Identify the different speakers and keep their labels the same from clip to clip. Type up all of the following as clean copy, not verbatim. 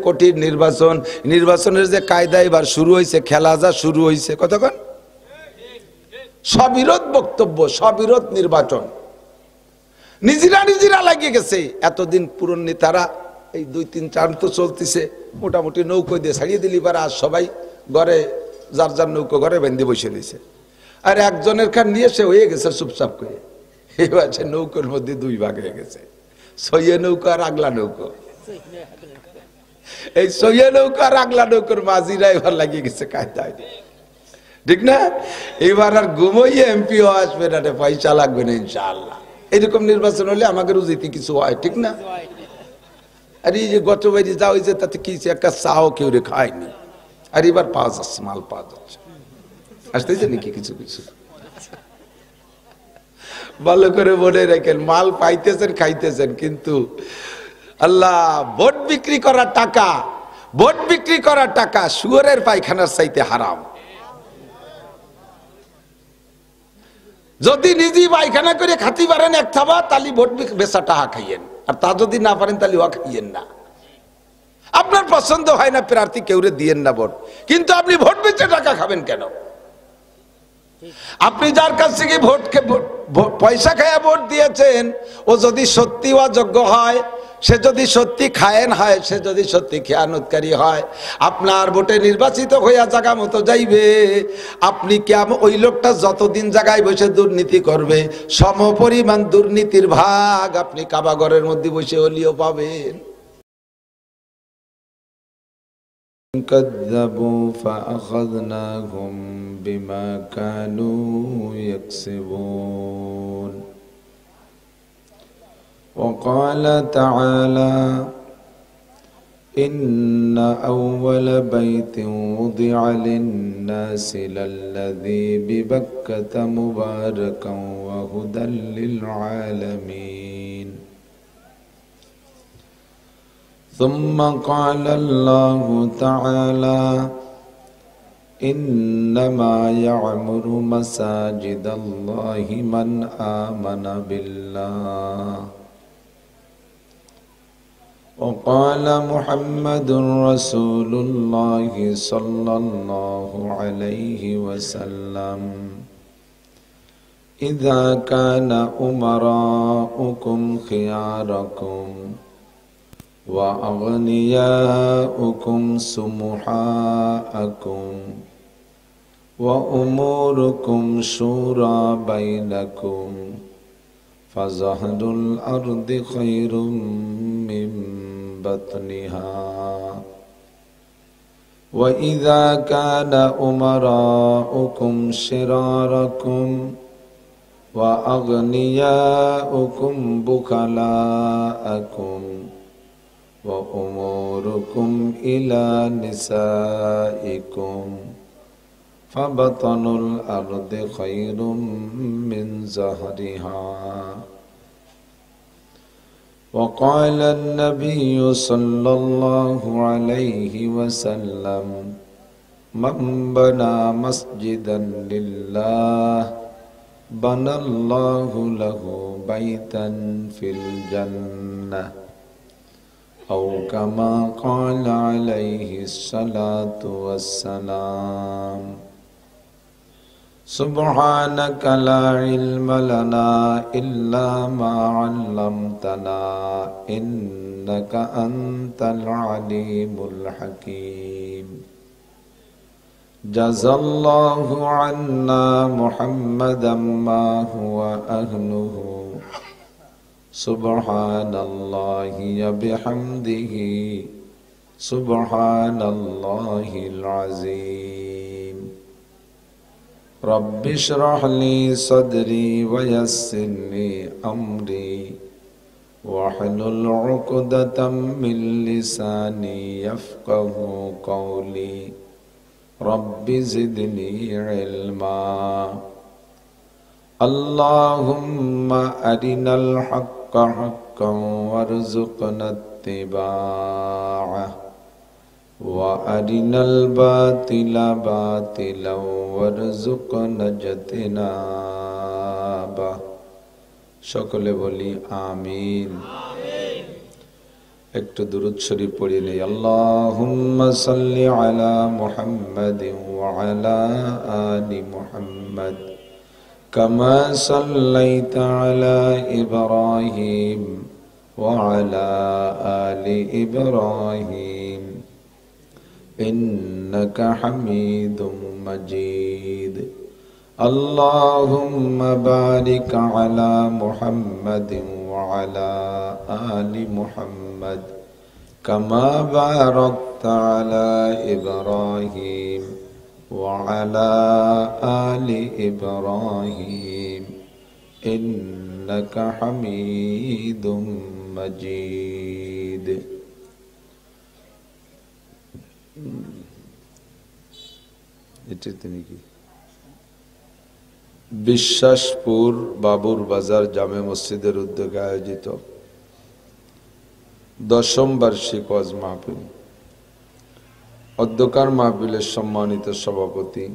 Speaker 1: কঠিন নির্বাচন, নির্বাচনের যে কায়দা এবার শুরু হয়েছে, খেলা যা শুরু হয়েছে, কতক্ষণ সবিরোধ বক্তব্য, সবিরোধ নির্বাচন, নিজেরা লাগিয়ে গেছে। এতদিন পুরন নেতারা এই 2-3-4 তো চলতেছে, মোটামুটি নৌকো দিয়ে ছাড়িয়ে দিলি, এবার আর সবাই ঘরে যার যার নৌকো ঘরে বেঁধে বসে দিয়েছে। আর একজনের খান নিয়ে সে হয়ে গেছে চুপচাপ করে। এবার সে নৌকোর মধ্যে 2 ভাগ হয়ে গেছে, সইয়ে নৌকো আর আগলা নৌকো। এই সইয়ে নৌকো আর আগলা নৌকোর মাঝিরা এবার লাগিয়ে গেছে কায়দায়, ঠিক না? এবার আর ঘুমোইয়ে এমপিও আসবে না, পয়সা লাগবে না ইনশাআল্লাহ। এরকম নির্বাচন হলে আমাদের রুজিতে কিছু হয়, ঠিক না? আর এই যে গত বাড়ি যা হয়েছে তাতে কি একটা চাও কেউ রে খায়নি, আর এবার পাওয়া যাচ্ছে, মাল পাওয়া যাচ্ছে, আসতেছে নাকি কিছু কিছু। ভালো করে মনে রাখেন, মাল পাইতেছেন, খাইতেছেন, কিন্তু আল্লাহ ভোট বিক্রি করার টাকা, ভোট বিক্রি করার টাকা শুয়োরের পায়খানার চাইতে হারাম। যদি নিজে পায়খানা করে খাতে পারেন এক থাবা, তাহলে ভোট বেচা টাকা খাইয়েন, আর তা যদি না পারেন তাহলে ওয়া খাইয়েন না। আপনার পছন্দ হয় না প্রার্থী, কেউরে দিয়েন না ভোট, কিন্তু আপনি ভোট বেচে টাকা খাবেন কেন? আপনি যার কাছ থেকে পয়সা খায়া ভোট দিয়েছেন, ও যদি সত্যি অযোগ্য হয়, সে যদি সত্যি খায়েন হয়, সে যদি সত্যি খেয়ানতকারী হয়, আপনার ভোটে নির্বাচিত হইয়া জায়গা মতো যাইবে, আপনি কেমন ওই লোকটা যতদিন জায়গায় বসে দুর্নীতি করবে, সমপরিমাণ দুর্নীতির ভাগ আপনি কাবাগরের মধ্যে বসে হলিও পাবেন। كذبوا فأخذناهم بما كانوا يكسبون وقال تعالى إن أول بيت وضع للناس للذي ببكة مباركا وهدى للعالمين ثم قال الله تعالى إنما يعمر مساجد الله من آمن بالله وقال محمد رسول الله صلى الله عليه وسلم إذا كان أمراؤكم خياركم وأغنياؤكم سمحاءكم وأموركم شورى بينكم فظهر الأرض خير من بطنها وإذا كان أمراؤكم شراركم وأغنياؤكم بخلاءكم وأموركم إلى نسائكم فبطن الأرض خير من ظهرها وقال النبي صلى الله عليه وسلم من بنى مسجدا لله بنى الله له بيتا في الجنة أو كما قال عليه الصلاة والسلام سبحانك لا علم لنا إلا ما علمتنا إنك أنت العليم الحكيم جزى الله عنا محمدا ما هو أهله سبحان الله بحمده سبحان الله العظيم رب اشرح لي صدري ويسر لي أمري واحلل عقدة من لساني يفقه قولي رب زدني علما اللهم أرنا الحق حقا وارزقنا اتباعه وأرنا الباطل باطلا وارزقنا اجتنابه সকলে বলি আমিন। একটু দুরূদ শরীফ পড়ে নেই। আল্লাহুম্মা সাল্লি আলা মুহাম্মাদিন ওয়া আলা আলি মুহাম্মাদ কামা সাল্লাইতা আলা ইব্রাহিম ওয়া আলা আলি ইব্রাহিম ইন্নাকা হামিদুম মাজিদ। আল্লাহুম্মা বারিক আলা মুহাম্মাদিন ওয়া আলা আলি মুহাম্মাদ কামা বারাকতা আলা ইব্রাহিম ওয়া আলা আলি ইব্রাহিম ইন্নাকা হামিদুম মাজিদ। এটি তিনি কি বিশ্বাসপুর বাবুর বাজার জামে মসজিদের উদ্যোগে আয়োজিত 10ম বার্ষিক ওয়াজ মাহফিল। অধ্যকার মাহফিলের সম্মানিত সভাপতি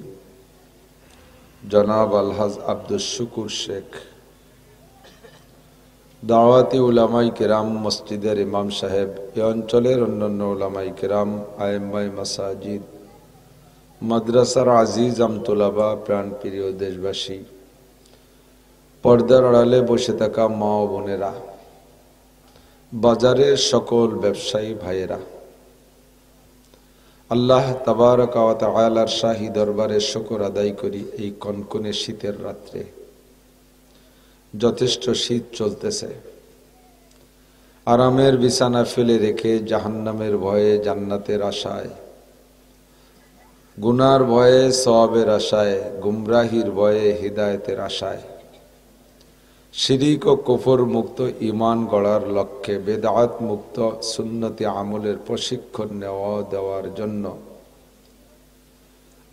Speaker 1: জনাব আলহাজ আব্দুল শুকুর শেখ, দাওয়াতি উলামাই কেরাম, মসজিদের ইমাম সাহেব, এ অঞ্চলের অন্যান্য উলামাই কেরাম, আইম্মাই মাসাজিদ, মাদ্রাসার আজিজ আমতুলাবা, প্রাণ প্রিয় দেশবাসী, পর্দার আড়ালে বসে থাকা মা ও বোনেরা, বাজারের সকল ব্যবসায়ী ভাইয়েরা, আল্লাহ তাবারক ওয়া তাআলার শাহী দরবারে শুকর আদায় করি। এই কনকনে শীতের রাত্রে যথেষ্ট শীত চলতেছে, আরামের বিছানা ফেলে রেখে জাহান্নামের ভয়ে জান্নাতের আশায়, গুনার ভয়ে সওয়াবের আশায়, গুমরাহির ভয়ে হিদায়েতের আশায়, শিরিক ও কুফর মুক্ত ঈমান গড়ার লক্ষ্যে বেদাত মুক্ত সুন্নতি আমলের প্রশিক্ষণ দেওয়ার জন্য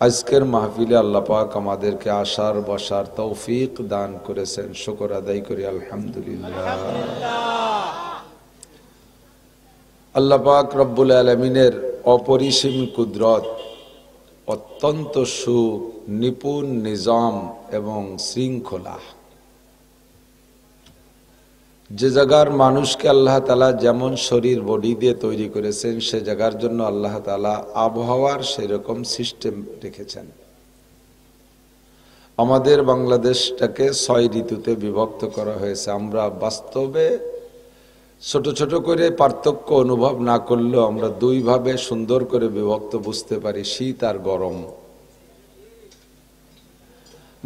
Speaker 1: আজকের মাহফিলে আল্লাহ পাক আমাদেরকে আসার বসার তৌফিক দান করেছেন। শুকর আদায় করি আলহামদুলিল্লাহ। আল্লাহ পাক রব্বুল আলামিনের অপরিসীম কুদরত, অত্যন্ত সুনিপুণ নিজাম এবং শৃঙ্খলা। যে জায়গার মানুষকে আল্লাহ তাআলা যেমন শরীর বডি দিয়ে তৈরি করেছেন, সে জায়গার জন্য আল্লাহ তাআলা আবহাওয়ার সেরকম সিস্টেম রেখেছেন। আমাদের বাংলাদেশটাকে 6 ঋতুতে বিভক্ত করা হয়েছে। আমরা বাস্তবে ছোট ছোট করে পার্থক্য অনুভব না করলেও আমরা 2 ভাবে সুন্দর করে বিভক্ত বুঝতে পারি, শীত আর গরম।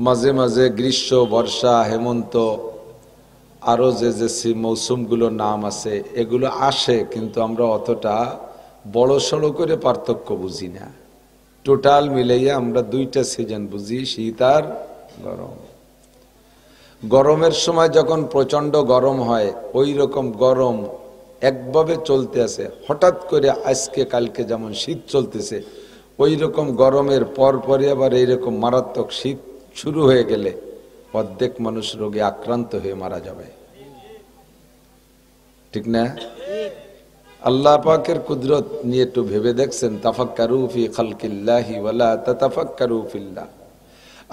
Speaker 1: মাঝে মাঝে গ্রীষ্ম, বর্ষা, হেমন্ত, আরো যে মৌসুমগুলো নাম আছে এগুলো আসে, কিন্তু আমরা অতটা বড় সড়ো করে পার্থক্য বুঝি না। টোটাল মিলাইয়া আমরা 2টা সিজন বুঝি, শীত আর গরম। গরমের সময় যখন প্রচন্ড গরম হয়, ওই রকম গরম একভাবে চলতে আছে, হঠাৎ করে আজকে কালকে যেমন শীত চলতেছে, ওই রকম গরমের পরপরই আবার এইরকম মারাত্মক শীত শুরু হয়ে গেলে অর্ধেক মানুষ রোগে আক্রান্ত হয়ে মারা যাবে, ঠিক না? আল্লাহ পাকের কুদরত নিয়ে একটু ভেবে দেখছেন? তাফাক্কারু ফি খালকিল্লাহি ওয়ালা তাতাফাক্কারু ফিল্লাহ।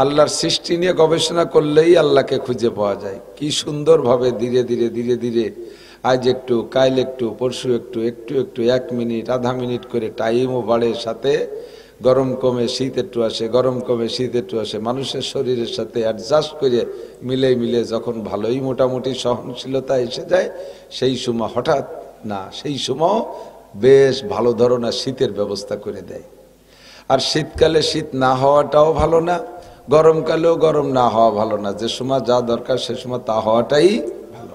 Speaker 1: আল্লাহর সৃষ্টি নিয়ে গবেষণা করলেই আল্লাহকে খুঁজে পাওয়া যায়। কি সুন্দরভাবে ধীরে ধীরে ধীরে ধীরে, আজ একটু, কাল একটু, পরশু একটু, একটু একটু, 1 মিনিট, আধা মিনিট করে টাইমও বাড়ে, সাথে গরম কমে শীত একটু আসে, গরম কমে শীত একটু আসে। মানুষের শরীরের সাথে অ্যাডজাস্ট করে মিলে মিলে যখন ভালোই মোটামুটি সহনশীলতা এসে যায়, সেই সময় হঠাৎ না, সেই সময় বেশ ভালো ধরনের শীতের ব্যবস্থা করে দেয়। আর শীতকালে শীত না হওয়াটাও ভালো না, গরমকালেও গরম না হওয়া ভালো না। যে সময় যা দরকার সে সময় তা হওয়াটাই ভালো।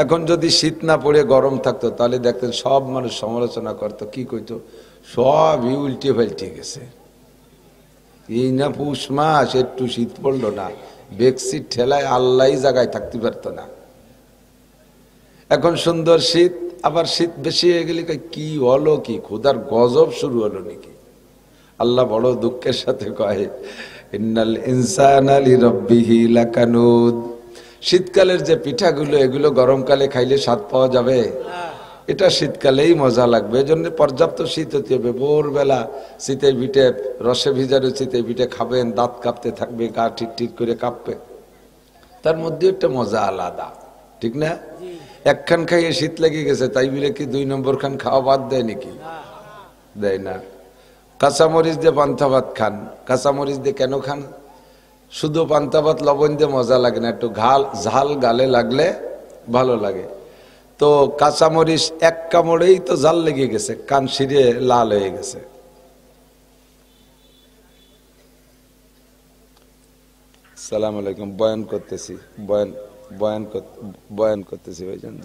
Speaker 1: এখন যদি শীত না পড়ে গরম থাকতো, তাহলে দেখতেন সব মানুষ সমালোচনা করতো, কি কইতো, সবই উল্টে পাল্টে গেছে। এই না পৌষ মাস, একটু শীত পড়লো না, বেক্সির ঠেলায় আল্লাহ জায়গায় থাকতে পারতো না। এখন সুন্দর শীত, আবার শীত বেশি হয়ে গেলে কি হলো, কি খোদার গজব শুরু হলো নাকি? আল্লাহ বড় দুঃখের সাথে কয়, ইন্নাল ইনসানা লিরাব্বিহি লাকানুদ। শীতকালের যে পিঠাগুলো, এগুলো গরমকালে খাইলে স্বাদ পাওয়া যাবে? এটা শীতকালেই মজা লাগবে। এজন্য পর্যাপ্ত শীত হতে হবে। ভোরবেলা শীতে পিঠে, রসে ভিজানো শীতে পিঠে খাবেন, দাঁত কাঁপতে থাকবে, গা ঠিক ঠিক করে কাঁপবে, তার মধ্যে একটা মজা আলাদা, ঠিক না? একখান খাইয়ে শীত লেগে গেছে তাই বলে কি 2 নম্বর খান খাওয়া বাদ দেয় নাকি? দেয় না। কাঁচামরিচ দিয়ে পান্তা ভাত খান। কাঁচামরিচ দিয়ে কেন খান? শুধু পান্তা ভাত লবণ দিয়ে মজা লাগে না, একটু ঝাল গালে লাগলে ভালো লাগে। তো কাঁচামরিচ এক কামড়েই তো ঝাল লেগে গেছে, কান শিরে লাল হয়ে গেছে। সালাম আলাইকুম। বয়ান করতেছি, বয়ান করতেছি ভাইজান।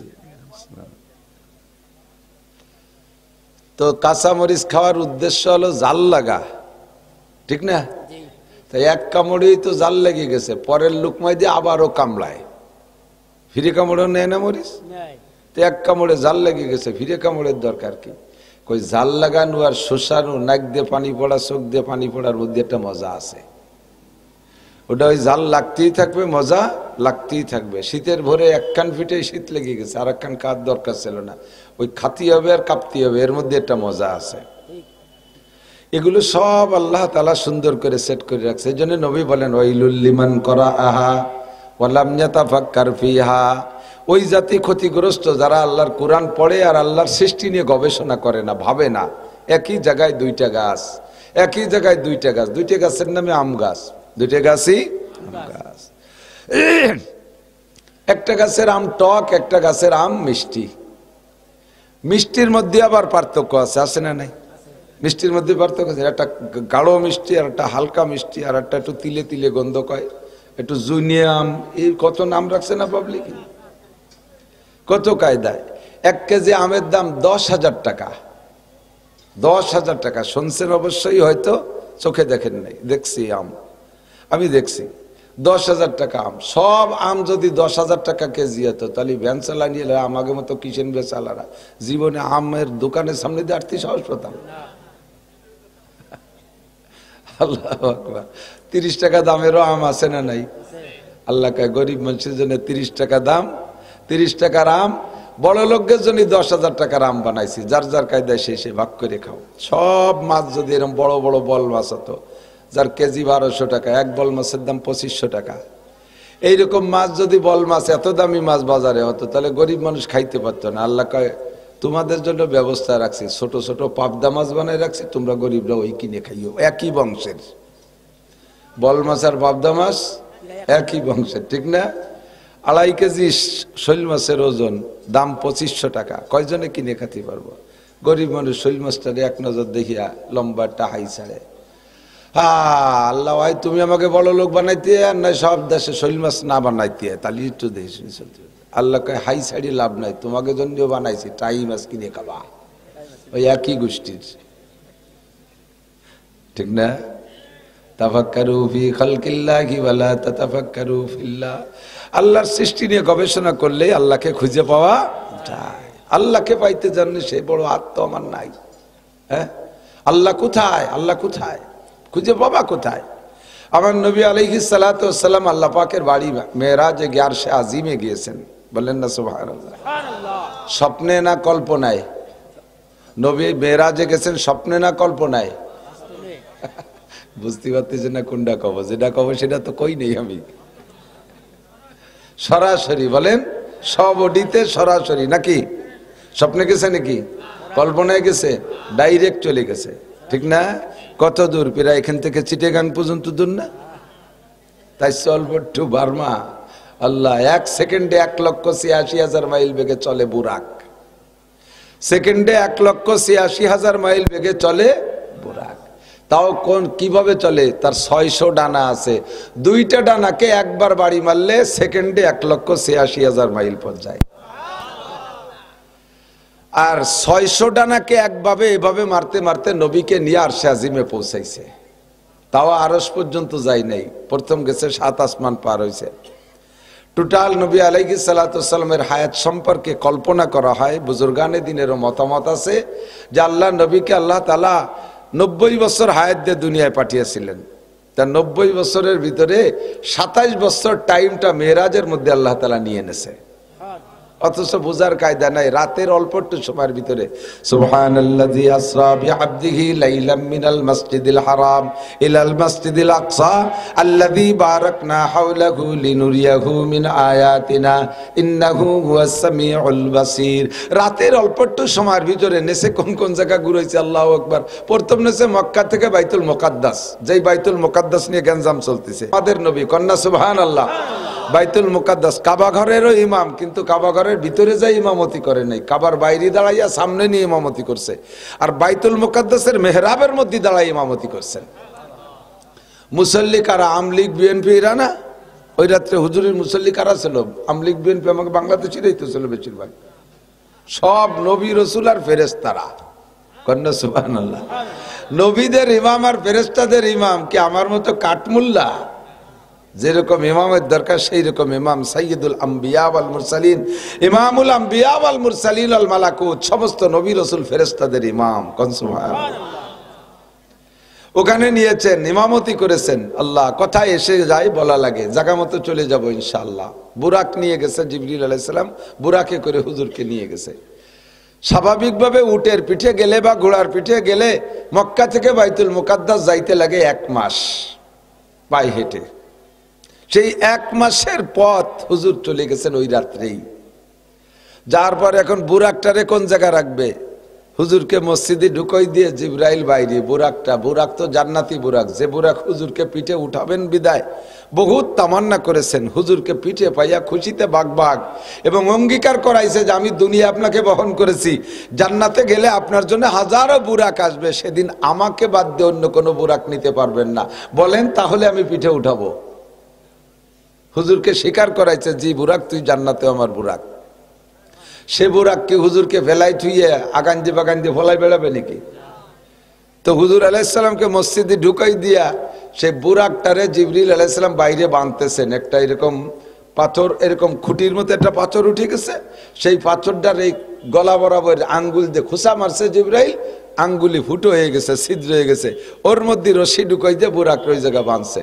Speaker 1: তো কাঁচামরিচ খাওয়ার উদ্দেশ্য হলো জাল লাগা, ঠিক না? তাই এক কামড়েই তো জাল লেগে গেছে, পরের লুকমাই দিয়ে আবারও কামড়ায়। ফিরে কামড়ও নেয় না মরিচ, তো এক কামড়ে জাল লেগে গেছে, ফিরে কামড়ের দরকার কি? কই জাল লাগানো আর শোষানো, নাক দিয়ে পানি পড়া, চোখ দিয়ে পানি পড়ার মধ্যে একটা মজা আছে। ওটা ওই জাল লাগতেই থাকবে, মজা লাগতেই থাকবে। শীতের ভোরে এক কান ফিটে শীত লেগে গেছে, আর এক কান কার দরকার ছিল না, ওই খাতি হবে আর কাঁপতি হবে, এর মধ্যে একটা মজা আছে। এগুলো সব আল্লাহ তাআলা সুন্দর করে সেট করে রাখছে। এই জন্য নবী বলেন ওয়াইলুল লিমান করাআহা ওয়া লাম ইয়াতাফাক্কার ফিহা। ওই জাতি ক্ষতিগ্রস্ত যারা আল্লাহর কোরআন পড়ে আর আল্লাহর সৃষ্টি নিয়ে গবেষণা করে না, ভাবে না। একই জায়গায় 2টা গাছ, একই জায়গায় 2টা গাছ, 2টা গাছের নামে আম গাছ, 2টা গাছই আম গাছ। একটা গাছের আম টক, একটা গাছের আম মিষ্টি। মিষ্টির মধ্যে আবার পার্থক্য আছে, আছে না নাই? মিষ্টির মধ্যে পার্থক্য আছে, একটা গাঢ় মিষ্টি আর একটা হালকা মিষ্টি, আর একটা একটু তিলে তিলে গন্ধ কয়, একটু জুনিয়াম। এই কত নাম রাখছে না পাবলিক, কত কায়দায়। 1 কেজি আমের দাম 10,000 টাকা। 10,000 টাকা শুনছেন অবশ্যই, হয়তো চোখে দেখেন নাই। দেখছি আম, আমি দেখছি 10,000 টাকা আম। সব আম যদি 10,000 টাকা কেজি হতো, তাহলে ভ্যান চালা নিয়ে আমাকে মতো কিষেন বেচালারা জীবনে আমের দোকানের সামনে দিয়ে আটতে সাহস পেতাম। আল্লাহু আকবার। 30 টাকা দামেরও আম আছে না নাই? আল্লাহ কয় গরিব মানুষের জন্য 30 টাকা দাম, 30 টাকার আম। বড় লোকদের জন্য 10,000 টাকার আম বানাইছি, যার যার কায়দায় সে ভাগ করে খাও। সব মাছ যদি এরকম বড় বড় বল মাছ হতো, যার কেজি 1200 টাকা, এক বল মাছের দাম 2500 টাকা, এইরকম মাছ যদি বল মাছ এত দামি মাছ বাজারে হতো, তাহলে গরিব মানুষ খাইতে পারতো না। আল্লাহ কয় তোমাদের জন্য ব্যবস্থা রাখছি, ছোট ছোট পাবদা মাছ বানাই রাখছি, তোমরা গরিবরা ওই কিনে খাইও। একই বংশের বল মাছ আর পাবদা মাছ, একই বংশের, ঠিক না? 2.5 কেজি শৈল মাছের ওজন, দাম 2500 টাকা। কয়জনে কিনে খাতে পারবো? গরিব মানুষ শৈল মাছটারে এক নজর দেখিয়া লম্বা একটা হাই ছাড়ে। আল্লাহ ভাই তুমি আমাকে বড় লোক বানাইতে, আর নয় সব দেশে শৈল মাছ না বানাইতে, তাহলে একটু দেখি চলতে। আল্লাহ কয় হাই ছাড়ি লাভ নাই, তোমাকে জন্যও বানাইছি, টাই মাছ কিনে খাবা। ওই একই গোষ্ঠীর, ঠিক না? তাফাক্কারু ফি খালকিল্লাহি ওয়া লা তাতাফাক্কারু ফিল্লাহ। আল্লাহর সৃষ্টি নিয়ে গবেষণা করলে আল্লাহকে খুঁজে পাওয়া যায়। আল্লাহকে পাইতে জানলে সে বড় আত্ম আমার নাই। হ্যাঁ, আল্লাহ কোথায়? আল্লাহ কোথায়? খুঁজে পাবা কোথায়? আমার নবী আলাইহিস সালাতু ওয়াস সালাম আল্লাহ পাকের বাড়ি মেরাজে আরশে আজিমে গিয়েছেন, বলেন না সুবহানাল্লাহ। স্বপ্নে না কল্পনায়? নবী মেরাজে গেছেন স্বপ্নে না কল্পনায়? বুঝতে পারতেছেন না কোনটা কব? যেটা কব সেটা তো কই নেই আমি। সরাসরি বলেন, সবডিতে সরাসরি নাকি? স্বপ্নে গেছে নাকি কল্পনায় গেছে? ডাইরেক্ট চলে গেছে, ঠিক না? কত দূর? প্রায় এখান থেকে চিটাগাং পর্যন্ত দূর না? তাই চলব টু বার্মা। আল্লাহ 1 সেকেন্ডে 1,86,000 মাইল বেগে চলে বুরাক। সেকেন্ডে 1,86,000 মাইল বেগে চলে বুরাক। তাও কোন কিভাবে চলে? তার 600 ডানা আছে। 2টা ডানাকে একবার বাড়ি মারলে সেকেন্ডে 1,86,000 মাইল পর যায়। আর 600 ডানাকে একভাবে এভাবে মারতে মারতে নবীকে নিয়ে আরশে আজিমে পৌঁছাইছে। তাও আরশ পর্যন্ত যায় নাই, প্রথম গেছে 7 আসমান পার হয়েছে। টোটাল নবী আলাইহিস সালাতু ওয়াস সালামের হায়াত সম্পর্কে কল্পনা করা হয়, বুজুর্গানে দিনেরও মতামত আছে যে আল্লাহ নবীকে আল্লাহ তাআলা 90 বছর হায়াত দিয়ে দুনিয়ায় পাঠিয়েছিলেন। তার 90 বছরের ভিতরে 27 বছর টাইমটা মেরাজের মধ্যে আল্লাহ তাআলা নিয়ে এনেছে। অথচ বুঝার কায়দা নাই। রাতের অল্প একটু সময়ের ভিতরে সুবহানাল্লাযী আসরা বিআবদিহি লাইলাম মিনাল মাসজিদিল হারাম ইলাল মাসজিদিল আকসা আল্লাযী বারাকনা হাওলাহু লিনুরিয়াহু মিন আয়াতিনা ইন্নাহু হুয়াস সামিউল বাসীর। রাতের অল্প একটু সময়ের ভিতরে নেছে কোন কোন জায়গা ঘুরাইছে আল্লাহু আকবার। প্রথম নেছে মক্কা থেকে বাইতুল মুকাদ্দাস, যেই বাইতুল মুকাদ্দাস নিয়ে গঞ্জাম চলতেছে। আমাদের নবী কন্যা সুবহানাল্লাহ। বাইতুল মুকাদ্দাস কাবা ঘরেরও ইমাম, কিন্তু কাবা ঘরের ভিতরে যাই ইমামতি করে নাই, কাবার বাইরে দাঁড়াইয়া সামনে নিয়ে ইমামতি করছে। আর বাইতুল মুকাদ্দাসের মেহরাবের মধ্যে দাঁড়াই ইমামতি করছেন। মুসল্লি কারা? আমলিগ বিএনপি এরা না? ওই রাত্রে হুজুরের মুসল্লি কারা ছিল? আমলিগ বিএনপি আমাকে বাংলাদেশেরই তো ছিল বেশিরভাগ, সব নবী রসুল আর ফেরেশতারা। কন্যা সুবহানাল্লাহ। নবীদের ইমাম আর ফেরেশতাদের ইমাম কি আমার মতো কাঠমুল্লা? যেরকম ইমামের দরকার সেই রকম ইমাম। সাইয়্যিদুল আম্বিয়া ওয়াল মুরসালিন, ইমামুল আম্বিয়া ওয়াল মুরসালিন ওয়াল মালাকুত, সমস্ত নবী রাসূল ফেরেশতাদের ইমাম। কোন সুবহানাল্লাহ। ওখানে নিয়েছেন, ইমামতি করেছেন। আল্লাহ কথায় এসে যায়, বলা লাগে, জায়গা মতো চলে যাব ইনশাআল্লাহ। বুরাক নিয়ে গেছে জিবরিল আলাইহিস সালাম, বুরাকে করে হুজুরকে নিয়ে গেছে। স্বাভাবিকভাবে উটের পিঠে গেলে বা ঘোড়ার পিঠে গেলে মক্কা থেকে বাইতুল মুকাদ্দাস যাইতে লাগে 1 মাস পায়ে হেঁটে। সেই 1 মাসের পথ হুজুর চলে গেছেন ওই রাত্রেই। যার পর এখন বুরাকটারে কোন জায়গা রাখবে? হুজুরকে মসজিদে ঢুকাই দিয়ে জিবরাইল বাইরে। বুরাক তো জান্নাতি বুরাক, যে বুরাক হুজুরকে পিঠে উঠাবেন বিদায় বহুত তামান্না করেছেন। হুজুরকে পিঠে পাইয়া খুশিতে বাগবাগ এবং অঙ্গীকার করাইছে যে আমি দুনিয়া আপনাকে বহন করেছি, জান্নাতে গেলে আপনার জন্য হাজারো বুরাক আসবে, সেদিন আমাকে বাদ দিয়ে অন্য কোনো বুরাক নিতে পারবেন না। বলেন তাহলে আমি পিঠে উঠাবো। হুজুরকে স্বীকার করাইছে, জি বুরাক তুই জান্নাতে আমার বুরাক। সে বুরাককে হুজুরকে ফেলাই থুইয়ে আগান্দি বাগান্দি ফলাই বেড়াবে নাকি? তো হুজুর আলাইহিস সালামকে মসজিদে ঢুকাই দিয়া সে বুরাকটারে জিবরিল আলাইহিস সালাম বাইরে বাঁধতেছেন। একটা এরকম পাথর, এরকম খুঁটির মতো একটা পাথর উঠে গেছে, সেই পাথরটার এই গলা বরাবর আঙ্গুল দিয়ে খুসা মারছে জিবরাইল, আঙ্গুলি ফুটো হয়ে গেছে, ছিদ্র হয়ে গেছে, ওর মধ্যে রশি ঢুকাই দিয়ে বুরাক ওই জায়গা বাঁধছে।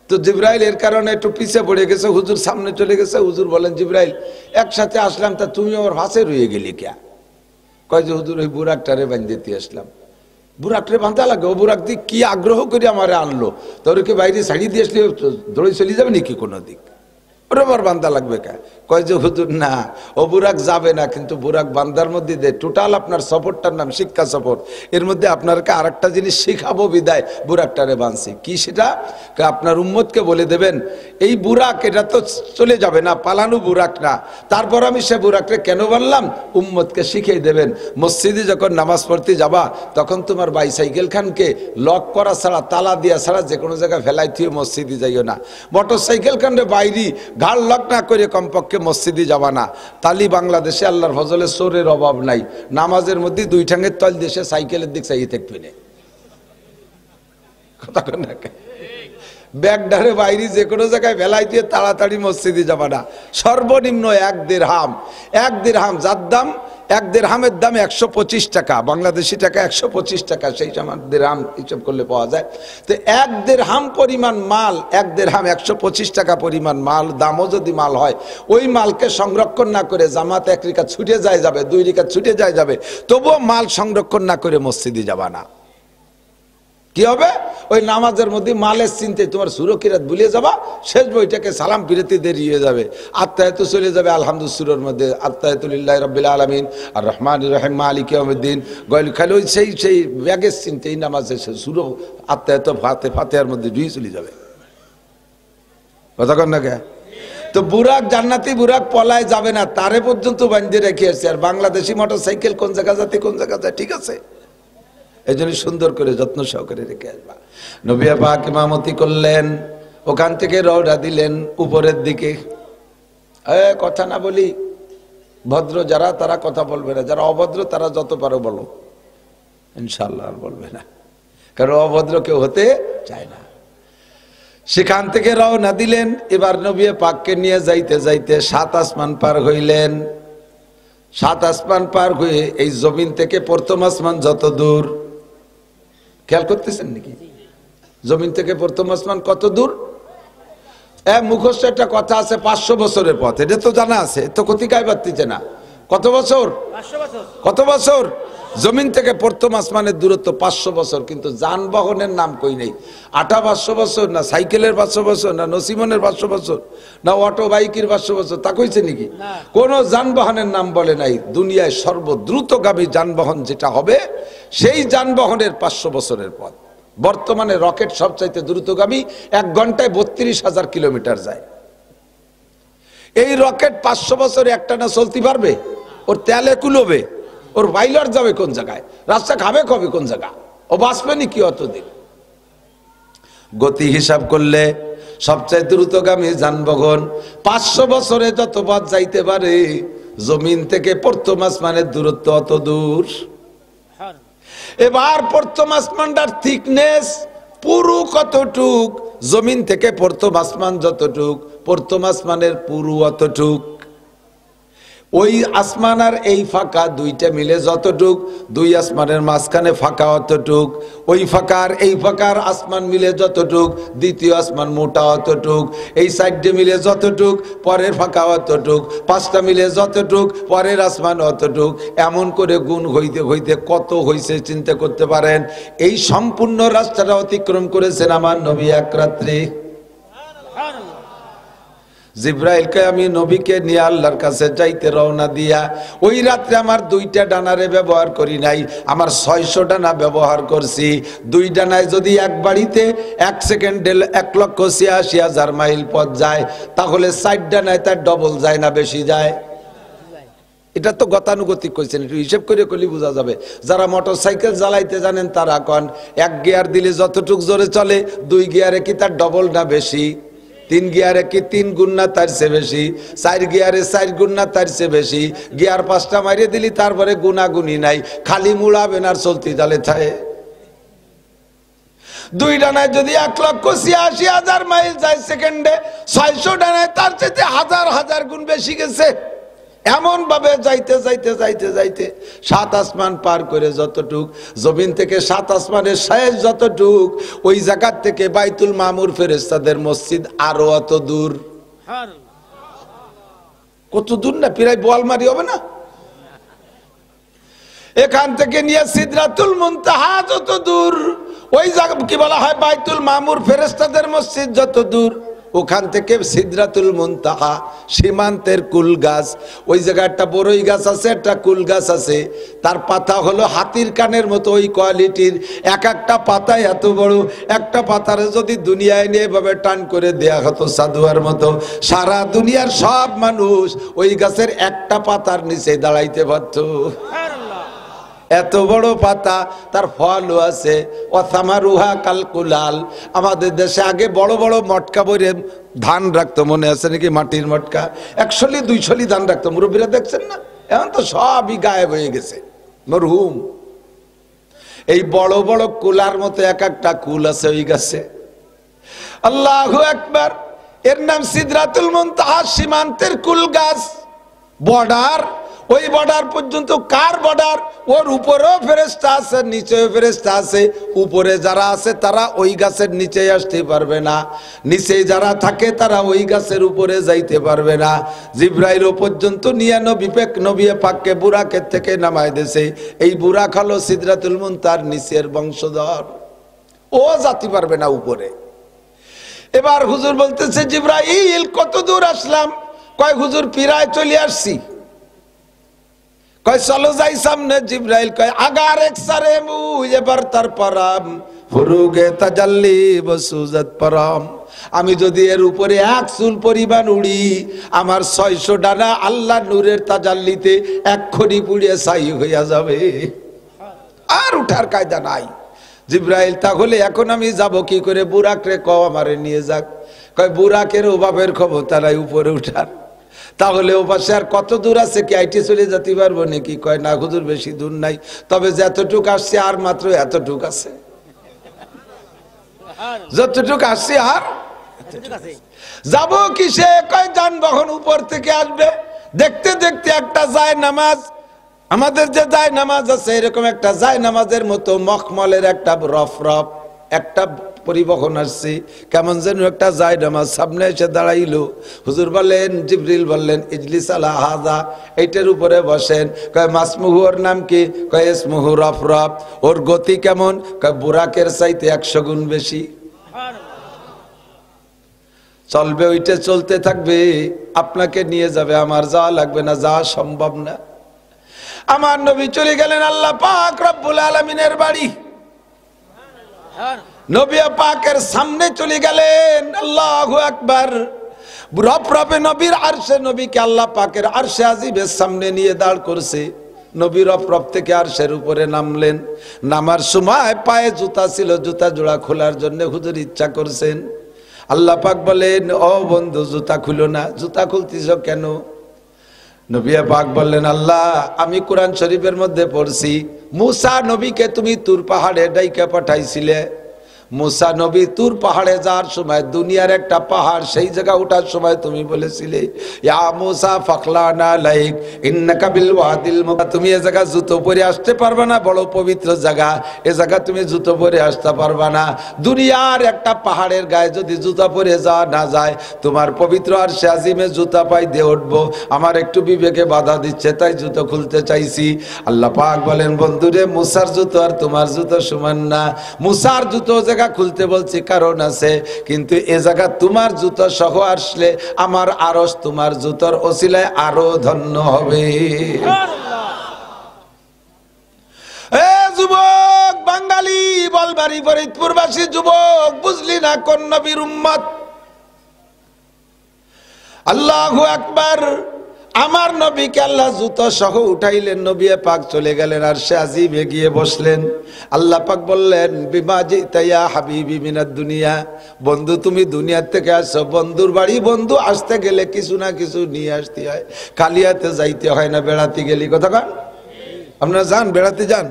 Speaker 1: তো জিবরাইল এর কারণে একটু পিছিয়ে পড়ে গেছে, হুজুর সামনে চলে গেছে। হুজুর বলেন, জিবরাইল একসাথে আসলাম, তা তুমি আমার ভাসে রয়ে গেলি কে? কয় যে হুজুর ওই বুরাকটারে বাঁধতে আসলাম। বুরাকটারে বাঁধা লাগে, ও বুরাক দিয়ে কি আগ্রহ করে আমারে আনলো, তোর কি বাইরে ছাড়িয়ে দিয়ে আসলে দৌড়ে চলে যাবে নাকি কোনো দিক? ওটা আবার বান্ধা লাগবে কে? কয় যে হুজুর না, ও বুরাক যাবে না, কিন্তু বুরাক বান্দার মধ্যে দেয় টোটাল আপনার সফরটার নাম শিক্ষা সফর। এর মধ্যে আপনারকে আর একটা জিনিস শিখাবো বিদায় বুরাকটারে বাঁধছি। কি সেটা? আপনার উম্মতকে বলে দেবেন এই বুরাক এটা তো চলে যাবে না, পালানো বুরাক না। তারপর আমি সে বুরাকটা কেন বানলাম উম্মতকে শিখিয়ে দেবেন। মসজিদে যখন নামাজ পড়তে যাবা তখন তোমার বাইসাইকেল খানকে লক করা ছাড়া, তালা দিয়া ছাড়া যে কোনো জায়গায় ফেলাই থুয়ে মসজিদে যাইও না। মোটর সাইকেল খানরে বাইরে ঘাড় লক না করে কমপক্ষে মসজিদে যাবা না। তালি বাংলাদেশে আল্লাহর ফজলে চোরের অভাব নাই, নামাজের মধ্যে 2 ঠ্যাঙের তল দেশে সাইকেলের দিক চাইয়ে থাকবে না। কথা কন না, ব্যাগডারে বাইরে যে কোনো জায়গায় ভেলাই দিয়ে তাড়াতাড়ি মসজিদে যাবা না। সর্বনিম্ন 1 দিরহাম, 1 দিরহাম যার দাম, 1 দিরহামের দাম 125 টাকা, বাংলাদেশি টাকা 125 টাকা, সেই সময় দিরহাম হিসাব করলে পাওয়া যায়। তো 1 দিরহাম পরিমাণ মাল, 1 দিরহাম 125 টাকা পরিমাণ মাল, দামও যদি মাল হয়, ওই মালকে সংরক্ষণ না করে জামাত 1 রিকাত ছুটে যায় যাবে, 2 রিকাত ছুটে যায় যাবে, তবুও মাল সংরক্ষণ না করে মসজিদে যাবা না। কি হবে? ওই নামাজের মধ্যে মালের চিন্তায় তোমার সুরক্ষিরাত ভুলে যাবা, শেষ বইটাকে সালাম ফিরতে দেরি হয়ে যাবে, আত্মায়াত চলে যাবে আলহামদুলিল্লাহ সুরের মধ্যে, আত্মায়াতুলিল্লাহি রাব্বিল আলামিন আর রহমানির রহিম মালিকি ইয়াউমিদ্দিন, গয়ল খালি ওই সেই ব্যাগের চিন্তাই নামাজের সুর আত্মায়াত ফাতিহার মধ্যে ডুবে চলে যাবে। কথা কন না কে? তো বুরাক জান্নাতি বুরাক পলায় যাবে না, তারে পর্যন্ত বাঁধে রেখে আসছে। আর বাংলাদেশি মোটর সাইকেল কোন জায়গা যাতে কোন জায়গা যায়, ঠিক আছে, এই জন্য সুন্দর করে যত্ন সহকারে রেখে আসবা। নবী পাক ইমামতি করলেন, ওখান থেকে রওনা দিলেন উপরের দিকে। কথা না বলি, ভদ্র যারা তারা কথা বলবে না, যারা অভদ্র তারা যত পারো বলো, ইনশাআল্লাহ আর বলবে না, কারণ অভদ্র কেউ হতে চায় না। সেখান থেকে রওনা দিলেন। এবার নবী পাককে নিয়ে যাইতে যাইতে 7 আসমান পার হইলেন। 7 আসমান পার হয়ে এই জমিন থেকে প্রথম আসমান যত দূর, খেয়াল করতেছেন নাকি? জমিন থেকে প্রথম আসমান কত দূর? মুখস্থ একটা কথা আছে 500 বছরের পথ, এটা তো জানা আছে, তো কতিকায় বাড়তিছে না। কত বছর?
Speaker 2: 500 বছর।
Speaker 1: কত বছর? জমিন থেকে প্রথম আসমানের দূরত্ব 500 বছর, কিন্তু যানবাহনের নাম কই নেই। আটা 500 বছর, না সাইকেলের 500 বছর, না নসিমনের 500 বছর, না অটো বাইকের 500 বছর, তা কইছে নাকি? কোন যানবাহনের নাম বলে নাই। দুনিয়ায় সর্বদ্রুতগামী যানবাহন যেটা হবে সেই যানবাহনের 500 বছরের পথ। বর্তমানে রকেট সবচাইতে দ্রুতগামী, 1 ঘন্টায় 32,000 কিলোমিটার যায়। এই রকেট 500 বছরে একটানা চলতে পারবে? ওর তেলে কুলোবে? ওর পাইলট যাবে কোন জায়গায়? রাস্তা খাবে কবে কোন জায়গা? ও বাঁচবে নি কি অতদিন? গতি হিসাব করলে সবচেয়ে দ্রুতগামী যানবাহন 500 বছরে যত পথ যাইতে পারে, জমিন থেকে প্রথম আসমানের দূরত্ব অত দূর। এবার প্রথম আসমানটার থিকনেস পুরু কতটুক? জমিন থেকে প্রথম আসমান যতটুক, প্রথম আসমানের পুরু অতটুক। ওই আসমান আর এই ফাঁকা দুইটা মিলে যতটুক, দুই আসমানের মাঝখানে ফাঁকা অতটুক। ওই ফাঁকার এই ফাঁকার আসমান মিলে যতটুক, দ্বিতীয় আসমান মোটা অতটুক। এই সাইডে মিলে যতটুক, পরের ফাঁকা অতটুক। 5টা মিলে যতটুক, পরের আসমান অতটুক। এমন করে গুণ হইতে হইতে কত হইছে চিন্তা করতে পারেন। এই সম্পূর্ণ রাস্তাটা অতিক্রম করেছেন আমার নবী এক রাত্রে। জিব্রাইলকে আমি নবীকে নিয়ে আল্লাহর কাছে যাইতে রওনা দিয়া ওই রাত্রে আমার 2টা ডানারে ব্যবহার করি নাই, আমার 600 ডানা ব্যবহার করছি। 2 ডানায় যদি এক বাড়িতে 1 সেকেন্ডে 1,86,000 মাইল পথ যায়, তাহলে 4 ডানায় তার ডবল যায় না বেশি যায়? এটা তো গতানুগতিক কইছেন, একটু হিসেব করে করলে বোঝা যাবে। যারা মোটর সাইকেল চালাইতে জানেন তারা কন 1 গিয়ার দিলে যতটুক জোরে চলে, 2 গিয়ারে কি তার ডবল না বেশি? 3 গিয়ারে কি 3 গুণ না তার চেয়ে বেশি? 4 গিয়ারে 4 গুণ না তার চেয়ে বেশি? গিয়ার 5টা মারিয়ে দিলি তারপরে গুণাগুনি নাই, খালি মুড়াবেন আর চলতে তালে থাকে। 2 ডানায় যদি 1,86,000 মাইল যায় সেকেন্ডে, 600 ডানায় তার চেয়ে হাজার হাজার গুণ বেশি গেছে। এমন ভাবে যাইতে যাইতে যাইতে যাইতে 7 আসমান পার করে যতটুক, জমিন থেকে 7 আসমানের শেষ যতটুক, ওই জায়গার থেকে বাইতুল মামুর ফেরেশতাদের মসজিদ আরো অত দূর। কত দূর না, প্রায় বোয়ালমারি হবে না? এখান থেকে নিয়ে সিদরাতুল মুনতাহা যত দূর, ওই জায়গা কি বলা হয় বাইতুল মামুর ফেরেশতাদের মসজিদ যত দূর, ওখান থেকে সিদরাতুল মুনতাহা সীমান্তের কুল গাছ। ওই জায়গায় একটা বড়ই গাছ আছে, একটা কুল গাছ আছে, তার পাতা হলো হাতির কানের মতো ওই কোয়ালিটির। এক একটা পাতায় এত বড়, একটা পাতারে যদি দুনিয়ায় নিয়ে এভাবে টান করে দেয়া হতো সাধুয়ার মতো, সারা দুনিয়ার সব মানুষ ওই গাছের একটা পাতার নিচে দাঁড়াইতে পারত। এত বড় পাতা, তার ফলও আছে। ওয়াসামারুহা কালকুলাল। আমাদের দেশে আগে বড় বড় মটকা বইরে ধান রাখতো, মনে আছে নাকি? মাটির মটকা 100-200 ধান রাখতো, মুরব্বীরা দেখছেন না? এখন তো সবই গায়েব হয়ে গেছে, মরহুম। এই বড় বড় কুলার মতো এক একটা কুল আছে ওই গাছে। আল্লাহু আকবার। এর নাম সিদরাতুল মুনতাহা, সীমান্তের কুল গাছ। বর্ডার, ওই বর্ডার পর্যন্ত কার বর্ডার? ওর উপরেও ফেরেশতা আছে, নিচেও ফেরেশতা আছে। উপরে যারা আছে তারা ওই গাছের নিচে আসতে পারবে না, নিচে যারা থাকে তারা ওই গাছের উপরে যাইতে পারবে না। জিব্রাইল পর্যন্ত নিয়ে নবী পাককে বুরাকের থেকে নামায় দিয়েছে। এই বুরাক হলো সিদরাতুল মুনতাহার নিচের বংশধর, ও যেতে পারবে না উপরে। এবার হুজুর বলতেছে, জিব্রাইল কত দূর আসলাম? কয় হুজুর প্রায় চলে আসছি। কয় চলো যাই সামনে। জিব্রাইল কয় আগার এক সারে মুঝে বরতার পরাম ফুরুগে তাজাল্লি বসুজত পরাম। আমি যদি এর উপরে 1 চুল পরিমাণ উড়ি, আমার 600 ডানা আল্লাহ নূরের তাজাল্লিতে এক্ষুনি পুড়িয়ে ছাই হইয়া যাবে, আর উঠার কায়দা নাই। জিব্রাইল তাহলে এখন আমি যাব কি করে? বুরাক রে কও আমারে নিয়ে যাক। কয় বুরাকের অভাবের ক্ষমতা নাই উপরে উঠার। তাহলে ও পাশে আর কত দূর আছে? কি আইটি চলে যেতে পারবো নাকি? কয় না হুজুর বেশি দূর নাই, তবে যতটুক আসছে আর মাত্র এতটুক আছে, যতটুক আসছে আর যাব কিসে? কয় যানবাহন উপর থেকে আসবে। দেখতে দেখতে একটা যায় নামাজ, আমাদের যে যায় নামাজ আছে এরকম একটা যায় নামাজের মতো মখমলের একটা রফ রফ একটা পরিবহন আসছে, কেমন যেন একটা জায়দ আমার সামনে এসে দাঁড়াইলো। হুজুর বললেন, জিবরিল বললেন ইজলিস আলা হাযা, এইটার উপরে বসেন। কয় মাসমুহু, ওর নাম কি? কয় ইসমুহু রফরফ। ওর গতি কেমন? কয় বুরাকের চাইতে 100 গুণ বেশি চলবে, ওইটা চলতে থাকবে, আপনাকে নিয়ে যাবে, আমার যাওয়া লাগবে না, যাওয়া সম্ভব না। আমার নবী চলে গেলেন আল্লাহ পাক রব্বুল আলামিনের বাড়ি। নবী পাকের সামনে চলে গেলেন, আল্লাহু আকবার। রফরফে নবীর আরশে, নবীকে আল্লাহ পাকের আরশে আজিমের সামনে নিয়ে দাঁড় করছে। নবী রফরফ থেকে আরশের উপরে নামলেন। নামার সময় পায়ে জুতা ছিল, জুতা জোড়া খোলার জন্য হুজুর ইচ্ছা করছেন। আল্লাহ পাক বলেন, ও বন্ধু জুতা খুলো না। জুতা খুলতেছ কেন? নবী পাক বললেন, আল্লাহ আমি কোরআন শরীফের মধ্যে পড়ছি, মুসা নবীকে তুমি তুর পাহাড়ে ডাইকা পাঠাইছিলে। মুসা নবী তুর পাহাড়ে যাওয়ার সময় দুনিয়ার একটা পাহাড়, সেই জায়গা ওঠার সময় তুমি বলেছিলে, ইয়া মুসা ফাখলানা লাইক ইন্নাকা বিল ওয়াদিল মুকা, তুমি এই জায়গা জুতো পরে আসতে পারবে না, বড় পবিত্র জায়গা, এই জায়গা তুমি জুতো পরে আসতে পারবে না। দুনিয়ার একটা পাহাড়ের গায়ে যদি জুতা পরে যাওয়া না যায়, তোমার পবিত্র আরশে আজিমে জুতা পাই দিয়ে উঠবো, আমার একটু বিবেকে বাধা দিচ্ছে, তাই জুতো খুলতে চাইছি। আল্লাহ পাক বলেন, বন্ধুরে মুসার জুতো আর তোমার জুতো সমান না। মুসার জুতো খুলতে বলছি কারণ আছে, কিন্তু এ জায়গা তোমার জুতো সহ আসলে আমার আরশ তোমার জুতোর ওসিলায় আরো ধন্য হবে। এ যুবক বাঙালি, বলবাড়ি ফরিদপুরবাসী যুবক, বুঝলি না কোন নবীর উম্মত? আল্লাহু আকবার। আমার নবীকে আল্লাহ জুতো সহ উঠাইলেন, নবী পাক চলে গেলেন আর সে আজিমে গিয়ে বসলেন। আল্লাহ পাক বললেন, বিমা জিতা ইয়া হাবিবি মিনাদ দুনিয়া, বন্ধু তুমি দুনিয়া থেকে আসছো। বন্ধুর বাড়ি বন্ধু আসতে গেলে কিছু না কিছু নিয়ে আসতে হয়, কালিয়াতে যাইতে হয় না, বেড়াতে গেলি কথা কান। আপনারা যান, বেড়াতে যান,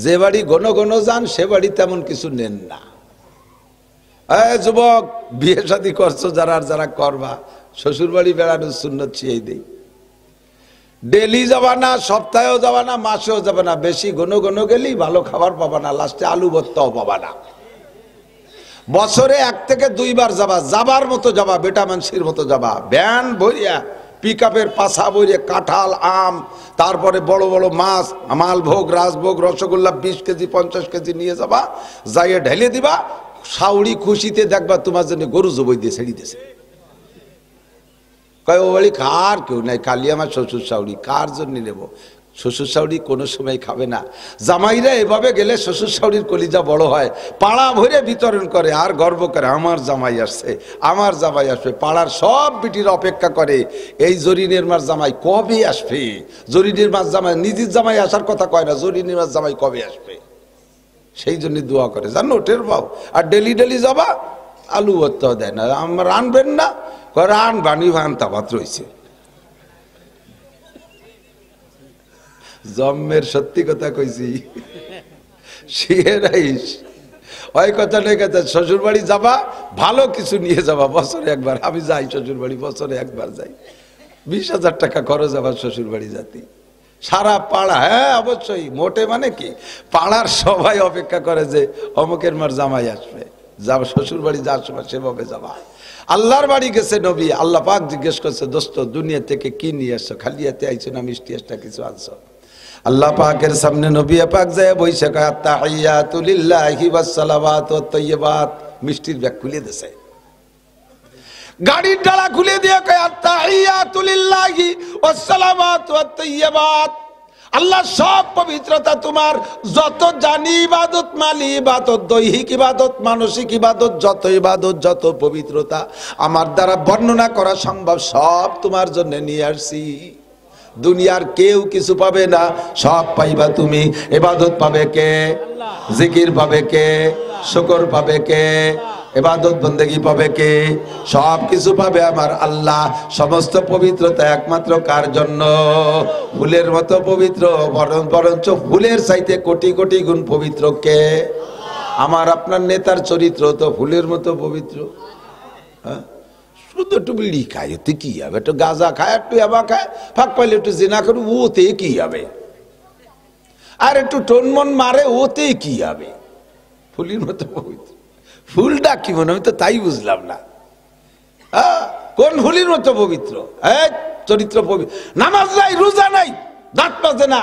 Speaker 1: যে বাড়ি ঘন ঘন যান সে বাড়ি তেমন কিছু নেন না। যুবক বিয়ে শাদী করছো যারা, আর যারা করবা, শ্বশুর বাড়ি বেড়ানোর সুন্নত শিখিয়ে দেই। ডেলি যাবা না, সপ্তাহেও যাবা না, মাসেও যাবা না, বেশি ঘন ঘন গেলেই ভালো খাবার পাবা না, লাস্টে আলু ভর্তাও পাবা না। বছরে 1 থেকে 2 বার যাবা, যাবার মতো যাবা, বেটা মানুষের মতো যাবা, ভ্যান ভরিয়া, পিকআপের পাশা ভরিয়া কাঁঠাল, আম, তারপরে বড় বড় মাছ, মালভোগ, রাজভোগ, রসগোল্লা 20 কেজি 50 কেজি নিয়ে যাবা, যাইয়ে ঢেলে দিবা। শাউরি খুশিতে দেখবা তোমার জন্য গরু জবই দিয়ে ছেড়ে দিয়েছে। কয় ও বলি কার কেউ নাই, খালি আমার শ্বশুর শাউরি, কার জন্য নেব? শ্বশুর শাউরি কোনো সময় খাবে না। জামাইরা এভাবে গেলে শ্বশুর শাউরির কলিজা বড় হয়, পাড়া ভরে বিতরণ করে আর গর্ব করে, আমার জামাই আসছে, আমার জামাই আসবে। পাড়ার সব বিটির অপেক্ষা করে এই জরিনের মাস জামাই কবে আসবে। জরিনের মাস জামাই, নিজের জামাই আসার কথা কয় না, জরিনের মাস জামাই কবে আসবে, সেই জন্য দোয়া করে, জানো টের পাও। আর ডেলি ডেলি যাবা, আলু ভর্তা দেয় না, আমার রানবেন না, রান বানি ভান তাবাত রয়েছে। জন্মের সত্যি কথা কইছি, শিখে রাইস ওই কথা নেই। কথা শ্বশুর বাড়ি যাবা, ভালো কিছু নিয়ে যাবা, বছরে একবার। আমি যাই শ্বশুর বাড়ি, বছরে একবার যাই, 20,000 টাকা খরচ আবার শ্বশুর বাড়ি যাতি। সারা পাড়া, হ্যাঁ অবশ্যই, মোটে মানে কি, পাড়ার সবাই অপেক্ষা করে যে অমুকের মার জামাই আসবে, যাবা শ্বশুর বাড়ি যাওয়ার সময় সেভাবে যাবা। আল্লাহর বাড়ি গেছে নবী, আল্লাহ পাক জিজ্ঞেস করছে, দোস্ত দুনিয়া থেকে কি নিয়ে আসছো? খালি হাতে আইছো না মিষ্টি একটা কিছু আনছো? আল্লাহ পাকের সামনে নবী পাক যায় বইসে, আত্তাহিয়াতু লিল্লাহি ওয়াস সালাওয়াতু ওয়াত তাইয়্যিবাত, মিষ্টির ব্যাগ খুলে দিয়েছে, গাড়ির ডালা খুলে দিয়ে কয় আত্তাহিয়াতু লিল্লাহি ওয়াস সালাওয়াতু ওয়াত তাইয়্যিবাত, আল্লাহ সব পবিত্রতা তোমার, যত জানি ইবাদত, মালি ইবাদত, দৈহিক ইবাদত, মানসিক ইবাদত, যত ইবাদত, যত পবিত্রতা আমার দ্বারা বর্ণনা করা সম্ভব, সব তোমার জন্য নিয়ে আসছি। দুনিয়ার কেউ কিছু পাবে না, সব পাইবা তুমি। ইবাদত পাবে কে? জিকির পাবে কে? শুকর পাবে কে? ইবাদত বন্দেগী পাবে কে? সব কিছু পাবে আমার আল্লাহ। সমস্ত পবিত্রতা একমাত্র কার জন্য? ফুলের মতো পবিত্র, বরঞ্চ ফুলের চাইতে কোটি কোটি গুণ পবিত্র কে? আমার আপনার নেতার চরিত্র তো ফুলের মতো পবিত্র। হ্যাঁ, শুধু একটু বিড়ি খায়, ওতে কি হবে? একটু গাঁজা খায়, একটু এবা খায়, ফাঁক পাইলে একটু জিনা করে, ওতে কি হবে? আর একটু টনমন মারে, ওতে কি হবে? ফুলের মতো পবিত্র। ফুলটা কি মনে, আমি তো তাই বুঝলাম না। কোন হুলির মতো পবিত্র? চরিত্র পবিত্র, নামাজ নাই, রোজা নাই, দাঁত মাজে না,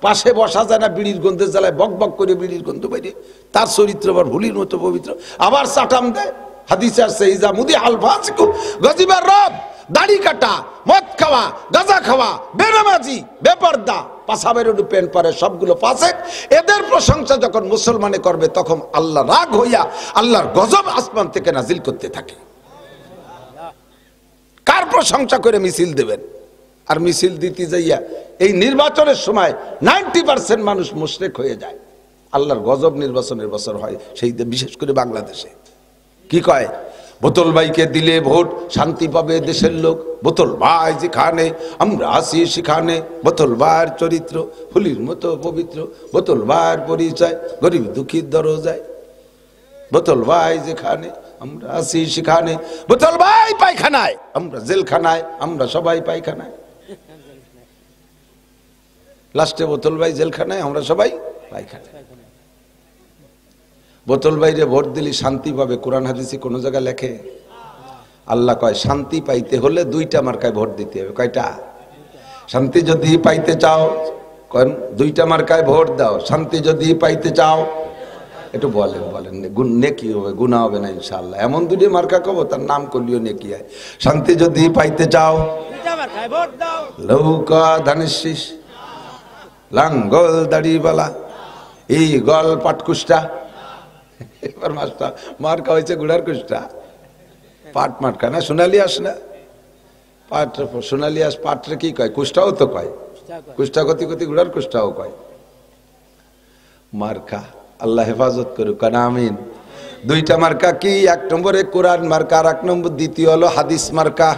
Speaker 1: পাশে বসা যায় না, বিড়ির গন্ধে জ্বালায়, বক বক করে বিড়ির গন্ধ বাইরে, তার চরিত্র আবার হুলির মতো পবিত্র। আবার চাটাম দেয়, হাদিসে আসছে ইজা মুদি আল ফাসিকু গজিবার রব, দাড়ি কাটা, মদ খাওয়া, গাঁজা খাওয়া, বেনামাজি, বেপর্দা, পাশাবের প্যান্ট পরে, সবগুলো ফাসিক। এদের প্রশংসা যখন মুসলমানে করবে তখন আল্লাহ রাগ হইয়া আল্লাহর গজব আসমান থেকে নাজিল করতে থাকে। কার প্রশংসা করে মিছিল দেবেন? আর মিছিল দিতে যাইয়া এই নির্বাচনের সময় 90% মানুষ মুশরিক হয়ে যায়। আল্লাহর গজব নির্বাচনের বছর হয় সেই, বিশেষ করে বাংলাদেশে। কি কয়, বোতল ভাইকে দিলে ভোট, শান্তি পাবে দেশের লোক। বোতল ভাই যেখানে আমরা আসি সেখানে, বোতল ভাইয়ের চরিত্র হুলির মতো পবিত্র, বোতল ভাইয়ের পরিচয় গরিব দুঃখীর দরজায়। বোতল ভাই যেখানে আমরা আসি সেখানে, বোতল ভাই পায়খানায় আমরা জেলখানায়, আমরা সবাই পায়খানায়। লাস্টে বোতল ভাই জেলখানায়, আমরা সবাই পায়খানায়। বোতল ভাইরে ভোট দিলি শান্তি পাবে, কোরআন হাদিসে কোন জায়গায় লেখে? আল্লাহ কয় শান্তি পাইতে হলে 2টা মার্কায় ভোট দিতে হবে। কয়টা? শান্তি যদি পাইতে চাও, 2টা মার্কায় ভোট দাও। শান্তি যদি পাইতে চাও, একটু বলেন বলেন, নেকি হবে, গুনাহ হবে না ইনশাআল্লাহ। এমন 2টি মার্কা কব, তার নাম করলিও নেকি হয়। শান্তি যদি পাইতে চাও, লৌকা ধানের শীষ, লাঙ্গল দাড়িওয়ালা, এই গল পাটকুষ্টা। এবার মাস্টার মার্কা হয়েছে গুড়ার কুষ্টা, পাট মার্কা না, সোনালি আস না, পাট সোনালি আস। পাটরে কি কয়? কুষ্টাও তো কয়, কুষ্টা গতি গতি গুড়ার কুষ্টাও কয়। মার্কা আল্লাহ হেফাজত করুক, আমিন। 2টা মার্কা কি? 1 নম্বরে কোরআন মার্কা, আর 1 নম্বর দ্বিতীয় হলো হাদিস মার্কা।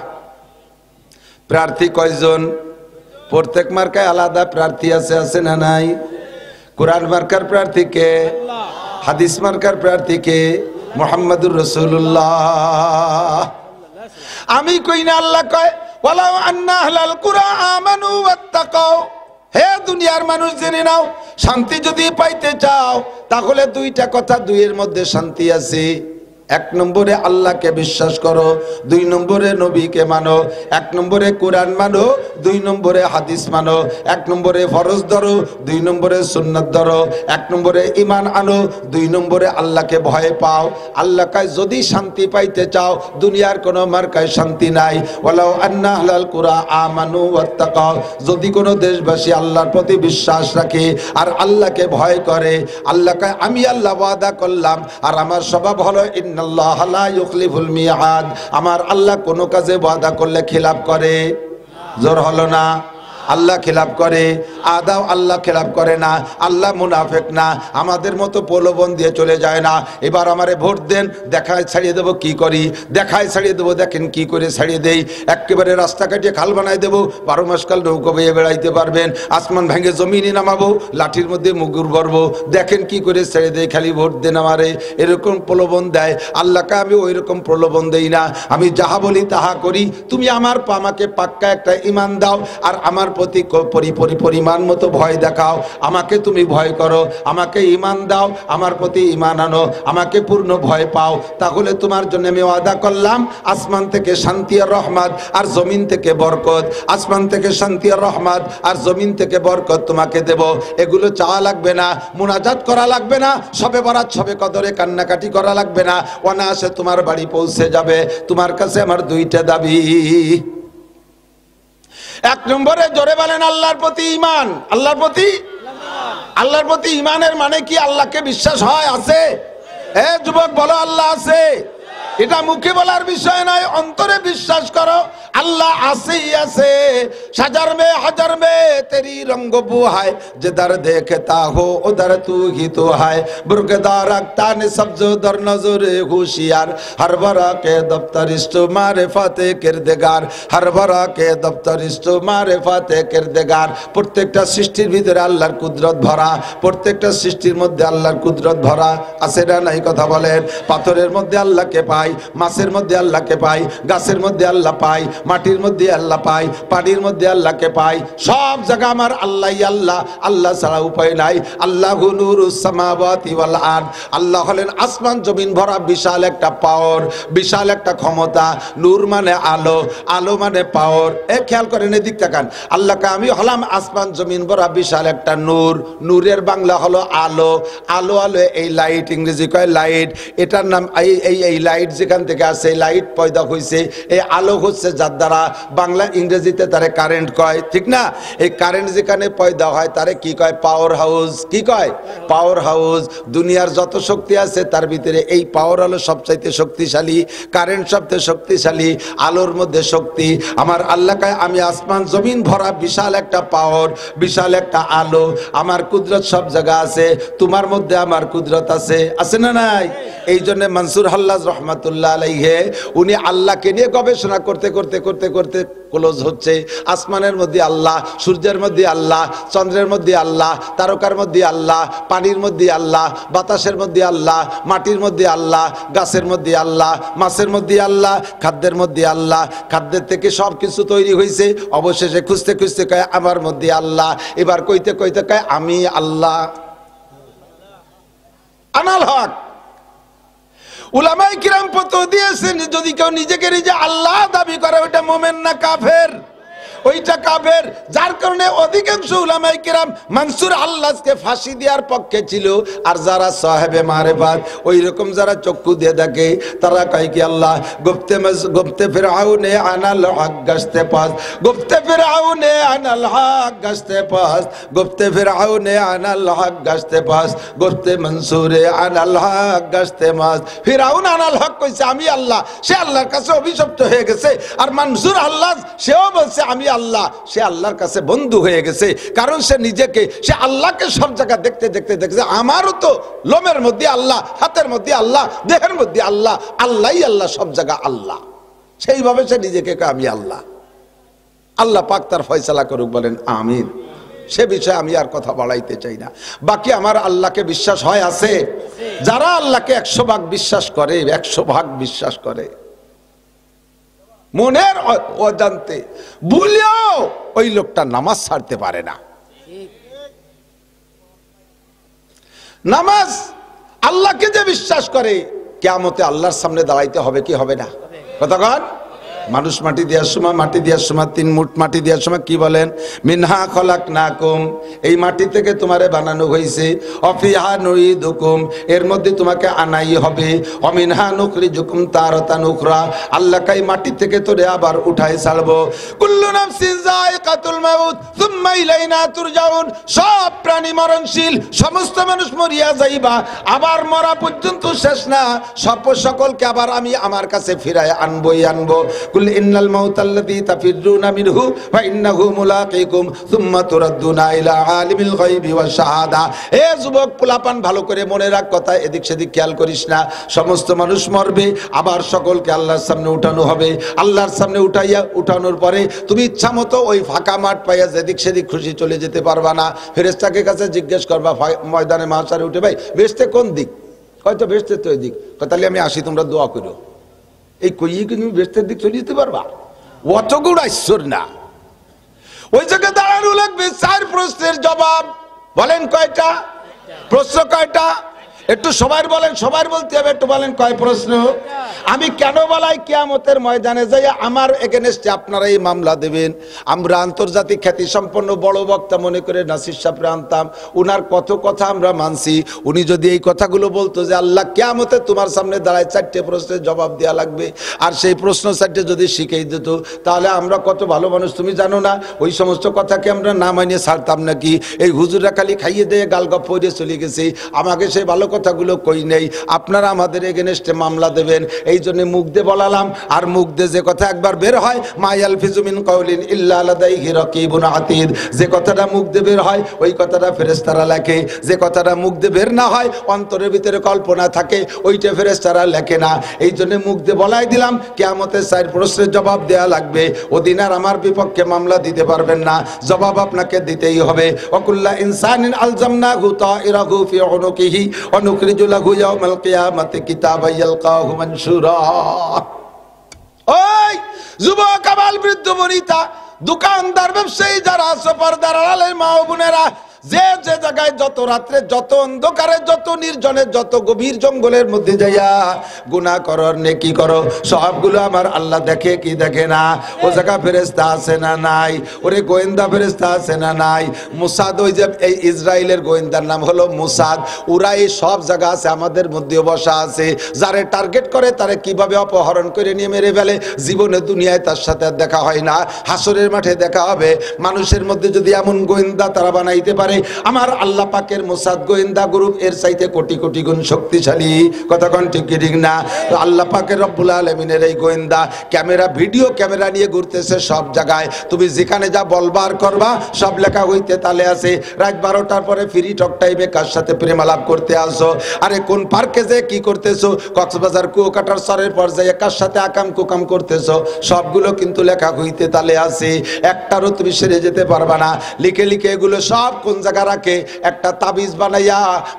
Speaker 1: প্রার্থী কয়জন? প্রত্যেক মার্কায় আলাদা প্রার্থী আছে, আছে না নাই? কোরআন মার্কার প্রার্থী কে? হাদিস মার্কার প্রার্থী কে? মুহাম্মাদুর রাসূলুল্লাহ। আমি কই না, আল্লাহ কয় ওয়ালাউ আন্না আহলাল কুরা আমানু ওয়াত্তাকাও। হে দুনিয়ার মানুষ, জেনে নাও, শান্তি যদি পাইতে চাও তাহলে 2টা কথা, 2-এর মধ্যে শান্তি আছে। 1 নম্বরে আল্লাহকে বিশ্বাস করো, 2 নম্বরে নবীকে মানো। 1 নম্বরে কোরআন মানো, 2 নম্বরে হাদিস মানো। 1 নম্বরে ফরজ ধরো, 2 নম্বরে সুন্নাত ধরো। 1 নম্বরে ঈমান আনো, 2 নম্বরে আল্লাহকে ভয় পাও। আল্লাহ কয় যদি শান্তি পাইতে চাও, দুনিয়ার কোনো মার্কায় শান্তি নাই। ওয়ালাউ আন্না আহলাল কুরা আমানু ওয়াত্তাকাও, যদি কোনো দেশবাসী আল্লাহর প্রতি বিশ্বাস রাখে আর আল্লাহকে ভয় করে, আল্লাহ কয় আমি আল্লাহ ওয়াদা করলাম, আর আমার স্বভাব হলো ইন্নাল্লাহা লা ইউখলিফুল মিআদ, আমার আল্লাহ কোনো কাজে ওয়াদা করলে খিলাফ করে। জোর হলো না? আল্লাহ খেলাপ করে, আদাও আল্লাহ খেলাপ করে না। আল্লাহ মুনাফেক না, আমাদের মতো প্রলোভন দিয়ে চলে যায় না। এবার আমারে ভোট দেন, দেখায় ছাড়িয়ে দেবো কি করি, দেখায় ছাড়িয়ে দেবো, দেখেন কি করে ছাড়িয়ে দেই। একেবারে রাস্তা কাটিয়ে খাল বানাই দেবো, 12 মাস কাল নৌকো বেয়ে বেড়াইতে পারবেন। আসমান ভেঙে জমিনে নামাবো, লাঠির মধ্যে মুগুর ভরবো, দেখেন কি করে ছেড়ে দেয়, খালি ভোট দেন আমারে। এরকম প্রলোভন দেয়। আল্লাহকে আমি ওই রকম প্রলোভন দেই না, আমি যাহা বলি তাহা করি। তুমি আমাকে পাক্কা একটা ঈমান দাও, আর আমার প্রতি পরিমাণ মতো ভয় দেখাও। আমাকে তুমি ভয় করো, আমাকে ঈমান দাও, আমার প্রতি ঈমান আনো, আমাকে পূর্ণ ভয় পাও, তাহলে তোমার জন্য আমি ওয়াদা করলাম আসমান থেকে শান্তি আর রহমত আর জমিন থেকে বরকত। আসমান থেকে শান্তি আর রহমত আর জমিন থেকে বরকত তোমাকে দেব। এগুলো চাওয়া লাগবে না, মুনাজাত করা লাগবে না, সবে বরাত সবে কদরে কান্নাকাটি করা লাগবে না, অনায়াসে তোমার বাড়ি পৌঁছে যাবে। তোমার কাছে আমার 2টা দাবি। 1 নম্বরে জোরে বলেন আল্লাহর প্রতি ঈমান। আল্লাহর প্রতি ঈমানের মানে কি? আল্লাহকে বিশ্বাস হয়, আছে? যুবক বলো আল্লাহ আছে। এটা মুখে বলার বিষয় নয়, অন্তরে বিশ্বাস করো আল্লাহ আছেই আছে। সাজার মে হাজার মে তেরি রঙ্গ বুহায়, जिधर देखता हो उधर तू ही तो है। बुर्गदार रखता ने सब्ज दर नजर होशियार, हर भरा के दफ्तर इस्तो मारिफाते किरदेगार, हर भरा के दफ्तर इस्तो मारिफाते किरदेगार। প্রত্যেকটা সৃষ্টির ভিতরে আল্লাহর কুদরত ভরা, প্রত্যেকটা সৃষ্টির মধ্যে আল্লাহর কুদরত ভরা, আছে না নাই? কথা বলেন। পাথরের মধ্যে আল্লাহকে পাই, মাছের মধ্যে আল্লাহকে পাই, গাছের মধ্যে আল্লাহ পাই, মাটির মধ্যে আল্লাহ পাই, পানির মধ্যে আল্লাহকে পাই, সব জায়গা আমার আল্লাহই আল্লাহ, আল্লাহ ছাড়া উপায় নাই। আল্লাহু নূরুস সামাওয়াতি ওয়াল আরদ, আল্লাহ হলেন আসমান জমিন ভরা বিশাল একটা পাওয়ার, বিশাল একটা ক্ষমতা। নূর মানে আলো, আলো মানে পাওয়ার। খেয়াল করেন, এদিক তাকান। আল্লাহকে আমি হলাম আসমান জমিন ভরা বিশাল একটা নূর। নূরের বাংলা হলো আলো। আলো আলো এই লাইট, ইংরেজি কয় লাইট। এটার নাম এই লাইট যেখান থেকে আসে, লাইট পয়দা হয়েছে। এই আলো হচ্ছে যার দ্বারা বাংলা ইংরেজিতে তারে কারেন্ট কয়, ঠিক না? এই কারেন্ট যেখানে পয়দা হয় তারে কি কয়? Power house. কি কয়? Power house. দুনিয়ার যত শক্তি আছে তার ভিতরে এই পাওয়ার হলো সবচাইতে শক্তিশালী, কারেন্ট সবচেয়ে শক্তিশালী, আলোর মধ্যে শক্তি। আমার আল্লাহ কয় আমি আসমান জমিন ভরা বিশাল একটা পাওয়ার, বিশাল একটা আলো। আমার কুদরত সব জায়গা আছে, তোমার মধ্যে আমার কুদরত আছে, আছে না নাই? এই জন্য মনসুর হাল্লাজ রহমাতুল্লাহ আলাইহি উনি আল্লাহকে নিয়ে গবেষণা করতে করতে করতে করতে ক্লোজ হচ্ছে। আসমানের মধ্যে আল্লাহ, সূর্যের মধ্যে আল্লাহ, চন্দ্রের মধ্যে আল্লাহ, তারকার মধ্যে আল্লাহ, পানির মধ্যে আল্লাহ, বাতাসের মধ্যে আল্লাহ, মাটির মধ্যে আল্লাহ, গাছের মধ্যে আল্লাহ, মাছের মধ্যে আল্লাহ, খাদ্যের মধ্যে আল্লাহ। খাদ্যের থেকে সব কিছু তৈরি হয়েছে। অবশেষে খুঁজতে খুঁজতে কয় আমার মধ্যে আল্লাহ। এবার কইতে কইতে কয় আমি আল্লাহ। আনাল হক। উলামায়ে কিরাম ফতোয়া দিয়েছেন যদি কেউ নিজেকে নিজে আল্লাহ দাবি করে ওইটা মুমিন না কাফের, ওইটা কাফের। যার কারণে অধিকাংশ উলামায়ে কিরাম মনসুর আল্লাহকে ফাঁসি দেওয়ার পক্ষে ছিল। আর যারা সাহেবে মারেফাত ওই রকম যারা চক্ষু দিয়ে দেখে তারা কয় কি আল্লাহ গুপ্তে ফিরআউনে আনাল হক গাছতে পাস, গুপ্তে ফিরআউনে আনাল হক গাছতে পাস, গুপ্তে ফিরআউনে আনাল হক গাছতে পাস, গুপ্তে মনসুরে আনাল হক গাছতে মাস। ফিরআউন আনাল হক কইছে আমি আল্লাহ, সে আল্লাহর কাছে অভিশপ্ত হয়ে গেছে। আর মনসুর আল্লাহ সেও বলছে আমি আল্লাহ, সে আল্লাহর কাছে বন্ধু হয়ে গেছে। কারণ সে নিজেকে, সে আল্লাহকে সব জায়গা দেখতে দেখতে দেখছে আমারও তো লোমের মধ্যে আল্লাহ, হাতের মধ্যে আল্লাহ, দেহের মধ্যে আল্লাহ, আল্লাহই আল্লাহ, সব জায়গা আল্লাহ। সেইভাবে সে নিজেকে আমি আল্লাহ। আল্লাহ পাক তার ফয়সালা করুক, বলেন আমিন। সে বিষয়ে আমি আর কথা বাড়াইতে চাই না। বাকি আমার আল্লাহকে বিশ্বাস হয় আছে। যারা আল্লাহকে 100 ভাগ বিশ্বাস করে, 100 ভাগ বিশ্বাস করে, মনের অজান্তে ভুলেও ওই লোকটা নামাজ ছাড়তে পারে না। নামাজ আল্লাহকে যে বিশ্বাস করে কিয়ামতে আল্লাহর সামনে দাঁড়াইতে হবে কি হবে না? কতক্ষণ মানুষ মাটি দেওয়ার সময়, মাটি দেওয়ার সময় 3 মুঠ মাটি দেওয়ার সময় কি বলেন? মিনহা খলাকনাকুম, এই মাটি থেকে তোমারে বানানো হয়েছে। অফিহা নুইদুকুম, এর মধ্যে তোমাকে আনাই হবে। অমিনহা নুখরিজুকুম তারাতান উখরা, আল্লাহ কাই মাটি থেকে তোরে আবার উঠাই ছাড়বো। কুল্লু নাফসিন যায়কাতুল মাউত সুম্মা ইলাইনা তুরজাউন, সব প্রাণী মরণশীল, সমস্ত মানুষ মরিয়া যাইবা, আবার মরা পর্যন্ত শেষ না, সকলকে আবার আমি আমার কাছে ফিরায় আনবই আনবো। কুল ইন্নাল মাউতাল্লাযী তাফিরুনা মিনহু ফা ইন্নাহু মুলাকীকুম সুম্মা তুরাদ্দুনা ইলা আলিমিল গায়বি ওয়াশ শাহাদা। হে যুবক পোলাপান, ভালো করে মনে রাখ কথা, এদিক সেদিক খেয়াল করিস না। সমস্ত মানুষ মরবে, আবার সকলকে আল্লাহর সামনে উঠানো হবে। আল্লাহর সামনে উঠানোর পরে তুমি ইচ্ছা মতো ওই ফাঁকা মাঠ পাইয়া যেদিক সেদিক খুশি চলে যেতে পারবা না। ফেরেশতাকে কাছে জিজ্ঞেস করবা ময়দানে মাহশারে উঠে, ভাই বেহেশতে কোন দিক? হয়তো বেহেশতে তো এই দিক। তাহলে আমি আসি, তোমরা দোয়া করো। এই কইয়ে কি তুমি বেহেশতের দিক চলে যেতে পারবা? অত গুড় আইশ্বর না। ওই জায়গায় দাঁড়ানো লাগবে। 4 প্রশ্নের জবাব বলেন কয়টা? প্রশ্ন কয়টা? একটু সবার বলেন, সবার বলতে হবে, একটু বলেন কয় প্রশ্ন? আমি কেন বলাই কিয়ামতের ময়দানে যাই আমার এগেনস্টে আপনারা এই মামলা দেবেন? আমরা আন্তর্জাতিক খ্যাতি সম্পন্ন বড় বক্তা মনে করে নাসির সাহেবরে আনতাম, উনার কত কথা আমরা মানছি। উনি যদি এই কথাগুলো বলতো যে আল্লাহ কিয়ামতে তোমার সামনে দাঁড়ায় 4টে প্রশ্নের জবাব দেওয়া লাগবে, আর সেই প্রশ্ন 4টে যদি শিখিয়ে দিত, তাহলে আমরা কত ভালো মানুষ তুমি জানো না? ওই সমস্ত কথাকে আমরা না মানিয়ে ছাড়তাম নাকি? এই হুজুরা খালি খাইয়ে দিয়ে গালগপ হয়ে চলে গেছে, আমাকে সেই ভালো কথাগুলো কই নেই। আপনারা আমাদের এগেনস্টে মামলা দেবেন, এই জন্য মুখ দিয়ে বলালাম। আর মুখ দিয়ে যে কথা একবার বের হয়, মা ইয়ালফিজু মিন কাউলিন ইল্লা লাদাইহি রাকিবুন আতীদ, যে কথাটা মুখ দিয়ে বের হয় ওই কথাটা ফেরেশতারা লেখে। যে কথাটা মুখ দিয়ে বের না হয়, অন্তরের ভিতরে কল্পনা থাকে, ওইটা ফেরেশতারা লেখে না। এই জন্য মুখ দিয়ে বলাই দিলাম কিয়ামতের 4 প্রশ্নের জবাব দেয়া লাগবে। ওদিন আর আমার বিপক্ষে মামলা দিতে পারবেন না, জবাব আপনাকে দিতেই হবে। ওয়াকুল্লা ইনসানিন আলজামনাহু তাইরাহু ফি উনুকিহি ওয়া নুখরিজু লাহু ইয়াওমাল কিয়ামাতি কিতাবান ইয়ালকাহু মানশুরা। ওই যুবক আবাল বৃদ্ধ বনিতা, দোকানদার ব্যবসায়ী যারা আছে, পর্দার আড়ালের মা ও বোনেরা, যে যে জায়গায় যত রাত্রে, যত অন্ধকারে, যত নির্জনে, যত গভীর জঙ্গলের মধ্যে যাইয়া গুনাহ করো, নেকি করো, সবগুলো আমার আল্লাহ দেখে কি দেখে না? ও জায়গা ফেরেশতা আছে না নাই? ওরে গোয়েন্দা ফেরেশতা আছে না নাই? মুসাদ, ওই যে এই ইসরায়েলের গোয়েন্দার নাম হলো মুসাদ, ওরা এই সব জায়গা আছে, আমাদের মধ্যেও বসা আছে। যারে টার্গেট করে তারে কিভাবে অপহরণ করে নিয়ে মেরে ফেলে, জীবনে দুনিয়ায় তার সাথে আর দেখা হয় না, হাসরের মাঠে দেখা হবে। মানুষের মধ্যে যদি এমন গোয়েন্দা তারা বানাইতে পারে, আমার আল্লাহ পাকের মোসাদ গোয়েন্দা গ্রুপ এর চাইতে কোটি কোটি গুণ শক্তিশালী। কতক্ষণ ঠিক ঠিক না? আল্লাহ পাকের রব্বুল আলামিনের এই গোয়েন্দা ক্যামেরা, ভিডিও ক্যামেরা নিয়ে ঘুরতেছে সব জায়গায়। তুমি যেখানে যা বলবার করবা সব লেখা হইতে তালে আছে। রাত 12টার পরে ফ্রি টক টাইমে কার সাথে প্রেম আলাপ করতে আসো, আরে কোন পার্কে যে কি করতেছো, কক্সবাজার কুয়াকাটার সরের পর্যায়ে কার সাথে আকাম কুকাম করতেছো, সবগুলো কিন্তু লেখা হইতে তালে আছে। একটারও তুমি সেরে যেতে পারবা না। লিখে লিখে এগুলো সব কোন জায়গা রাখে? একটা তাবিজ বানাইয়া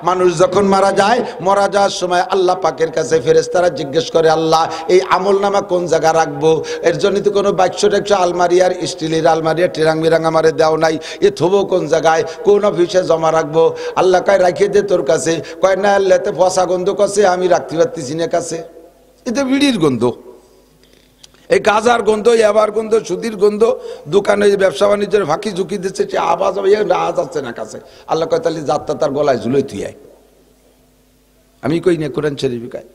Speaker 1: মানুষ যখন মারা যায়, মারা যাওয়ার সময় আল্লাহ পাকের কাছে ফেরেশতারা জিজ্ঞেস করে, আল্লাহ এই আমল নামা কোন জায়গা রাখবো? এর জন্য তো কোনো বাক্স টাক্স আলমারি আর স্টিলের আলমারি আর টিরাং মিরাং আমারে দেও নাই, এ থবো কোন জায়গায়, কোন অফিসে জমা রাখবো? আল্লাহ কয় রাখিয়ে দে তোর কাছে। কয় না, আল্লাহতে ফসা গন্ধ করছে, আমি রাখতে পারতেছি না কাছে। এতে বিড়ির গন্ধ, এই গাজার গন্ধ, এবার গন্ধ, সুদীর গন্ধ, দোকানে ব্যবসা বাণিজ্যের ফাঁকি ঝুঁকি দিচ্ছে, সে আওয়াজ যাচ্ছে না কাছে। আল্লাহ কয় তাহলে যাত্রা তার গলায় ঝুলোই তুই আয়। আমি কই না কোরআন শরীফে কয়,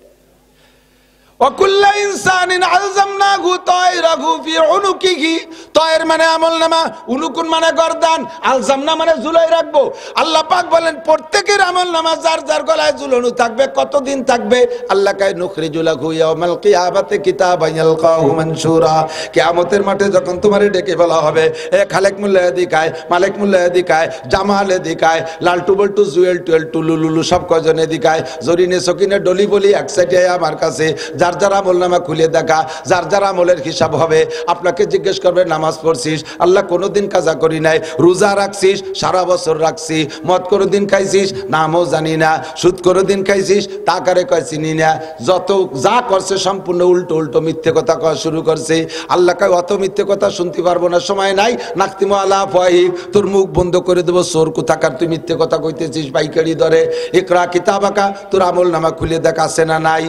Speaker 1: ওয়াকুল্লা ইনসানিন আলজামনাহু তায়রাহু ফি উনুকিহি। তায়র মানে আমলনামা, উনুকুন মানে গর্দান, আলজামনা মানে ঝুলাই রাখবো। আল্লাহ পাক বলেন প্রত্যেকের আমলনামা যার যার গলায় ঝুলানো থাকবে। কতদিন থাকবে? আল্লাহ কয় নুখরিজু লাহু ইয়াউমাল কিয়ামাতি কিতাবান ইয়ালকাহু মানশুরা। কিয়ামতের মাঠে যখন তোমারে ডেকে বলা হবে, এ খালেক মোল্লা এদিকায়, মালিক মোল্লা এদিকায়, জামাল এদিকায়, লালটু বল্টু, জুয়েল টুয়েল, টুলু লুলু সব কজন এদিকায়, জরিনে সকিনে ডলি বলি এক সাইডে আমার কাছে। যার যার আমলনামা খুলে দেখা, যার যার আমলের হিসাব হবে। আপনাকে জিজ্ঞেস করবে নামাজ পড়ছিস? আল্লাহ কোনোদিন কাজা করি নাই। রোজা রাখছিস? সারা বছর রাখছি। মদ কোনোদিন খাইছিস? নামও জানি না। সুদ কোনোদিন খাইছিস? তাকারে কয় চিনি না। যত যা করছে সম্পূর্ণ উল্টো উল্টো মিথ্যে কথা কওয়া শুরু করছে। আল্লাহ কয় অত মিথ্যে কথা শুনতে পারবো না, সময় নাই। নাকতিমু আলা ফাহিক, তোর মুখ বন্ধ করে দেবো। সোর কোথাকার, তুই মিথ্যে কথা কইতেছিস পাইকারি দরে। ইকরা কিতাবাকা, তোর আমলনামা খুলে দেখা আছে না নাই?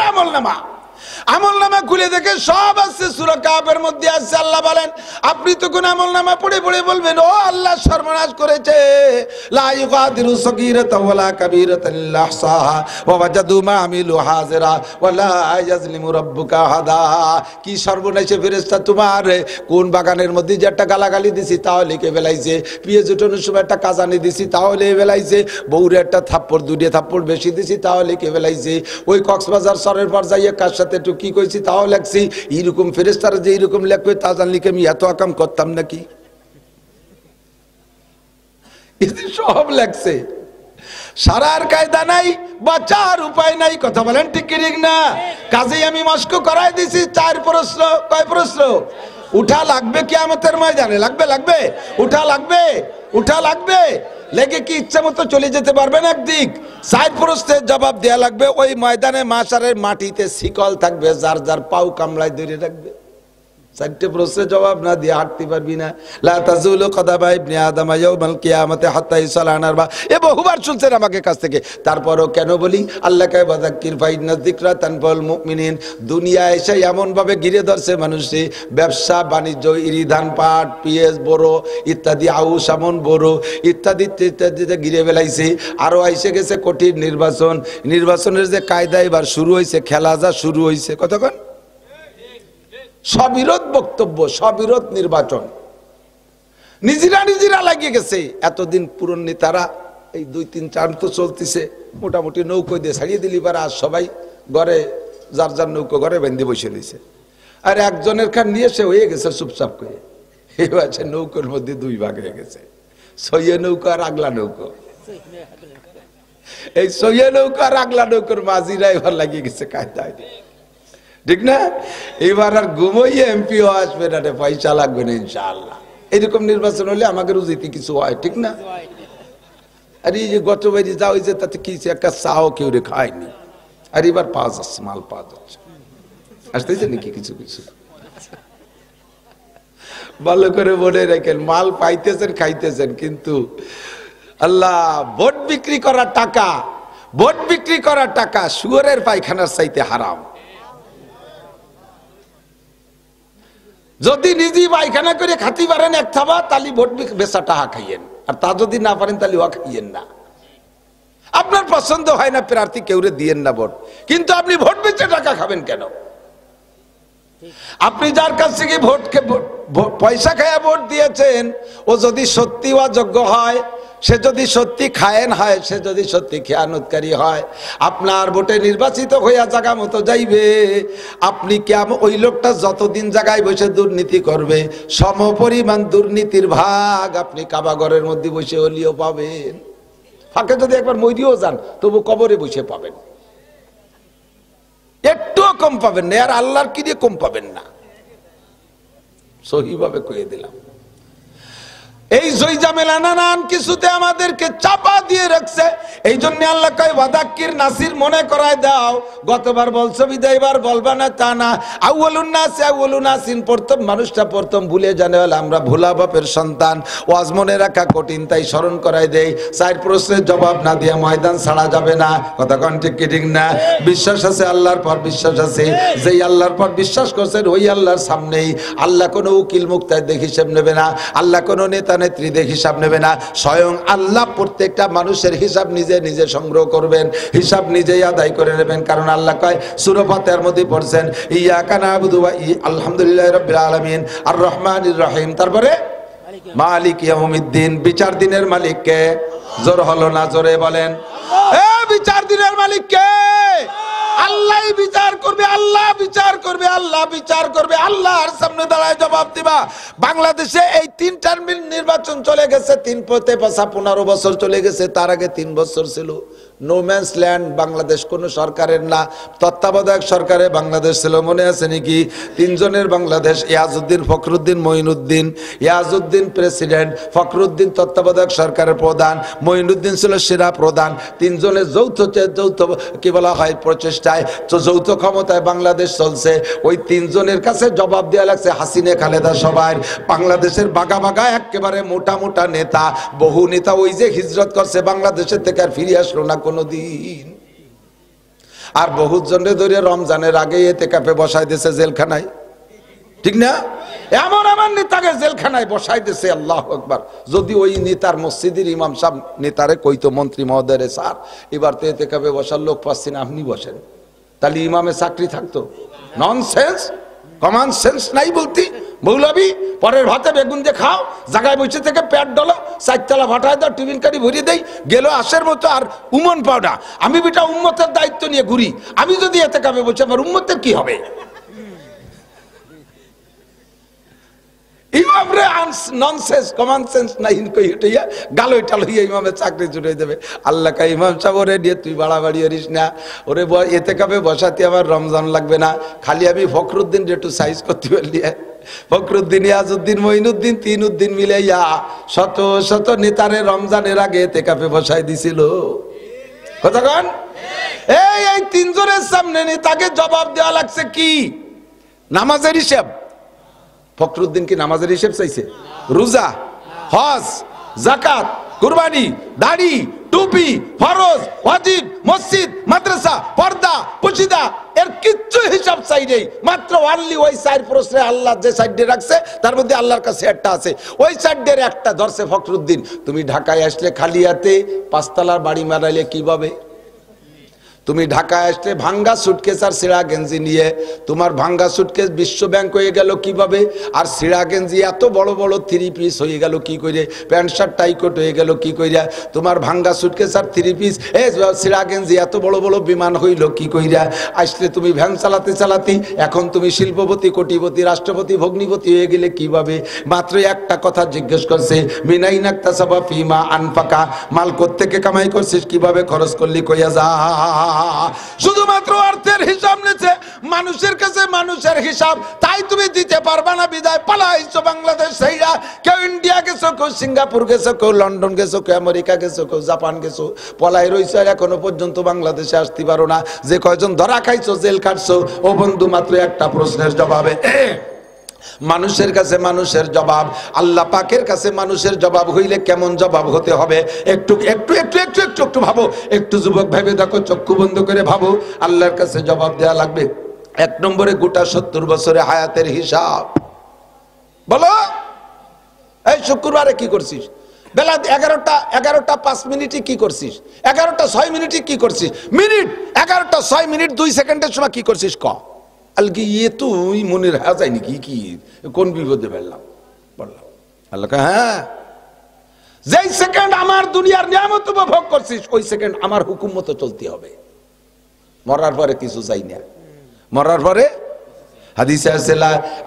Speaker 1: আমলনামা, আমলনামা খুলে দেখে সব আছে। সূরা কাফের মধ্যে আছে। আল্লাহ বলেন, আপনি তো কোন আমলনামা পড়ে পড়ে বলবেন, ও আল্লাহ সর্বনাশ করেছে। লা ইউগাদিরু সগীরাতাও ওয়ালা কাবীরাতান ইল্লা আহসাহা ওয়া ওয়াজাদু মা আমিলু হাজিরা ওয়া লা ইয়াজলিমু রাব্বুকা আহাদা। কি সর্বনাশে ফেরেশতা তোমার! কোন বাগানের মধ্যে যে একটা গালাগালি দিছি তাও লিখে ফেলাইছে, পেঁয়াজ উঠানোর সময় একটা কাজানি দিছি তাও লিখে ফেলাইছে, বউরে একটা থাপ্পড়, দুইটা থাপ্পড় বেশি দিছি তাও লিখে ফেলাইছে, ওই কক্সবাজার সরের পর যাইয়ে কার সাথে একটু কি কইছি তাও লেখছি। এইরকম ফেরেশতারা যে এইরকম লেখবে তা জানলে কি আমি এত আকাম করতাম নাকি? সব লেখছে, সারার কায়দা নাই, বাঁচার উপায় নাই। কথা বলেন ঠিক কি ঠিক না? কাজেই আমি মস্ক করাই দিছি 4 প্রশ্ন। কয় প্রশ্ন? উঠা লাগবে কিয়ামতের ময়দানে। লাগবে, লাগবে, উঠা লাগবে, উঠা লাগবে। লেগে কি ইচ্ছা মতো চলে যেতে পারবেন একদিক? 4 প্রশ্নের জবাব দেয়া লাগবে। ওই ময়দানে মাশারের মাটিতে শিকল থাকবে, যার যার পাও কামড়ায় ধরে রাখবে। 4টে প্রশ্নের জবাব না দিয়ে হাঁটতে পারবি না। লা তাজুলু কদামা ইবনে আদম ইয়াউমাল কিয়ামাতি হাত্তা ইসলানা আরবা। এ বহুবার শুনছেন আমাকে কাছ থেকে, তারপরও কেন বলি? আল্লাহকে বাযাক্কির ফাইন্না যিকরা তানফাউল মুমিনিন। দুনিয়া এসে এমন ভাবে ঘিরে ধরছে মানুষে, ব্যবসা বাণিজ্য, ইরি ধান পাট পেঁয়াজ বড় ইত্যাদি, আউশ আমন বড় ইত্যাদি ইত্যাদিতে ঘিরে ফেলাইছে। আরো আইসে গেছে কঠিন নির্বাচন। নির্বাচনের যে কায়দা এবার শুরু হয়েছে, খেলা যা শুরু হয়েছে। কতক্ষণ সবিরোধ বক্তব্য, সবিরোধ নির্বাচন, নিজেরা নিজেরা লাগিয়ে গেছে। এতদিন পুরন নেতারা এই 2-3-4 তো চলতেছে, মোটামুটি নৌকো দিয়ে ছাড়িয়ে দিলি পারে। আর সবাই ঘরে যার যার নৌকো ঘরে বেঁধে বসে রয়েছে। আর একজনের খান নিয়ে সে হয়ে গেছে চুপচাপ করে। এবার সে নৌকোর মধ্যে 2 ভাগ হয়ে গেছে, সইয়ে নৌকো আর আগলা নৌকো। এই সইয়ে নৌকো আর আগলা নৌকোর মাঝিরা এবার লাগিয়ে গেছে কায়দায়, ঠিক না? এবার আর ঘুমোইয়ে এমপিও আসবে না, পয়সা লাগবে না ইনশাআল্লাহ। এরকম নির্বাচন হলে আমাদের উচিত কিছু হয়, ঠিক না? আর এই যে গত বাড়ি যা হয়েছে তাতে কি একটা চাও কেউ রে খায়নি, আর এবার পাওয়া যাচ্ছে, মাল পাওয়া যাচ্ছে। আসতেছে নাকি কিছু কিছু? ভালো করে মনে রাখেন, মাল পাইতেছেন খাইতেছেন, কিন্তু আল্লাহ ভোট বিক্রি করার টাকা, ভোট বিক্রি করার টাকা শুয়োরের পায়খানার চাইতে হারাম। যদি নিজে পায়খানা করে খাতি পারেন এক থাবা, তাহলে ভোট বেচা টাকা খাইয়েন, আর তা যদি না পারেন তাহলে ওয়া খাইয়েন না। আপনার পছন্দ হয় না প্রার্থী, কেউরে দিয়েন না ভোট, কিন্তু আপনি ভোট বেচে টাকা খাবেন কেন? আপনি যার কাছ থেকে পয়সা খায়া ভোট দিয়েছেন, ও যদি সত্যি অযোগ্য হয়, সে যদি সত্যি খায়েন হয়, সে যদি সত্যি খেয়ানতকারী হয়, আপনার ভোটে নির্বাচিত হইয়া জায়গা মতো যাইবে, আপনি কেমন ওই লোকটা যতদিন জায়গায় বসে দুর্নীতি করবে, সমপরিমাণ দুর্নীতির ভাগ আপনি কাবাগরের মধ্যে বসে হলিও পাবেন। ফাঁকে যদি একবার মরিও যান, তবু কবরে বসে পাবেন, একটুও কম পাবেন না, আর আল্লাহর কি দিয়ে কম পাবেন না। সহিভাবে কয়ে দিলাম। এই জয়জামেলা নানান কিছুতে আমাদেরকে চাপা দিয়ে রাখছে। এই জন্য আল্লাহ কয় ওয়াদাক্কির নাসির, মনে করায় দাও। গতবার বলছো বিদায় এবার বলবা না তা না। আউয়ালুন নাসিন, প্রথম মানুষটা প্রথম ভুলে জানে, আমরা ভোলা বাপের সন্তান। ওয়াজ মনে রাখা কঠিন, তাই স্মরণ করাই দেই। 4 প্রশ্নের জবাব না দিয়ে ময়দান ছাড়া যাবে না। কথা কোন ঠিক কি ঠিক না? বিশ্বাস আছে, আল্লাহর পর বিশ্বাস আছে। যেই আল্লাহর পর বিশ্বাস করছেন, ওই আল্লাহর সামনেই আল্লাহ কোনো উকিল মুক্তার হিসেব নেবে না, আল্লাহ কোনো নেতা নেত্রীদের হিসাব নেবে না। স্বয়ং আল্লাহ প্রত্যেকটা মানুষের হিসাব নিজে নিজে সংগ্রহ করবেন, হিসাব নিজেই আদায় করে নেবেন। কারণ আল্লাহ কয় সূরা ফাতিহার মধ্যে পড়ছেন, ইয়াকা নাবুদু ওয়া আলহামদুলিল্লাহি রাব্বিল আলামিন আর রহমানির রহিম, তারপরে মালিক ইয়াউমিদ্দিন। বিচার দিনের মালিক কে? জোর হলো না, জোরে বলেন। বিচার দিনের মালিক কে? আল্লাহ বিচার করবে, আল্লাহ বিচার করবে, আল্লাহ বিচার করবে। আল্লাহর সামনে দাঁড়ায় জবাব দিবা। বাংলাদেশে এই 3 টার্ম নির্বাচন চলে গেছে, 15 বছর চলে গেছে। তার আগে 3 বছর ছিল নো ম্যানস ল্যান্ড। বাংলাদেশ কোনো সরকারের না, তত্ত্বাবধায়ক সরকারে বাংলাদেশ ছিল। মনে আছে নাকি? 3 জনের বাংলাদেশ, ইয়াজউদ্দিন, ফখরুদ্দিন, মঈনুদ্দিন। ইয়াজউদ্দিন প্রেসিডেন্ট, ফখরুদ্দিন তত্ত্বাবধায়ক সরকারের প্রধান, মঈনুদ্দিন ছিল সেরা প্রধান। 3 জনের যৌথ কি বলা হয় প্রচেষ্টায়, যৌথ ক্ষমতায় বাংলাদেশ চলছে। ওই 3 জনের কাছে জবাব দেওয়া লাগছে হাসিনা, খালেদা, সবাই। বাংলাদেশের বাগা বাগা একেবারে মোটা মোটা নেতা, বহু নেতা ওই যে হিজরত করছে বাংলাদেশের থেকে, আর ফিরে আসলো না কোনোদিন। আর বহু জনের ধরে রমজানের আগে এতেকাফে বসাই দিয়েছে জেলখানায়, ঠিক না? এমন আমার নেতাকে জেলখানায় বসাই দিয়েছে, আল্লাহু আকবার। যদি ওই নেতার মসজিদের ইমাম সাহেব নেতারে কইতো, মন্ত্রী মহোদয়, স্যার এবার তো এতেকাফে বসার লোক পাচ্ছি না, আপনি বসেন, তাহলে ইমামে চাকরি থাকতো। ননসেন্স, কমন সেন্স নাই বলতি। মৌলবী পরের ভাতে বেগুন দিয়ে খাও, জায়গায় বসে থেকে পেট ডলো, 4 তলা ভাটায় দাও, টিফিন কারি ভরিয়ে দেই, গেল আসের মতো। আর উমন পাওনা, আমি বেটা উম্মতের দায়িত্ব নিয়ে ঘুরি, আমি যদি এতে কাবে বলছি আমার উম্মতের কি হবে? ইমামরে ননসেন্স, কমন সেন্স নাই কই হইয়া গালো টাল হইয়া ইমামের চাকরি জুড়ে দেবে। আল্লাহ কা ইমাম সাহেব ওরে দিয়ে তুই বাড়াবাড়ি করিস না, ওরে এতে কাবে বসাতে আমার রমজান লাগবে না, খালি আমি ফখরুদ্দিন একটু সাইজ করতে পারলি। ফখরুদ্দিন, ইয়াজউদ্দিন, মঈনুদ্দিন, 3 উদ্দিন মিলে শত শত নেতারে রমজানের আগে এতে কাপে বসাই দিছিল। কতক্ষণ এই 3 জনের সামনে নেতাকে জবাব দেওয়া লাগছে কি? নামাজের হিসাব। ফখরুদ্দিন কি নামাজের হিসেব চাইছে? রোজা, হজ, যাকাত, কুরবানি, দাড়ি, টুপি, ফরজ, ওয়াজিব, মসজিদ, মাদ্রাসা, পর্দা, পুশিদা, এর কিচ্ছু হিসাব চাই নেই। মাত্র অনলি ওই 4 প্রশ্নে আল্লাহ যে সাইডে রাখছে, তার মধ্যে আল্লাহর কাছে একটা আছে। ওই সাইডের একটা ধরছে ফখরুদ্দিন। তুমি ঢাকায় আসলে খালি হাতে 5 তলার বাড়ি মারাইলে কিভাবে? তুমি ঢাকায় আসলে ভাঙ্গা সুটকেস আর সিরা গেঞ্জি নিয়ে, তোমার ভাঙ্গা সুটকেস বিশ্ব ব্যাংক হয়ে গেল কিভাবে? আর সিরা গেঞ্জি এত বড় বড় 3 পিস হয়ে গেল কি করে? প্যান্ট শার্ট টাইকোট হয়ে গেল কি কইরা? তোমার ভাঙ্গা সুটকেস আর 3 পিস সিরা গেঞ্জি এত বড় বড় বিমান হইল কি কইরা? আসলে তুমি ভ্যান চালাতে চালাতে এখন তুমি শিল্পপতি, কোটিপতি, রাষ্ট্রপতি, ভগ্নিপতি হয়ে গেলে কিভাবে? মাত্র একটা কথা জিজ্ঞেস করছে, মিনাইনাক্তাসাবা ফিমা আনফাকা, মাল কোত্থেকে কামাই করছিস, কিভাবে খরচ করলি, কইয়া যা। শুধুমাত্র অর্থের হিসাব নিচ্ছে, মানুষের কাছে মানুষের হিসাব, তাই তুমি দিতে পারবা না বিদায় পালাইছো বাংলাদেশ সেইরা। কেউ ইন্ডিয়া গেছো, কেউ সিঙ্গাপুর গেছো, কেউ লন্ডন গেছো, কেউ আমেরিকা গেছো, কেউ জাপান গেছো, পলাই রইছো, আর এখনো পর্যন্ত বাংলাদেশে আসতে পারো না। যে কয়জন ধরা খাইছো, জেল কাটছো, ও বন্ধু মাত্র একটা প্রশ্নের জবাবে মানুষের কাছে মানুষের জবাব, আল্লাহ পাকের কাছে মানুষের জবাব হইলে কেমন জবাব হতে হবে একটু একটু একটু একটু একটু একটু ভাবো। একটু যুবক ভেবে দেখো, চক্ষু বন্ধ করে ভাবো, আল্লাহর কাছে জবাব দেয়া লাগবে। এক নম্বরে গোটা 70 বছরে হায়াতের হিসাব। বলো, এই শুক্রবারে কি করছিস? বেলা 11টা 5 মিনিটে কি করছিস? 11টা 6 মিনিটে কি করছিস? মিনিট 11টা 6 মিনিট 2 সেকেন্ডের সময় কি করছিস? ক আলকি ইয়ে তুই মনে রাখা যায় নাকি? কি কোন বিপদে ফেললাম বললাম? আল্লাহ হ্যাঁ, যেই সেকেন্ড আমার দুনিয়ার নিয়ামত উপভোগ করছিস, ওই সেকেন্ড আমার হুকুম মতো চলতে হবে। মরার পরে কিছু চাই না। মরার পরে হাদিসে আছে,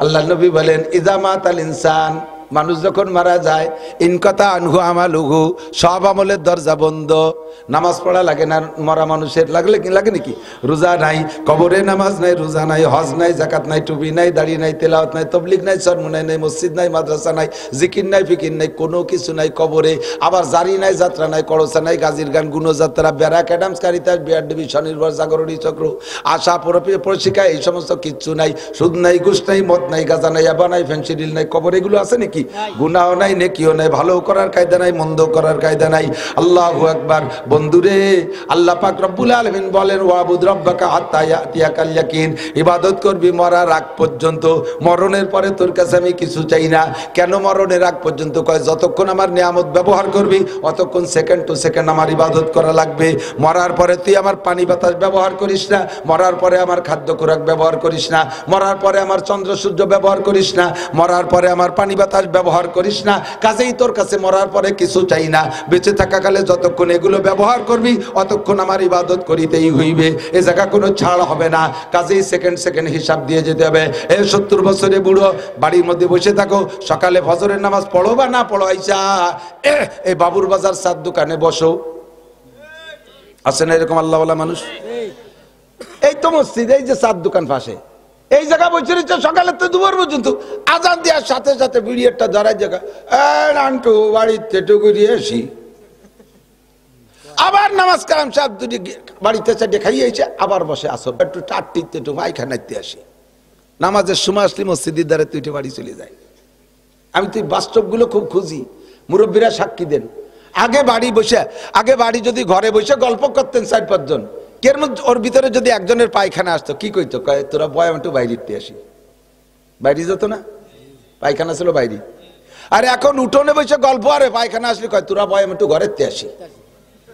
Speaker 1: আল্লাহ নবী বলেন, ইযা মাতাল ইনসান, মানুষ যখন মারা যায়, ইনকাতা আনহু আমালুহু, সব আমলের দরজা বন্ধ। নামাজ পড়া লাগে না মরা মানুষের? লাগলে কি লাগে নাকি? রোজা নাই, কবরে নামাজ নাই, রোজা নাই, হজ নাই, যাকাত নাই, টুপি নাই, দাড়ি নাই, তেলাওয়াত নাই, তাবলীগ নাই, সরমুনাই নাই, মসজিদ নাই, মাদ্রাসা নাই, জিকির নাই, ফিকির নাই, কোনো কিছু নাই কবরে। আবার জারি নাই, যাত্রা নাই, করসা নাই, গাজির গান, গুণযাত্রা, ব্যারাক অ্যাডামস, কারিতাস, বিআরডিবি, স্বনির্ভর, জাগরণী চক্র, আশা, প্রশিক্ষা, এই সমস্ত কিচ্ছু নাই। সুদ নাই, ঘুষ নাই, মদ নাই, গাঁজা নাই, আবা নাই, ফেন্সিডিল নাই, কবর এগুলো আছে নাকি? গুনাহ নাই, নেকিও নাই, ভালো করার কায়দা নাই, মন্দ করার কায়দা নাই। আল্লাহু আকবার। বন্ধুরে, আল্লাহ পাক রব্বুল আলামিন বলেন, ওয়াবুদ রাব্বাকা হাত্তা ইয়াতিয়াকাল ইয়াকিন, ইবাদত করবি মরার আগ পর্যন্ত। মরণের পরে তোর কাছে আমি কিছু চাই না। কেন মরণের আগ পর্যন্ত? কয় যতক্ষণ আমার নিয়ামত ব্যবহার করবি, অতক্ষণ সেকেন্ড টু সেকেন্ড আমার ইবাদত করা লাগবে। মরার পরে তুই আমার পানি বাতাস ব্যবহার করিস না, মরার পরে আমার খাদ্য খোরাক ব্যবহার করিস না, মরার পরে আমার চন্দ্র সূর্য ব্যবহার করিস না, মরার পরে আমার পানি বাতাস ব্যবহার করিস না। কাজেই তোর কাছে মরার পরে কিছু চাই না। বেঁচে থাকাকালে যতক্ষণ এগুলো ব্যবহার করবি, অতক্ষণ আমার ইবাদত করিতেই হইবে। এ জায়গা কোনো ছাড় হবে না। কাজেই সেকেন্ড সেকেন্ড হিসাব দিয়ে যেতে হবে। এই 70 বছরে বুড়ো বাড়ির মধ্যে বসে থাকো, সকালে ফজরের নামাজ পড়ো বা না পড়ো, আইসা এই বাবুর বাজার চার দোকানে বসো। আছে না এরকম আল্লাহওয়ালা মানুষ? এই তো মসজিদ, এই যে চার দোকান পাশে, এই জায়গা বসে রয়েছে সকালে তো দুপুর পর্যন্ত। আজান দেওয়ার সাথে সাথে বিড়িয়ারটা ধরার জায়গা, আন্টু বাড়িতে টুকুরিয়ে আসি, আবার নামাজ কালাম সাহেব দুটি বাড়িতে চারটে খাইয়েছে, আবার বসে আসো একটু টাটটিতে একটু পায়খানাতে আসি। নামাজের সময় আসলে মসজিদের দ্বারা তুই বাড়ি চলে যায়। আমি তুই বাস্তবগুলো খুব খুঁজি, মুরব্বীরা সাক্ষী দেন। আগে বাড়ি যদি ঘরে বসে গল্প করতেন 4-5 জন, কের মধ্যে ওর ভিতরে যদি একজনের পায়খানা আসতো, কি কইতো? কয় তোরা বয়াম একটু বাইরে আসি। বাইরে যেত না? পায়খানা ছিল বাইরে। আর এখন উঠোনে বসে গল্প, আরে পায়খানা আসলে কয় তোরা বয়াম একটু ঘরের তে আসি।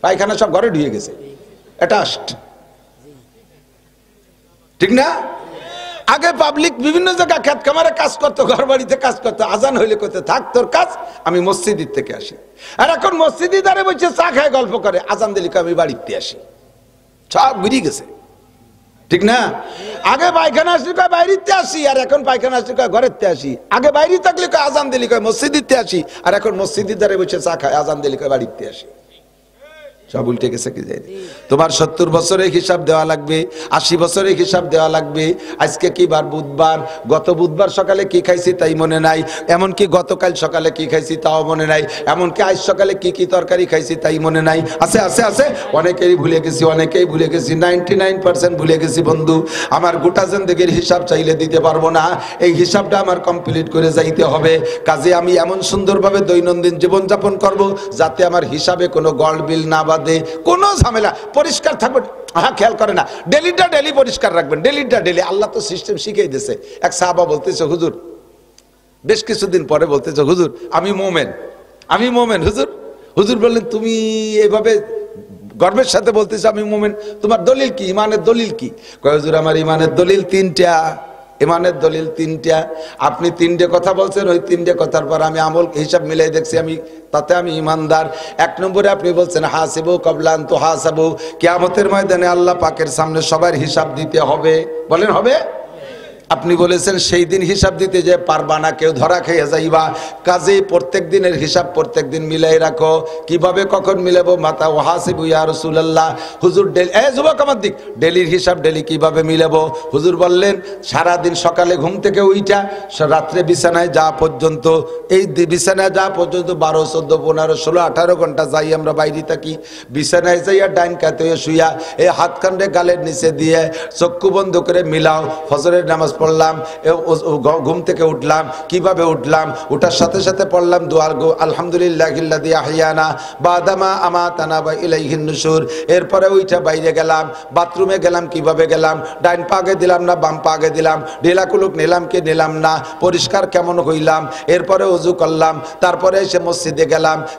Speaker 1: পায়খানা সব ঘরে ঢুয়ে গেছে। এটা ঠিক না? আগে পাবলিক বিভিন্ন জায়গায় খেত খামারে কাজ করতো, ঘর বাড়িতে কাজ করতো, আজান হইলে করতে থাক তোর কাজ, আমি মসজিদের থেকে আসি। আর এখন মসজিদের দ্বারে বসে চা খায় গল্প করে, আজান দিলে আমি বাড়িতে আসি। সব বেরিয়ে গেছে, ঠিক না? আগে পায়খানা আসলে কয় বাইরেতে আসি, আর এখন পায়খানা আসলে কয় ঘরেতে আসি। আগে বাইরে থাকলে কয় আজান দিলে কয় মসজিদিতে আসি, আর এখন মসজিদের দ্বারে বসে চা খায়, আজান দিলে কয় বাড়িতে আসি। সব উল্টে গেছে কি যায়? তোমার 70 বছরের হিসাব দেওয়া লাগবে, 80 বছরের হিসাব দেওয়া লাগবে। আজকে কি বার? বুধবার। গত বুধবার সকালে কি খাইছি তাই মনে নাই, এমনকি গতকাল সকালে কি খাইছি তাও মনে নাই, এমনকি আজ সকালে কি কি তরকারি খাইছি তাই মনে নাই। আছে আছে আছে, অনেকেই ভুলে গেছি, অনেকেই ভুলে গেছি, 99% ভুলে গেছি। বন্ধু আমার গোটা জিন্দেগির হিসাব চাইলে দিতে পারবো না, এই হিসাবটা আমার কমপ্লিট করে যাইতে হবে। কাজে আমি এমন সুন্দরভাবে দৈনন্দিন জীবনযাপন করব যাতে আমার হিসাবে কোনো গড়বিল না বাঁধে, কোনো ঝামেলা, পরিষ্কার থাকবে। হ্যাঁ, খেয়াল করে না, ডেলি পরিষ্কার রাখবেন, ডেলি। আল্লাহ তো সিস্টেম শিখিয়ে দিয়েছে। এক সাহাবা বলতেছে, হুজুর, বেশ কিছুদিন পরে বলতেছে, হুজুর আমি মোমেন। হুজুর বললেন, তুমি এভাবে গর্বের সাথে বলতেছে আমি মোমেন, তোমার দলিল কি, ইমানের দলিল কি? কয় হুজুর আমার ইমানের দলিল 3টা। ইমানের দলিল 3টা। আপনি 3টে কথা বলছেন, ওই 3টে কথার পর আমি আমল হিসাব মিলাই দেখছি তাতে আমি ইমানদার। 1 নম্বরে আপনি বলছেন হাসিবু ক্বাবলা আন তুহাসাবু, কিয়ামতের ময়দানে আল্লাহ পাকের সামনে সবার হিসাব দিতে হবে। বলেন হবে? আপনি বলেছেন সেই দিন হিসাব দিতে যে পারবা না, কেউ ধরা খেয়ে যাইবা, কাজেই প্রত্যেক দিনের হিসাব প্রত্যেক দিন মিলাই রাখো। কিভাবে কখন মিলাবো? মাতা ওয়াহাসিবু ইয়া রাসূলুল্লাহ, হুজুর ডেলি যুবক আমার দিক, ডেলির হিসাব ডেলি কিভাবে মিলাবো? হুজুর বললেন সারাদিন সকালে ঘুম থেকে উইটা রাত্রে বিছানায় যা পর্যন্ত, এই বিছানায় যা পর্যন্ত 12, 14, 15, 16, 18 ঘন্টা যাই আমরা বাইরে থাকি, বিছানায় যাইয়া ডাইন কাতে শুইয়া এই হাত কান্দে গালের নিচে দিয়ে চক্ষু বন্ধ করে মিলাও। ফজরের নামাজ পড়লাম, ঘুম থেকে উঠলাম, কিভাবে উঠলাম? ওঠার সাথে সাথে পড়লাম দুয়ার গো আলহামদুলিল্লাহিল্লাযী আহইয়ানা বাদামা আমাতানা ওয়া ইলাইহিন নুশুর। এরপরে ওইটা বাইরে গেলাম, বাথরুমে গেলাম, কিভাবে গেলাম? ডাইন পাগে দিলাম না বাম পাগে দিলাম? ঢিলাকুলুক নিলাম কি নিলাম না? পরিষ্কার কেমন হইলাম? এরপরে ওযু করলাম, তারপরে এসে মসজিদে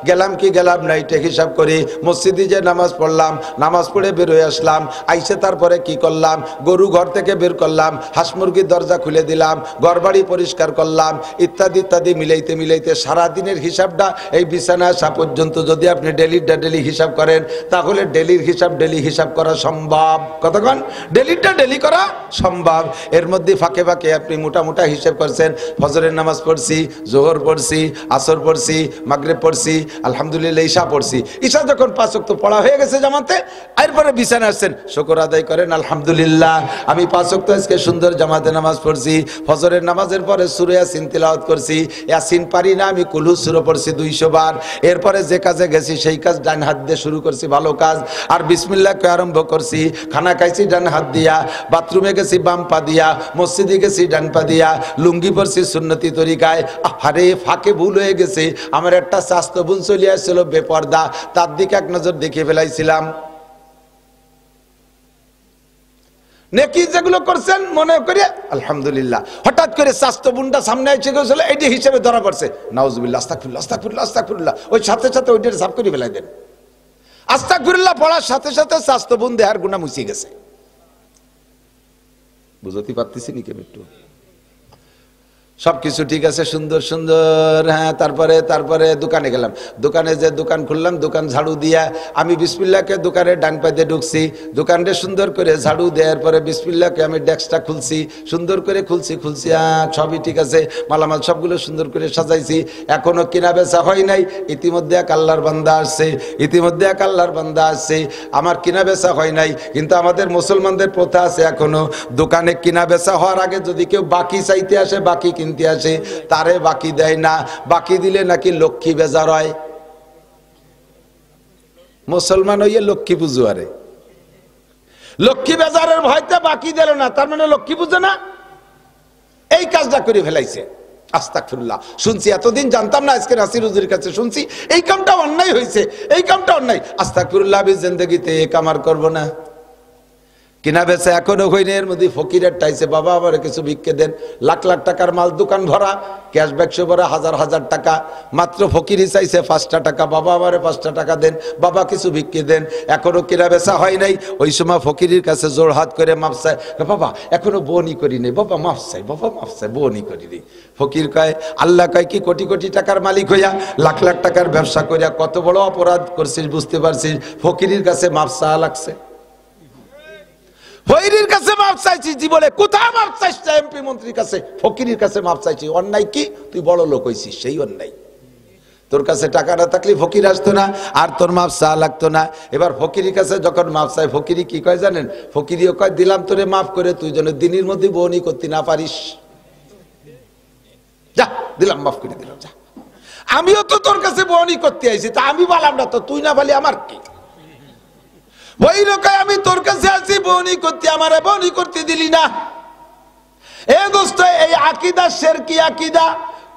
Speaker 1: গেলাম কি গেলাম না এটা হিসাব করি। মসজিদে যে নামাজ পড়লাম, নামাজ পড়ে বের হয়ে আসলাম, আইসে তারপরে কি করলাম? গরু ঘর থেকে বের করলাম, হাঁস মুরগির দরজা খুলে দিলাম, ঘরবাড়ি পরিষ্কার করলাম, ইত্যাদি ইত্যাদি মিলাইতে মিলাইতে সারাদিনের হিসাবটা এই বিছানা আসা পর্যন্ত যদি আপনি ডেলি হিসাব করেন, তাহলে ডেলির হিসাব ডেলি হিসাব করা সম্ভব। কতক্ষণ? ডেলিটা ডেলি করা সম্ভব। এর মধ্যে ফাঁকে ফাঁকে আপনি মোটা হিসাব করছেন, ফজরের নামাজ পড়ছি, জোহর পড়ছি, আসর পড়ছি, মাগরিব পড়ছি, আলহামদুলিল্লাহ ঈশা পড়ছি। ঈশা যখন 5 ওয়াক্ত পড়া হয়ে গেছে জামাতে, এরপরে বিছানা আসছেন, শুকর আদায় করেন আলহামদুলিল্লাহ আমি 5 ওয়াক্ত আজকে সুন্দর জামাতে নামাজ পড়ছি। ফজরের নামাজের পরে সূরা ইয়াসিন তিলাওয়াত করছি, ইয়াসিন পারি না আমি কুল সূরা পড়ছি 200 বার। এরপরে যে কাজে গেছি সেই কাজ ডান হাত দিয়ে শুরু করছি, ভালো কাজ। আর বিসমিল্লাহ কে আরম্ভ করছি, খানা খাইছি ডান হাত দিয়া, বাথরুমে গেছি বাম পা দিয়া, মসজিদে গেছি ডান পা দিয়া, লুঙ্গি পরছি সুন্নতি তরিকায়। আরে ফাঁকে ভুল হয়ে গেছে, আমার একটা স্বাস্থ্য বোন চলে আসছিল বেপর্দা, তার দিকে এক নজর দেখে ফেলাইছিলাম। নেকি যেগুলো করছেন মনে করে আলহামদুলিল্লাহ, হঠাৎ করে স্বাস্থ্য বোনটা সামনে এসে গেছিল, এইটি হিসেবে ধরা পড়ছে, নাউজুবিল্লাহ আস্তাগফিরুল্লাহ আস্তাগফিরুল্লাহ আস্তাগফিরুল্লাহ, ওই সাথে সাথে ওইটা সাফ করে ফেলাই দেন। আস্তাগফিরুল্লাহ পড়ার সাথে সাথে স্বাস্থ্য বোন দেহার গুনাহ মুছে গেছে। বুঝতে পারতেছি নি কেন? একটু সবকিছু ঠিক আছে, সুন্দর সুন্দর। হ্যাঁ, তারপরে দোকানে গেলাম, দোকানে যে দোকান খুললাম, দোকান ঝাড়ু দিয়া আমি বিসমিল্লাহকে দোকানের ডান পায়ে ঢুকছি, দোকানটা সুন্দর করে ঝাড়ু দেওয়ার পরে বিসমিল্লাহকে আমি ডেস্কটা খুলছি, সুন্দর করে খুলছি, সবই ঠিক আছে, মালামাল সবগুলো সুন্দর করে সাজাইছি। এখনো কেনা বেচা হয় নাই, ইতিমধ্যে এক আল্লাহর বান্দা আসছে, আমার কেনা বেচা হয় নাই। কিন্তু আমাদের মুসলমানদের প্রথা আছে, এখনো দোকানে কেনা বেচা হওয়ার আগে যদি কেউ বাকি চাইতে আসে, বাকি কিনতে আসে, তারে বাকি দেয় না, বাকি দিলে নাকি লক্ষ্মী বেজার হয়। মুসলমান হইয়ে লক্ষ্মী পুজো, আরে লক্ষ্মী বেজারের ভয়তে বাকি দিল না, তার মানে লক্ষ্মী পুজো না, এই কাজটা করে ফেলাইছে। আস্তাগফিরুল্লাহ। শুনছি, এতদিন জানতাম না, আজকে নাসির হুজুরের কাছে শুনছি এই কামটা অন্যায় হয়েছে, এই কামটা অন্যায়। আস্তাগফিরুল্লাহ, আমি জিন্দেগিতে এই কাম আর করবো না। কিনা বেচা এখনো হয়নি, এর মধ্যে ফকিরের টাইছে, বাবা আমার কিছু ভিক্ষে দেন। লাখ লাখ টাকার মাল, দোকান ভরা, ক্যাশ বাক্স ভরা, হাজার হাজার টাকা, মাত্র ফকিরই চাইছে 5টা টাকা, বাবা আমারে 5টা টাকা দেন, বাবা কিছু ভিক্ষে দেন। এখনো কিনা বেচা হয় নাই, ওই সময় ফকিরের কাছে জোর হাত করে মাপ চায়, বাবা এখনো বোনই করি নেই, বাবা মাফ চাই, বোনই করি নেই। ফকির কয়, আল্লাহ কয় কি কোটি কোটি টাকার মালিক হইয়া, লাখ লাখ টাকার ব্যবসা করিয়া কত বড় অপরাধ করছিস বুঝতে পারছিস? ফকিরের কাছে মাপ চাওয়া লাগছে। ফকিরের কাছে মাপ চাইছি জীবনে, কোথায় মাপ চাইছি? এমপি মন্ত্রীর কাছে, ফকিরের কাছে মাপ চাইছি। অন্যায় কি? তুই বড় লোক হইছিস, সেই অন্যায়। তোর কাছে টাকা না থাকলে ফকির আসতো না, আর তোর মাপ চা লাগতো না। এবার ফকিরের কাছে যখন মাপ চাই, ফকিরি কি কয় জানেন? ফকিরিও কয়, দিলাম তোরে মাফ করে, তুই যেন দিনের মধ্যে বউনি করতে না পারিস, যা দিলাম, মাফ করে দিলাম, যা। আমিও তো তোর কাছে বউনি করতে আইছি, তা আমি বললাম না তো, তুই না বলি আমার কি? ওই রকম আমি তোর কাছে আছি বউনি করতে, আমারে বউনি করতে দিলি না। এ দোস্ত, এই আকীদা শিরকি আকীদা।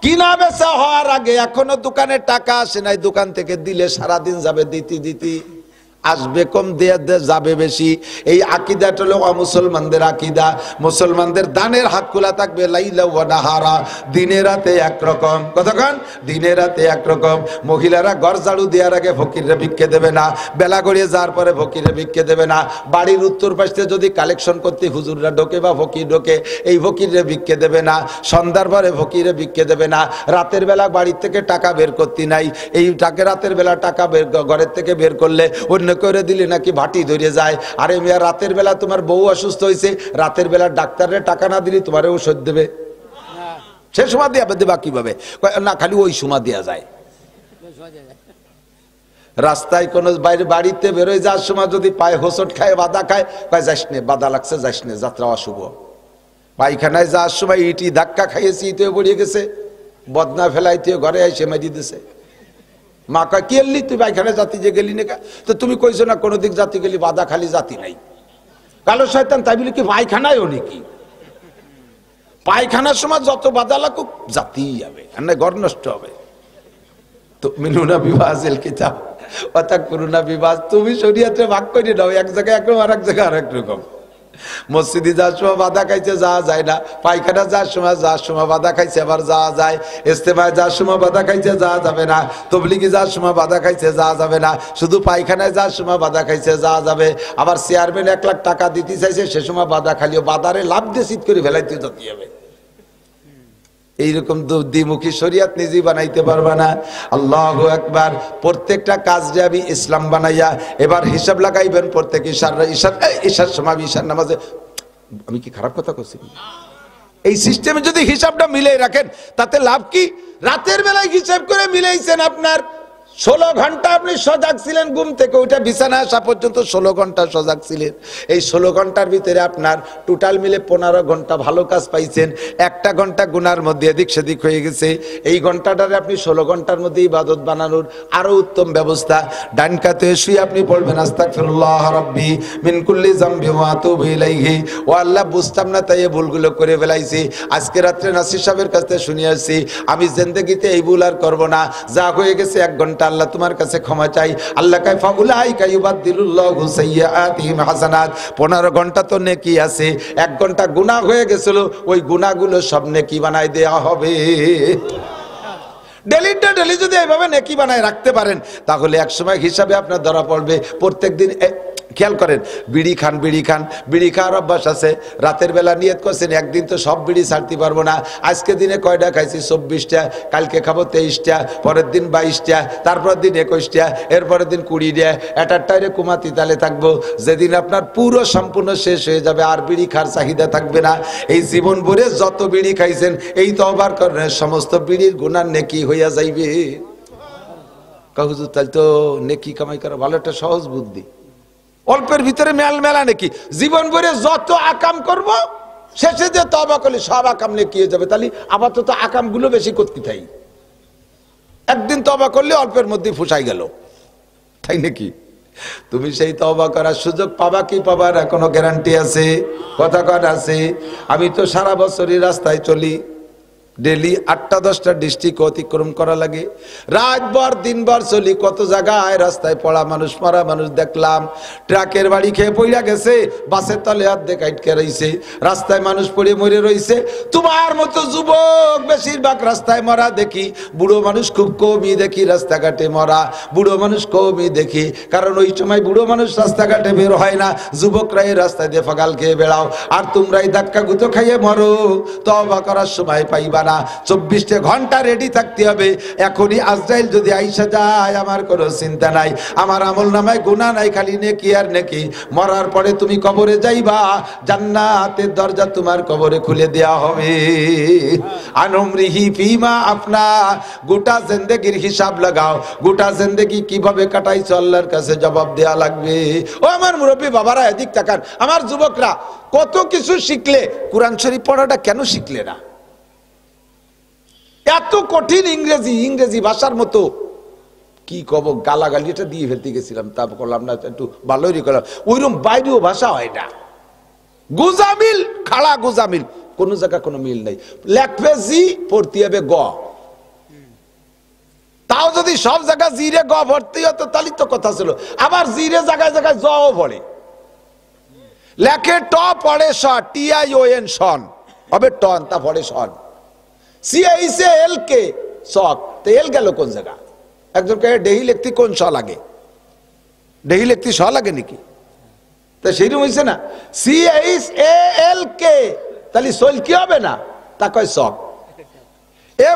Speaker 1: কিনা বেচা হওয়ার আগে এখনো দোকানে টাকা আসে নাই, দোকান থেকে দিলে সারাদিন যাবে, দিতে আসবে কম, যাবে বেশি। এই আকীদাটা হলো অমুসলমানদের আকীদা। মুসলমানদের দানের হাত খোলা থাকবে, লাইলা ওয়া নাহারা, দিনে রাতে একরকম। কতক্ষণ? দিনে রাতে একরকম। মহিলারা ঘর ঝাড়ু দেওয়ার আগে ফকিরে ভিক্ষে দেবে না, বেলা গড়িয়ে যাওয়ার পরে ফকিরে ভিক্ষে দেবে না। বাড়ির উত্তর পাশে যদি কালেকশন করতে হুজুররা ঢোকে বা ফকির ঢোকে, এই ফকিরে ভিক্ষে দেবে না। সন্ধ্যার পরে ফকিরে ভিক্ষে দেবে না। রাতের বেলা বাড়ির থেকে টাকা বের করতে নাই, এই টাকা রাতের বেলা টাকা বের ঘরের থেকে বের করলে অন্য মনে করে দিলে নাকি ভাটি ধরে যায়। আরে মিয়া, রাতের বেলা তোমার বউ অসুস্থ হয়েছে, রাতের বেলা ডাক্তারের টাকা না দিলে তোমার ঔষধ দেবে? সে সময় দেবা কিভাবে? না, খালি ওই সময় দেওয়া যায়। রাস্তায় কোনো বাইরে বাড়িতে বেরোয় যাওয়ার সময় যদি পায়ে হোঁচট খায়, বাধা খায়, কয় যাস নে, বাধা লাগছে যাস নে, যাত্রা অশুভ। পায়খানায় যাওয়ার সময় ইটি ধাক্কা খাইয়েছি, ইটেও পড়িয়ে গেছে, বদনা ফেলাইতে ঘরে এসে মারি দিছে। মা কয় কি এলি তুই পায়খানায় জাতি যে গেলি না? তো তুমি কইছো না কোনো দিক জাতি গেলি, বাধা খালি জাতি নাই। কালো শয়তান তাই বলে কি পায়খানায় ও নাকি? পায়খানার সময় যত বাধা লাগুক জাতি যাবে, আর না ঘর নষ্ট হবে। তো মিনুনা বিবাহের কিতাব অর্থাৎ করুণা বিবাহ তুমি শরীয়তে ভাগ করে দাও, এক জায়গায় একরকম আর এক জায়গায় আরেক রকম। মসজিদে যাওয়ার সময় বাধা খাইছে যাওয়া যায় না, পায়খানা যাওয়ার সময় বাধা খাইছে আবার যাওয়া যায়, ইস্তেমায় যাওয়ার সময় বাধা খাইছে যাওয়া যাবে না, তবলিগে যাওয়ার সময় বাধা খাইছে যাওয়া যাবে না, শুধু পায়খানায় যাওয়ার সময় বাধা খাইছে যাওয়া যাবে। আবার চেয়ারম্যান 1 লাখ টাকা দিতে চাইছে, সে সময় বাধা খালিও বাদারে লাভ দিয়ে সিট করে ফেলাইতে যেতে হবে। এইরকম দ্বিমুখী শরীয়ত নিজেই বানাইতে পারবা না। আল্লাহু আকবার। প্রত্যেকটা কাজ যে আমি ইসলাম বানাইয়া এবার হিসাব লাগাইবেন। প্রত্যেক ঈশার সময় ঈশার নামাজে, আমি কি খারাপ কথা করছি? এই সিস্টেমে যদি হিসাবটা মিলাই রাখেন তাতে লাভ কি? রাতের বেলায় হিসাব করে মিলাইছেন, আপনার 16 ঘন্টা আপনি সজাগ ছিলেন, ঘুম থেকে ওইটা বিছানা আসা পর্যন্ত 16 ঘন্টা সজাগ ছিলেন। এই 16 ঘন্টার ভিতরে আপনার টোটাল মিলে 15 ঘন্টা ভালো কাজ পাইছেন, 1টা ঘন্টা গুনার মধ্যে এদিক সেদিক হয়ে গেছে। এই ঘন্টাটারে আপনি 16 ঘন্টার মধ্যে ইবাদত বানানোর আরো উত্তম ব্যবস্থা। ডান কাতে শুয়ে আপনি পড়বেন আস্তাগফিরুল্লাহ রাব্বি মিন কুল্লি যামবি ওয়া আতুবু ইলাইহি। ও আল্লাহ, বুঝতাম না তাই এই ভুলগুলো করে ফেলাইছি। আজকে রাত্রে নাসির সাহেবের কাছ থেকে শুনে আসছি, আমি জিন্দেগিতে এই ভুল আর করব না। যা হয়ে গেছে 1 ঘন্টা আল্লাহ তোমার কাছে ক্ষমা চাই। আল্লাহ কয় ফাউলাইকা ইউবাদদিলুল্লাহু সাইয়্যাতিহিম হাসানাত। 15 ঘন্টা তো নেকি আছে, 1 ঘন্টা গুনাহ হয়ে গেছিল, ওই গুনাহগুলো সব নেকি বানাই দেয়া হবে। ডেলি যদি এইভাবে নেকি বানায় রাখতে পারেন তাহলে একসময় হিসাবে আপনার ধরা পড়বে। প্রত্যেকদিন খেয়াল করেন, বিড়ি খাওয়ার অভ্যাস আছে, রাতের বেলা নিয়ত করছেন একদিন তো সব বিড়ি ছাড়তে পারবো না, আজকে দিনে কয়টা খাইছি? 24টা, কালকে খাবো 23টা, পরের দিন 22টা, তারপরের দিন 21টা, এরপরের দিন 20টা, এটারটাইরে কুমাতি তালে থাকবো। যেদিন আপনার পুরো সম্পূর্ণ শেষ হয়ে যাবে আর বিড়ি খাওয়ার চাহিদা থাকবে না। এই জীবন ভরে যত বিড়ি খাইছেন এই তওবার করেন, সমস্ত বিড়ির গুনাহ নেকি হইয়া যাইবে। হুজুর তাহলে তো নেকি কামাই করা ভালো একটা সহজ বুদ্ধি, অল্পের ভিতরে মেলা নাকি। জীবন ভরে যত আকাম করব শেষে যে তওবা করলে সব আকাম নেকি হয়ে যাবে। তাহলে আপাতত আকাম গুলো বেশি করতে থাই, একদিন তওবা করলে অল্পের মধ্যে ফুসাই গেল, তাই নাকি? তুমি সেই তওবা করার সুযোগ পাবা কি পাবা না কোনো গ্যারান্টি আছে? কথা কথা আছে। আমি তো সারা বছরই রাস্তায় চলি, ডেলি 8টা-10টা ডিস্ট্রিক্ট অতিক্রম করা লাগে, রাতভর দিনভর চলি, কত জায়গায় রাস্তায় পড়া মানুষ, মারা মানুষ দেখলাম। ট্রাকের বাড়ি খেয়ে পইরা গেছে, বাসের তলে অর্ধেক আটকে রইছে, রাস্তায় মানুষ পড়ে মরে রইছে। তোমার মতো যুবক বেশিরভাগ রাস্তায় মরা দেখি, বুড়ো মানুষ খুব কমই দেখি রাস্তাঘাটে মরা, বুড়ো মানুষ কমই দেখি, কারণ ওই সময় বুড়ো মানুষ রাস্তাঘাটে বের হয় না, যুবকরাই রাস্তায় দিয়ে ফাগাল খেয়ে বেড়াও, আর তোমরাই ধাক্কা গুঁতো খাইয়ে মরো। তওবা করার সময় পাইবা না, 24 ঘন্টা রেডি থাকতে হবে। এখনই আজরাইল যদি আইসা যায় আমার কোনো চিন্তা নাই, আমার আমল নামায় গুনাহ নাই, খালি নেকি আর নেকি। মরার পরে তুমি কবরে যাইবা, জান্নাতের দরজা তোমার কবরে খুলে দেয়া হবে। আনমরিহি ফিমা আপনা, গোটা জিন্দেগির হিসাব লাগাও, গোটা জিন্দেগি কিভাবে কাটাইছো আল্লাহর কাছে জবাব দেয়া লাগবে। ও আমার মুরব্বী বাবারা, এদিক তাকান, আমার যুবকরা, কত কিছু শিখলে কোরআন শরীফ পড়াটা কেন শিখলে না? এত কঠিন ইংরেজি ভাষার মতো কি কব, গালাগালিটা দিয়ে ফেলতে গেছিলাম, তারপর করলাম না, একটু ভালোই করলাম। ওইরকম বাইরেও ভাষা হয় না, গুজামিল, খাড়া গুজামিল, কোন জায়গা কোনো মিল নেই। লেখবে জি, পড়তে হবে গ, তাও যদি সব জায়গায় জিরে গ ভর্তি হতো তাহলে তো কথা ছিল। আবার জিরে জায়গায় জায়গায় জ পড়ে, লেখে ট পড়ে স, TION সন, হবে টন, তা পড়ে সন। সিআইসে এল কে শক, তো এল গেল কোন জায়গা? একজন কে ডেহি লিখতে কোন স লাগে? ডেহি লিখতে স লাগে নাকি? তা সেইরকম হয়েছে না, CHALK, তাহলে সোল কি হবে না? তা কয় শক।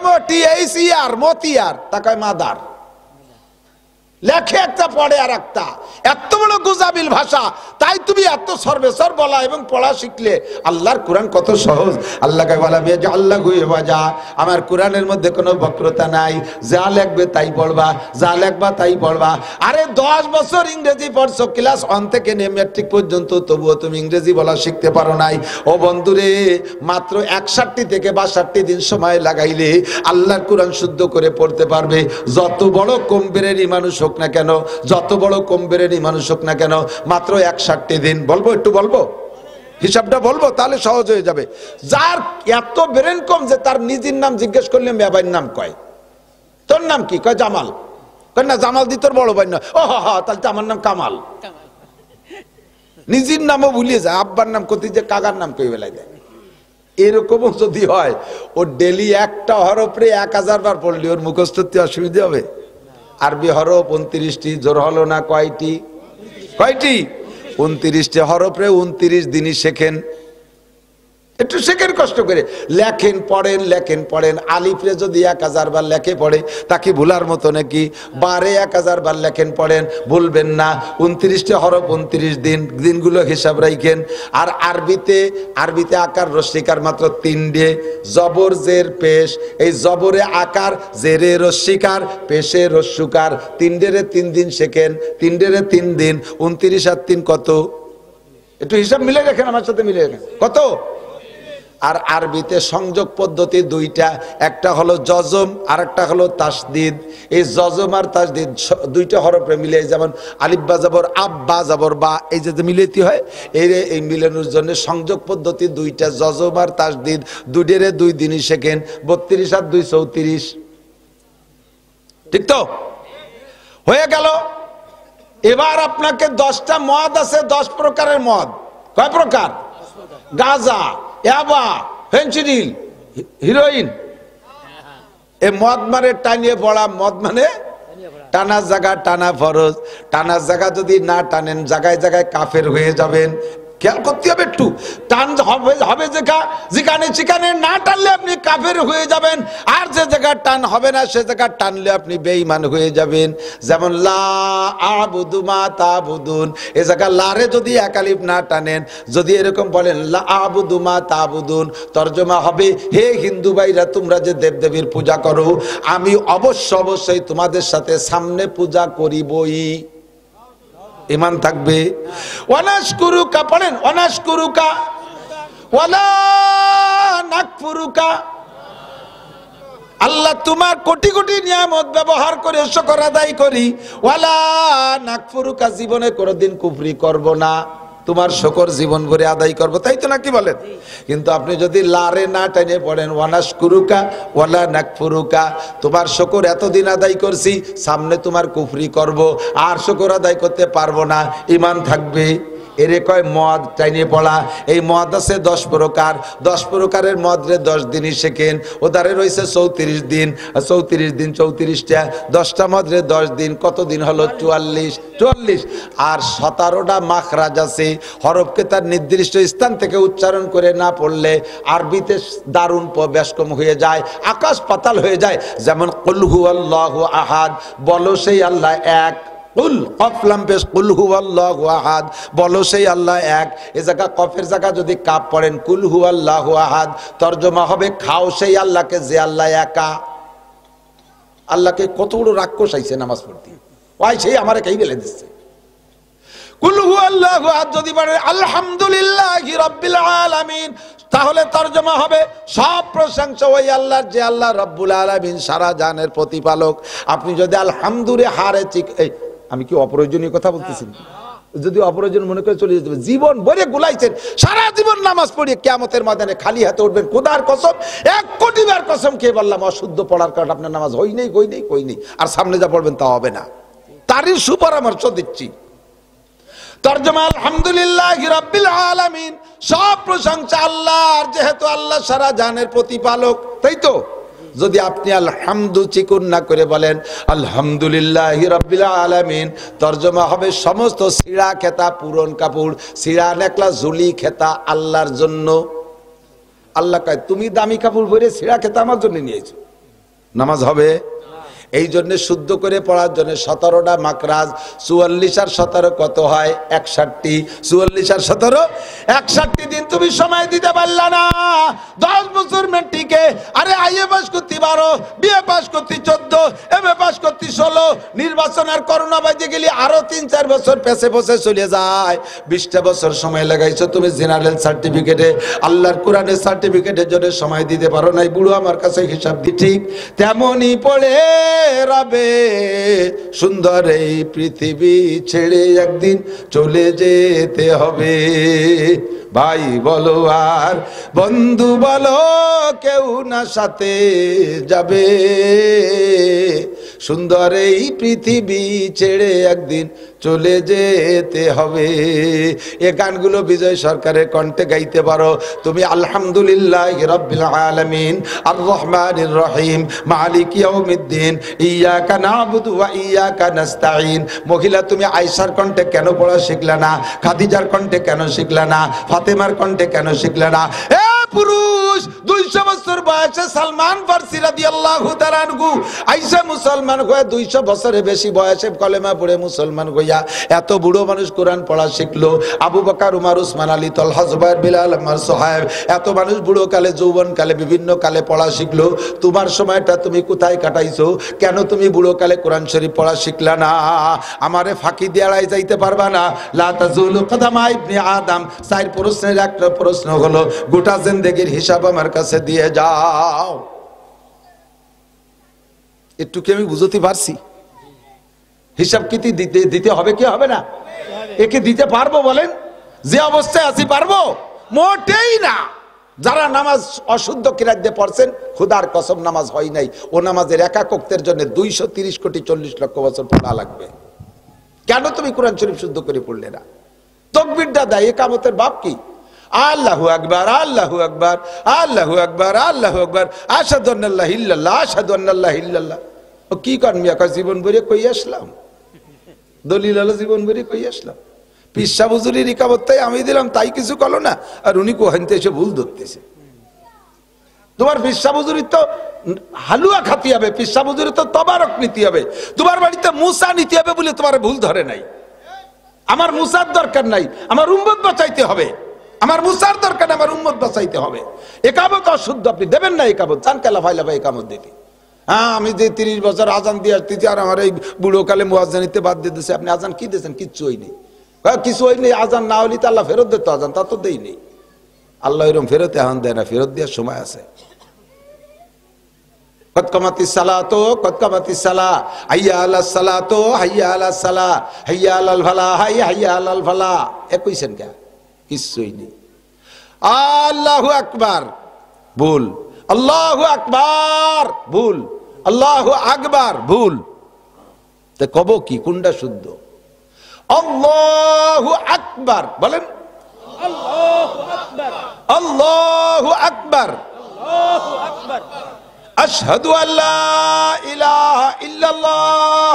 Speaker 1: MOTHER, মতিয়ার, তা কয় মাদার। লেখে একটা পড়ে আর একটা, এত বড় গুজাবিল ভাষা। তাই তুমি এত সর্বেসর বলা এবং পড়া শিখলে। আল্লাহর কোরআন কত সহজ। আল্লাহকে বলা যে আল্লাহ যা, আমার কোরআনের মধ্যে কোনো বক্রতা নাই, যা লিখবে তাই পড়বা, যা লিখবা তাই পড়বা। আরে 10 বছর ইংরেজি পড়ছো, ক্লাস 1 থেকে নিয়ে ম্যাট্রিক পর্যন্ত, তবুও তুমি ইংরেজি বলা শিখতে পারো নাই। ও বন্ধুরে, মাত্র 61 থেকে 62 দিন সময় লাগাইলে আল্লাহর কোরআন শুদ্ধ করে পড়তে পারবে। যত বড় কম্পিউটারি মানুষ হোক না কেন, যত বড় কম্পিউটারি মানুষ হোক না কেন, মাত্র 61 দিন। বলবো, একটু বলবো, হিসাবটা বলবো, তাহলে সহজ হয়ে যাবে। যার এত ব্রেন কম যে তার নিজের নাম জিজ্ঞেস করলে মেয়ের নাম কয়, তোর নাম কি? কয় জামাল। কয় না, জামাল দি তোর বড় ভাই না। ও হা, তাহলে আমার নাম কামাল। নিজের নামও ভুলিয়ে যায়, আব্বার নাম কতি যে কাকার নাম কই বেলায় দেয়। এরকমও যদি হয়, ও ডেলি একটা হরফে 1000 বার পড়লে ওর মুখস্থ অসুবিধা হবে? আরবি হরফ 29টি, জোর হলো না কয়টি? 29টি হরফে 29 দিনই শেখেন। একটু শেখেন কষ্ট করে, লেখেন পড়েন, লেখেন পড়েন। আলিফরে যদি 1000 বার লেখে পড়ে, তাকে ভুলার মতো নাকি? বারে 1000 বার লেখেন পড়েন, ভুলবেন না। 29টি হরফ 29 দিন, দিনগুলো হিসাব রাখেন। আর আরবিতে আকার রস্যিকার মাত্র 3টে, জবর জের পেশ। এই জবরে আকার, জেরে রস্যিকার, পেশে রস্যুকার, 3 দিন শেখেন। 3 দিন, 29 আর 3 কত? একটু হিসাব মিলে রাখেন, আমার সাথে মিলে রাখেন। কত? আর আরবিতে সংযোগ পদ্ধতি 2টা, একটা হলো জজম আর একটা হলো তাসদিদ। এই জজম আর তাসদিদ 2টা হরফে মিলে, যেমন আলিফ বা জবর আব, বা জবর বা, এই যে মিলাইতে হয়, এই মিলানোর জন্য সংযোগ পদ্ধতি 2টা, জজম আর তাসদিদ। 2 দিনই শেখেন। 32 আর 2 34, ঠিক তো? হয়ে গেল। এবার আপনাকে 10টা মদ আছে, 10 প্রকারের মদ। কয় প্রকার? গাঁজা, ইয়াবা, ফেন্সিডিল, হিরোইন। এ মদ মানে টানিয়ে পড়া, মদ মানে টানার জায়গা, টানা ফরজ। টানার জায়গা যদি না টানেন, জায়গায় জায়গায় কাফের হয়ে যাবেন। খেয়াল করতে হবে একটু। টান হবে যেখানে না টানলে আপনি কাফের হয়ে যাবেন, আর যে জায়গায় টান হবে না সে জায়গায় টানলে আপনি বেঈমান হয়ে যাবেন। যেমন লা আবুদু মা তাবুদুন, এ জায়গা লারে যদি একালিফ না টানেন, যদি এরকম বলেন লা আবুদু মা তাবুদুন, তর্জমা হবে হে হিন্দু ভাইরা, তোমরা যে দেবদেবীর পূজা করো, আমি অবশ্যই তোমাদের সাথে সামনে পূজা করিবই। ঈমান থাকবে। ওয়ানাশকুরুকা পড়েন, ওয়ানাশকুরুকা ওয়ালা নাকফুরুকা। আল্লাহ তোমার কোটি কোটি নিয়ামত ব্যবহার করে শুকর আদায় করি। ওয়ালা নাকফুরুকা, জীবনে কোনোদিন কুফরি করব না, তোমার শুকর জীবন ভরে আদায় করব, তাই তো নাকি বলেন? কিন্তু আপনি যদি লারে না টেনে পড়েন, ওয়ানাশকুরুকা ওয়ালা নাকফুরুকা, তোমার শুকর এতদিন আদায় করছি, সামনে তোমার কুফরি করব, আর শুকর আদায় করতে পারবো না, ঈমান থাকবে। এরে কয় মদ টাইনে পড়া। এই মদ আছে 10 প্রকার। 10 প্রকারের মদরে 10 দিনই শেখেন। ওদারে রয়েছে 34 দিন। 34 দিন 34টা, 10টা মদরে 10 দিন, কত দিন হলো? 44। আর 17টা মাখরাজ আছে। হরফকে তার নির্দিষ্ট স্থান থেকে উচ্চারণ করে না পড়লে আরবিতে দারুণ ব্যস্কম হয়ে যায়, আকাশ পাতাল হয়ে যায়। যেমন কুল হুয়াল্লাহু আহাদ, বলো সেই আল্লাহ এক। কুল কফলাম পেশ, কুল হুয়াল্লাহু আহাদ, বলো সেই আল্লাহ এক। এ জায়গা কফের জায়গা যদি কাপ পড়েন, কুল হুয়াল্লাহু আহাদ, তর্জমা হবে খাও সেই আল্লাহকে যে আল্লাহ একা। আল্লাহকে কত বড় রাক্ষস আইছে নামাজ পড়তে, ওই সেই আমারে কেই বেলে দিচ্ছে। কুল হুয়াল্লাহু আহাদ যদি বলে আলহামদুলিল্লাহি রাব্বিল আলামিন, তাহলে তর্জমা হবে সব প্রশংসা ওই আল্লাহর যে আল্লাহ রব্বুল আলামিন, সারা জানের প্রতিপালক। আপনি যদি আলহামদুলিল্লাহ হারে আমি কি অপ্রয়োজনীয় কথা বলতেছি? যদি অপ্রয়োজন মনে করে চলে যেতে, জীবন ভরে গুলাইছেন, সারা জীবন নামাজ পড়িয়ে কিয়ামতের ময়দানে খালি হাতে উঠবেন। খোদার কসম, 1 কোটি বার কসম খেয়ে বললাম, অশুদ্ধ পড়ার কারণে আপনার নামাজ হই নেই। আর সামনে যা পড়বেন তা হবে না। তারই সুপরামর্শ দিচ্ছি। তর্জমা আলহামদুলিল্লাহি রাব্বিল আলামিন, সব প্রশংসা আল্লাহর, যেহেতু আল্লাহ সারা জানের প্রতিপালক, তাই তো? যদি আপনি আলহামদু চিকুন না করে বলেন আলহামদুলিল্লাহি রাব্বিল আলামিন, তর্জমা হবে সমস্ত সিরা খেতা, পুরন কাপড়, সিরা নেকলা, ঝুলি খেতা আল্লাহর জন্য। আল্লাহ কয় তুমি দামি কাপড় পরে সিরা খেতা আমার জন্য নিয়েছো, নামাজ হবে? এই জন্য শুদ্ধ করে পড়ার জন্য 17টা মাকরাজ। 44 আর 17 কত হয়? 61। 44 আর 17 61 দিন তুমি সময় দিতে পারলা না। 10 বছর মেট্রিকে, আরে আইএ পাস করতে 12, বিএ পাস করতে 14, এমএ পাস করতে 16, নির্বাচন আর করোনা বাজে গেলি আরো 3-4 বছর পেছে পছে চলে যায়। 20টা বছর সময় লাগাইছো তুমি জেনারেল সার্টিফিকেটে, আল্লাহর কোরআনের সার্টিফিকেটের জন্য সময় দিতে পারো নাই। বুড়ো আমার কাছে হিসাব দি ঠিক তেমনই পড়ে রবে সুন্দর এই পৃথিবী ছেড়ে একদিন চলে যেতে হবে। ভাই বলো আর বন্ধু বলো, কেউ না সাথে যাবে, সুন্দর এই পৃথিবী ছেড়ে একদিন চলে যেতে হবে। এ গানগুলো বিজয় সরকারের কণ্ঠে গাইতে পারো তুমি। আলহামদুলিল্লাহ রাব্বিল আলামিন আর রহমানির রহিম মালিক ইয়াউমিদ্দিন ইয়াকা না'বুদু ওয়া ইয়াকা নাস্তাঈন। মহিলা তুমি আয়েশার কণ্ঠে কেন পড়া শিখলা না? খাদিজার কণ্ঠে কেন শিখলা না? ফাতেমার কণ্ঠে কেন শিখলা না? এ পুরুষ 200 বছর বয়সে সালমান ফারসি রাদিয়াল্লাহু তাআলা আনহু আয়েশা মুসলমান হয়ে 200 বছরের বেশি বয়সে কলেমা পড়ে মুসলমান হইয়া এত বুড়ো মানুষ কোরআন পড়া শিখলো। আবু বকর, উমর, উসমান, আলী, তালহা, জুবায়ের, বিলাল, আম্মার, সোহাইব, এত মানুষ বুড়ো কালে, যৌবন কালে, বিভিন্ন কালে পড়া শিখলো। তোমার সময়টা তুমি কোথায় কাটাইছো? কেন তুমি বুড়ো কালে কোরআন শরীফ পড়া শিখলা না? আমারে ফাঁকি দিয়ে এড়াই যাইতে পারবা না। লা তাজুলু কদামা ইবনে আদম। 4 প্রশ্নের একটা প্রশ্ন হলো গোটা জিন্দেগীর হিসাব আমার কাছে দিয়ে যাও। একটু কি আমি বুঝতে পারছি? হিসাব কি দিতে হবে কি হবে না? একে দিতে পারবো বলেন? যে অবস্থায় আছি পারবো? মোটেই না। যারা নামাজ অশুদ্ধ কিরাত দিয়ে পড়ছেন, খুদার কসম নামাজ হয় নাই। ও নামাজের একাকত্বের জন্য 230 কোটি 40 লক্ষ বছর পড়া লাগবে। কেন তুমি কোরআন শরীফ শুদ্ধ করে পড়লে না? তাকবীরটা দেয়, ইকামতের বাপ কি? আল্লাহু আকবার, আল্লাহু আকবার, আল্লাহু আকবার, আল্লাহু আকবার, আশহাদু আন্না লা ইলাহা ইল্লাল্লাহ, আশহাদু আন্না লা ইলাহা ইল্লাল্লাহ। ও কি করেন মিয়া? কয় জীবন ভরে কই আসলাম, দলিল হলো জীবন ভরে কই আসলাম। পিসা হুজুরির ইকামতটাই আমি দিলাম, তাই কিছু করলো না, আর উনি কোহানতে এসে ভুল ধরতেছে। তোমার পিসা হুজুরির তো হালুয়া খাতি হবে, পিসা হুজুরির তো তবারক নিতে হবে, তোমার বাড়িতে মুসা নিতে হবে বলে তোমার ভুল ধরে নাই। আমার মুসার দরকার নাই, আমার উম্মত বাঁচাইতে হবে। আমার মুসার দরকার, আমার উম্মত বাঁচাইতে হবে। একামত অশুদ্ধ আপনি দেবেন না, একামত চান কেলা ফাইলা ভাই একামত দিতে। হ্যাঁ, আমি যে 30 বছর আজান দিয়ে আসতেছি আর আমার এই বুড়ো কালে মুয়াজ্জিনিতে বাদ দিয়ে দিচ্ছে। আপনি আজান কি দিয়েছেন? কিচ্ছু হয়নি, কিছু হয়নি। আজান না হলে তো আল্লাহ ফেরত দিত, আজান তা তো দেই নেই। আল্লাহ এরকম ফেরত এখন দেয় না, ফেরত দেওয়ার সময় আছে। কদ কামাতিস সালাতো, কদ কামাতিস সালাহ, হাইয়া আলাস সালাতো, হাইয়া আলাস সালাহ, হাইয়া আলাল ফালাহ, হাইয়া আলাল ফালাহ। কইছেন কে? কিছুই নেই। আল্লাহু আকবার, ভুল। আল্লাহু আকবার, ভুল। আল্লাহু আকবার, ভুল। তে কব কি? কোনটা শুদ্ধ? আল্লাহু আকবার বলেন। আল্লাহু আকবার, আল্লাহু আকবার, আল্লাহু আকবার। আশহাদু আল্লা ইলাহা ইল্লাল্লাহ,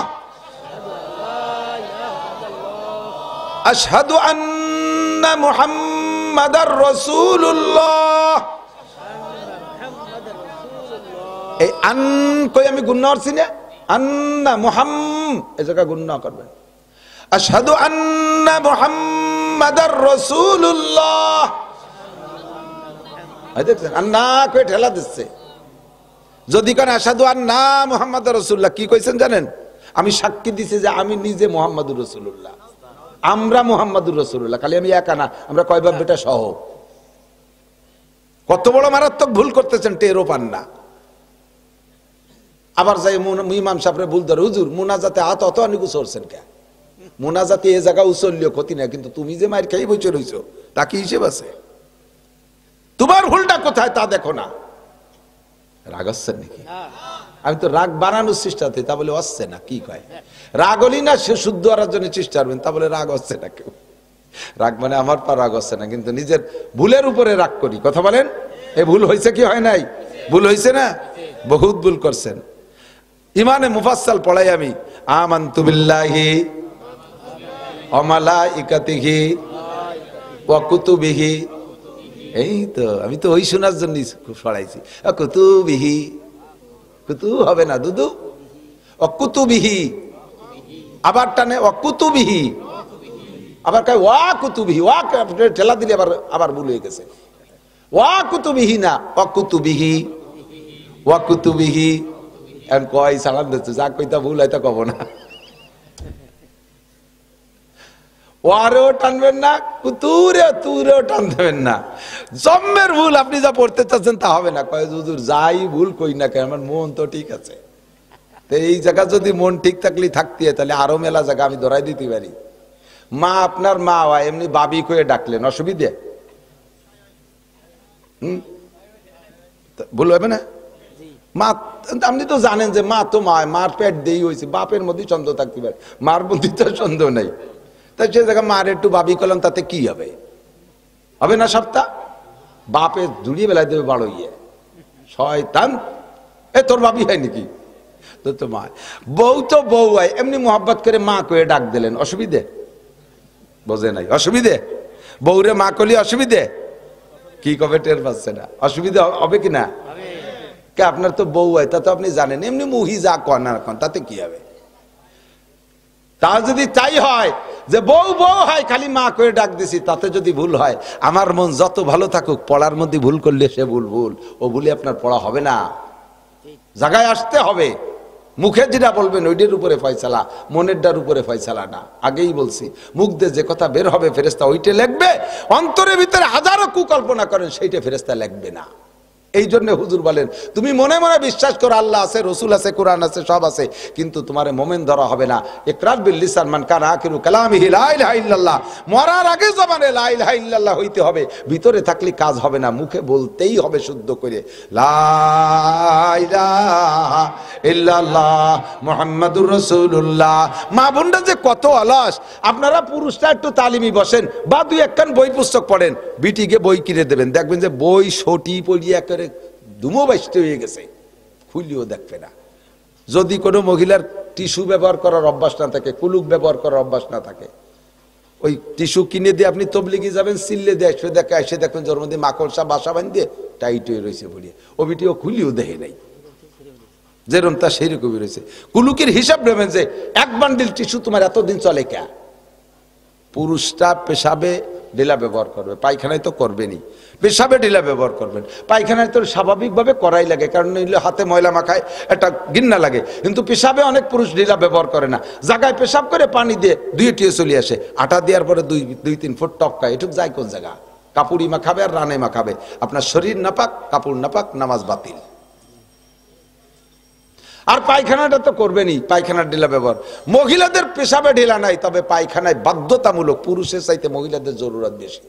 Speaker 1: আশহাদু আন্না মুহাম্মাদার রাসূলুল্লাহ। এই আন কই আমি গুণনা করছি না? আন্না মুহাম্মাদ এই জায়গা গুণনা করবেন। আশহাদু আন্না মুহাম্মাদার রাসূলুল্লাহ। এই দেখছেন আন্না কই ঠেলা দিচ্ছে। যদি কোন আশহাদু আন্না মুহাম্মাদার রাসূলুল্লাহ, কি কইছেন জানেন? আমি সাক্ষী দিছি যে আমি নিজে মুহাম্মাদুর রাসূলুল্লাহ, আমরা মুহাম্মাদুর রাসূলুল্লাহ। খালি আমি একা না, আমরা কয় বাপ বেটা সহ। কত বড় মারাত্মক ভুল করতেছেন, টেরও পান না। আবার যাই ইমাম সাহেবরে ভুল ধরে, হুজুর মুনাজাতে হাত অত অনেক উচলছেন কে? মুনাজাতে এ জায়গা উচললেও ক্ষতি না, কিন্তু তুমি যে মায়ের খেয়ে বসে রইছো তা কি হিসেব আছে? তোমার ভুলটা কোথায় তা দেখো না। রাগ হচ্ছেন নাকি? আমি তো রাগ বানানোর চেষ্টা করি, তা বলে হচ্ছে না। কি কয়? রাগ হলি না সে শুদ্ধ হওয়ার জন্য চেষ্টা করবেন, তা বলে রাগ হচ্ছে না। কেউ রাগ মানে আমার পা রাগ হচ্ছে না, কিন্তু নিজের ভুলের উপরে রাগ করি। কথা বলেন, এ ভুল হয়েছে কি হয় নাই? ভুল হয়েছে না? বহুত ভুল করছেন। ইমানে মুফাসসাল পড়াই আমি, আমানতু বিল্লাহি ওয়া মালাইকাতিহি ওয়া কুতুবিহি। এই তো আমি তো ওই শোনার জন্য পড়াইছি। কুতুবিহি, কুতু হবে না দুদু, অকুতুবিহি, আবার টানে অকুতুবিহি, আবার কয় ওয়া কুতুবিহি, ওয়া ঠেলা দিলে আবার ভুল হয়ে গেছে, ওয়া কুতুবিহি না অকুতুবিহি, ওয়া কুতুবিহি। এখন কয় সালাম দিচ্ছে, যা কইতা ভুল হয়তো কব না। ওয়ারেও টানবেন না, কুতুরে তুরেও টান দেবেন না। জম্মের ভুল আপনি যা পড়তে চাচ্ছেন তা হবে না। কয় হুজুর যাই ভুল কই না কেন, আমার মন তো ঠিক আছে। তো এই জায়গা যদি মন ঠিক থাকলে থাকতে হয়, তাহলে আরো মেলা জায়গা আমি ধরাই দিতে পারি। মা আপনার মা হয়, এমনি বাবি কয়ে ডাকলেন, অসুবিধে? ভুল হবে না? মা, আপনি তো জানেন যে মা তো মা, মার পেট দেই হয়েছে, বাপের মধ্যে সন্দেহ থাকতে পারে, মার মধ্যে তো সন্দেহ নাই। তাই সে জায়গায় মার একটু বাবি করলাম, তাতে কি হবে? হবে না সপ্তাহ? বাপে জুড়িয়ে বেলায় দেবে বড় ইয়ে শয়তান, এ তোর বাবি হয় নাকি? তো মা, বউ তো বউ হয়, এমনি মোহাব্বত করে মা করে ডাক দিলেন, অসুবিধে? বোঝে নাই অসুবিধে? বউরে মা করলে অসুবিধে? কি কবে টের পাচ্ছে না? অসুবিধা হবে কিনা? কে আপনার তো বউ হয়, তা তো আপনি জানেন, এমনি মুহি যা কন না কন তাতে কি হবে? তা যদি তাই হয় যে বউ বউ হয়, খালি মা করে ডাক দিছি, তাতে যদি ভুল হয়, আমার মন যত ভালো থাকুক, পড়ার মধ্যে ভুল করলে সে ভুল ভুল, ও ভুলে আপনার পড়া হবে না। জায়গায় আসতে হবে, মুখে যেটা বলবেন ওইটার উপরে ফয়সালা, মনেরটার উপরে ফয়সালা না। আগেই বলছি, মুখ দিয়ে যে কথা বের হবে ফেরেশতা ওইটা লিখবে, অন্তরের ভিতরে হাজারো কুকল্পনা করেন সেইটা ফেরেশতা লিখবে না। এই জন্য হুজুর বলেন, তুমি মনে মনে বিশ্বাস করো আল্লাহ আছে, রসুল আছে, কোরআন আছে, সব আছে, কিন্তু তোমার মোমেন ধরা হবে না। ইকরার বিল লিসান মান কানা আখিরু কালামিহি লা ইলাহা ইল্লাল্লাহ, মরার আগে জবানে লা ইলাহা ইল্লাল্লাহ হইতে হবে, ভিতরে থাকলে কাজ হবে না, মুখে বলতেই হবে শুদ্ধ করে লা ইলাহা ইল্লাল্লাহ মুহাম্মাদুর রাসূলুল্লাহ। মা বোনরা যে কত অলস, আপনারা পুরুষরা একটু তালিমি বসেন বা দুই একখান বই পুস্তক পড়েন, বিটিকে বই কিনে দেবেন, দেখবেন যে বই সটি পড়িয়া করে দুমো বাইশতে হয়ে গেছে, খুলিও দেখবে না। যদি কোনো মহিলার টিস্যু ব্যবহার করার অভ্যাস না থাকে, কুলুক ব্যবহার করার অভ্যাস না থাকে, ওই টিস্যু কিনে দিয়ে আপনি তবলিগে যাবেন, সিললে দিয়ে এসে দেখবেন জোর মধ্যে মাকড়সা বাসা বাঁধিয়ে টাইট হয়ে রয়েছে বলিয়ে, ও বিটিও খুলিও দেখে নাই, যেরকম তা সেইরকমই রয়েছে। কুলুকের হিসাব নেবেন যে এক বান্ডিল টিস্যু তোমার এতদিন চলে কে? পুরুষটা পেশাবে ঢিলা ব্যবহার করবে, পায়খানায় তো করবেনই, পেশাবে ঢিলা ব্যবহার করবেন, পায়খানায় তো স্বাভাবিকভাবে করাই লাগে, কারণ নিলে হাতে ময়লা মাখায় একটা ঘিন্না লাগে, কিন্তু পেশাবে অনেক পুরুষ ঢিলা ব্যবহার করে না, জায়গায় পেশাব করে পানি দিয়ে ধুয়ে চলে আসে, আটা দেওয়ার পরে দুই তিন ফুট টপকায়, এটুক যায় কোন জায়গা? কাপড়ই মাখাবে আর রানে মাখাবে, আপনার শরীর নাপাক, কাপড় নাপাক, নামাজ বাতিল। আর পায়খানাটা তো করবেনই, পায়খানার ঢিলা ব্যবহার। মহিলাদের পেশাবে ঢিলা নাই, তবে পায়খানায় বাধ্যতামূলক, পুরুষের চাইতে মহিলাদের জরুরত বেশি।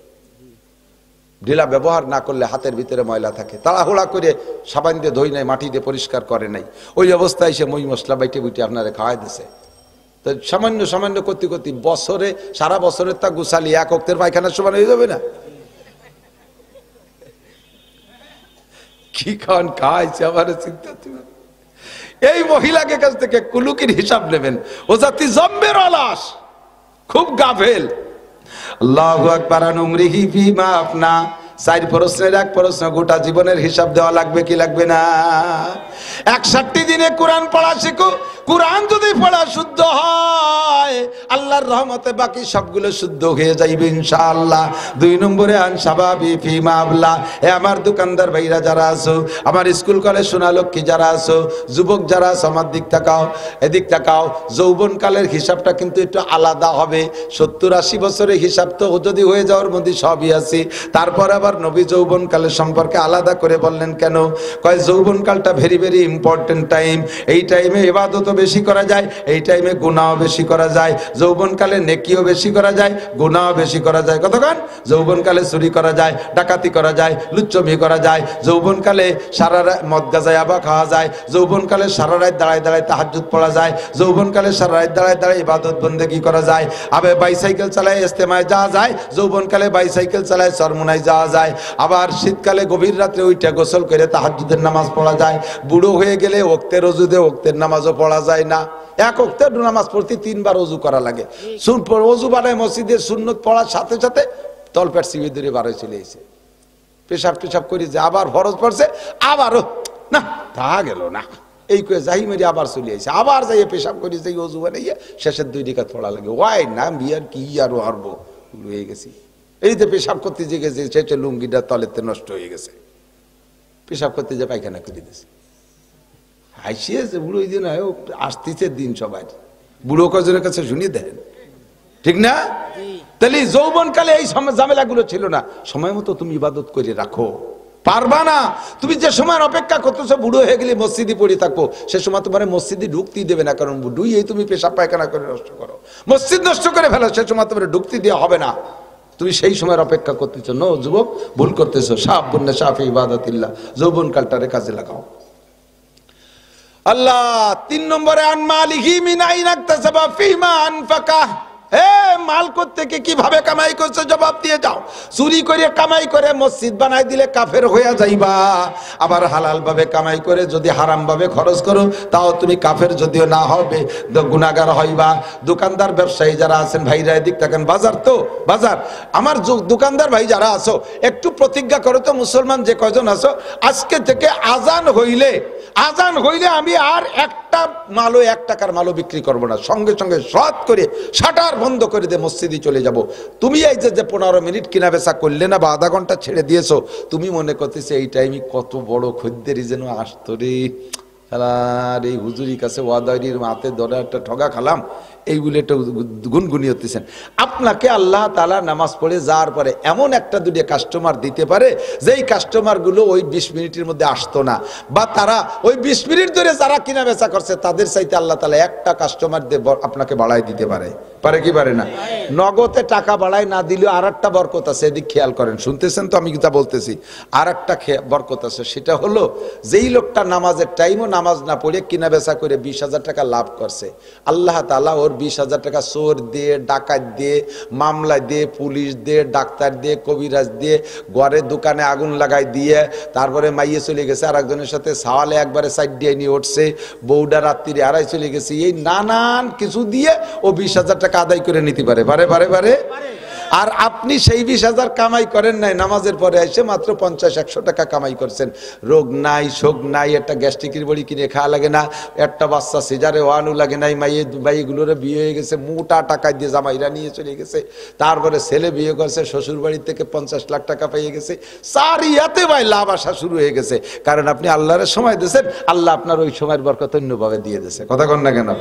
Speaker 1: ঢিলা ব্যবহার না করলে হাতের ভিতরে ময়লা থাকে, তাড়াহুড়া করে সাবান দিয়ে ধুই নাই, মাটি দিয়ে পরিষ্কার করে নাই, ওই অবস্থায় সে মই মশলা বাইটে বুইটে আপনারা খাওয়াই দিছে। তো সামান্য সামান্য করতে করতে বছরে, সারা বছরের তা গুছালি এক অক্তের পায়খানার সমান হয়ে যাবে না? কি খান খাইছে আমার চিন্তা। এই মহিলাকে কাছ থেকে কুলুকির হিসাব নেবেন, ও জাতি জম্বের অলস, খুব গাফেল। আল্লাহু আকবার। আনুমরিহি ফিমা আপনা, চার প্রশ্নের এক প্রশ্ন, গোটা জীবনের হিসাব দেওয়া লাগবে কি লাগবে না? 61 দিনে কোরআন পড়া শিখো, কোরআন যদি পড়া শুদ্ধ হয় আল্লাহর রহমতে বাকি সবগুলো শুদ্ধ হয়ে যাইবে ইনশাআল্লাহ। 2 নম্বরে আন শাবাবি ফিমা আবলা, এ আমার দোকানদার ভাইরা যারা আছো, আমার স্কুল কলেজ সোনালক্ষ্মী যারা আছো, যুবক যারা আছো, আমার দিক তাকাও, এদিক তাকাও। যৌবনকালের হিসাবটা কিন্তু একটু আলাদা হবে। 70-80 বছরের হিসাব তো যদি হয়ে যাওয়ার মধ্যে সবই আছে। তারপর আবার নবী যৌবনকালের সম্পর্কে আলাদা করে বললেন কেন? কয় যৌবনকালটা ভেরি ভেরি ইম্পর্টেন্ট টাইম, এই টাইমে ইবাদতও বেশি করা যায়, এই টাইমে গুনাহও বেশি করা যায়, যৌবনকালে নেকিও বেশি করা যায়, গুনাহও বেশি করা যায়। কতক্ষণ? যৌবনকালে চুরি করা যায়, ডাকাতি করা যায়, লুচ্চমি করা যায়, যৌবনকালে সারা রাত মদ গাঁজা ইয়াবা খাওয়া যায়, যৌবনকালে সারা রাত দাঁড়ায় দাঁড়ায় তাহাজ্জুদ পড়া যায়, যৌবনকালে সারা রাত দাঁড়ায় দাঁড়ায় ইবাদত বন্দেগী করা যায়, আবার বাইসাইকেল চালায় ইস্তেমায় যাওয়া যায়, যৌবনকালে বাইসাইকেল চালায় চরমুনায় যাওয়া যায়, আবার শীতকালে গভীর রাত্রে ওইটা গোসল করে তাহাজ্জুদের নামাজ পড়া যায়, বুড়ো হয়ে গেলে ওক্তের অজুদে ওক্তের নামাজও পড়া যায় না। এক ওক্তের নামাজ পড়তে 3 বার অজু করা লাগে। অজু বানায় মসজিদের সুন্নত পড়ার সাথে সাথে তলপেট সিবি ধরে বার হয়ে চলে এসে পেশাব টেশাব করি যে আবার ফরজ পড়ছে, আবারও না তা গেল না, এই কয়ে যাই মেরে আবার চলে আসে, আবার যাইয়ে পেশাব করি, যাই অজু বানাইয়া শেষের 2 রাকাত পড়া লাগে। ওয়াই না বিয়ার কি আরো হারবো হয়ে গেছি। এই যে পেশাব করতে যে গেছে সেটা লুঙ্গিটা তলেতে নষ্ট হয়ে গেছে, পেশাব করতে যে পায়খানা করে দিয়েছে। হাসিয়ে যে বুড়ো ওই দিন আসতেছে দিন সবাই, বুড়ো কজনের কাছে শুনিয়ে দেন, ঠিক না? তাহলে যৌবনকালে এই ঝামেলাগুলো ছিল না। সময় মতো তুমি ইবাদত করে রাখো, পারবা না। তুমি যে সময় অপেক্ষা করতেছো বুড়ো হয়ে গেলে মসজিদে পড়ে থাকবো, সে সময় তোমার মসজিদে ঢুকতেই দেবে না, কারণ বুড়োই তুমি পেশাব পায়খানা করে নষ্ট করো, মসজিদ নষ্ট করে ফেলো, সে সময় তোমার ঢুকতে দেওয়া হবে না। তুমি সেই সময়ের অপেক্ষা করতেছো। নো যুবক, ভুল করতেছো। শাবুন শাফি ইবাদাতিল্লাহ, যৌবন কালটারে কাজে লাগাও। আল্লাহ 3 নম্বরে আন মালিহি মিন আইন ইকতাসাবা ফিমা আনফাকা। মাল থেকে কিভাবে কামাই করছে জবাব দিয়ে যাও। চুরি করে কামাই করে মসজিদ বানাই দিলে কাফের হইয়া যাইবা, আবার হালাল ভাবে কামাই করে যদি হারাম ভাবে খরচ করো তাও তুমি কাফের যদিও না হবে গুনাহগার হইবা। দোকানদার ব্যবসায়ী যারা আছেন ভাইরা এদিক থাকেন, বাজার তো বাজার, আমার দোকানদার ভাই যারা আছো একটু প্রতিজ্ঞা করো তো, মুসলমান যে কয়জন আছো, আজকে থেকে আজান হইলে আমি আর একটা মালও 1 টাকার মালও বিক্রি করবো না, সঙ্গে সঙ্গে সৎ করে শাটার বন্ধ করে দিয়ে মসজিদে চলে যাব। তুমি এই যে 15 মিনিট কিনা বেচা করলে না বা আধা ঘন্টা ছেড়ে দিয়েছো, তুমি মনে করতেছো এই টাইমে কত বড় খদ্দেরই যেন আসতো রে, আর এই হুজুরির কাছে ওয়াদারির মাতে ধরে একটা ঠগা খালাম, এইগুলো একটা গুনগুনি হতেছেন। আপনাকে আল্লাহ তাআলা নামাজ পড়ে যাওয়ার পরে এমন 1-2 কাস্টমার দিতে পারে যেই কাস্টমারগুলো ওই 20 মিনিটের মধ্যে আসতো না, বা তারা ওই 20 মিনিট ধরে যারা কিনা বেচা করছে তাদের চাইতে আল্লাহ তাআলা একটা কাস্টমার দিয়ে আপনাকে বাড়াই দিতে পারে। পারে কি পারে না? নগদে টাকা বাড়ায় না দিলেও আর একটা বরকত আছে, এদিক খেয়াল করেন, শুনতেছেন তো আমি কি তা বলতেছি? আর একটা বরকত আছে, সেটা হলো যেই লোকটা নামাজের টাইমও নামাজ না পড়ে কিনা বেচা করে 20,000 টাকা লাভ করছে, আল্লাহ তাআলা ওর 20,000 টাকা চোর দিয়ে, ডাকাত দিয়ে, মামলা দিয়ে, পুলিশ দিয়ে, ডাক্তার দিয়ে, কবিরাজ দিয়ে, ঘরে দোকানে আগুন লাগাই দিয়ে, তারপরে মাইয়ে চলে গেছে আর একজনের সাথে সাওয়ালে একবারে সাইড দিয়ে নিয়ে উঠছে, বউডা রাত্রিরে আড়াই চলে গেছে, এই নানান কিছু দিয়ে ও 20,000 টাকা আদায় করে নিতে পারে। আর আপনি সেই 20,000 কামাই করেন নাই, নামাজের পরে এসে মাত্র 50-100 টাকা কামাই করছেন। রোগ নাই, শোক নাই, একটা গ্যাস্ট্রিকের বড়ি কিনে খাওয়া লাগে না, একটা বাচ্চা সিজারে ওয়ানু লাগে নাই, মাইয়েগুলোরে বিয়ে হয়ে গেছে, মোটা টাকা দিয়ে জামাইরা নিয়ে চলে গেছে, তারপরে ছেলে বিয়ে করছে, শ্বশুর বাড়ি থেকে 50 লাখ টাকা পেয়ে গেছে, সারিয়াতে ভাই লাভ আসা শুরু হয়ে গেছে, কারণ আপনি আল্লাহর সময় দিয়েছেন, আল্লাহ আপনার ওই সময়ের বরকত অন্যভাবে দিয়ে দিয়েছে। কথা কন না কেন?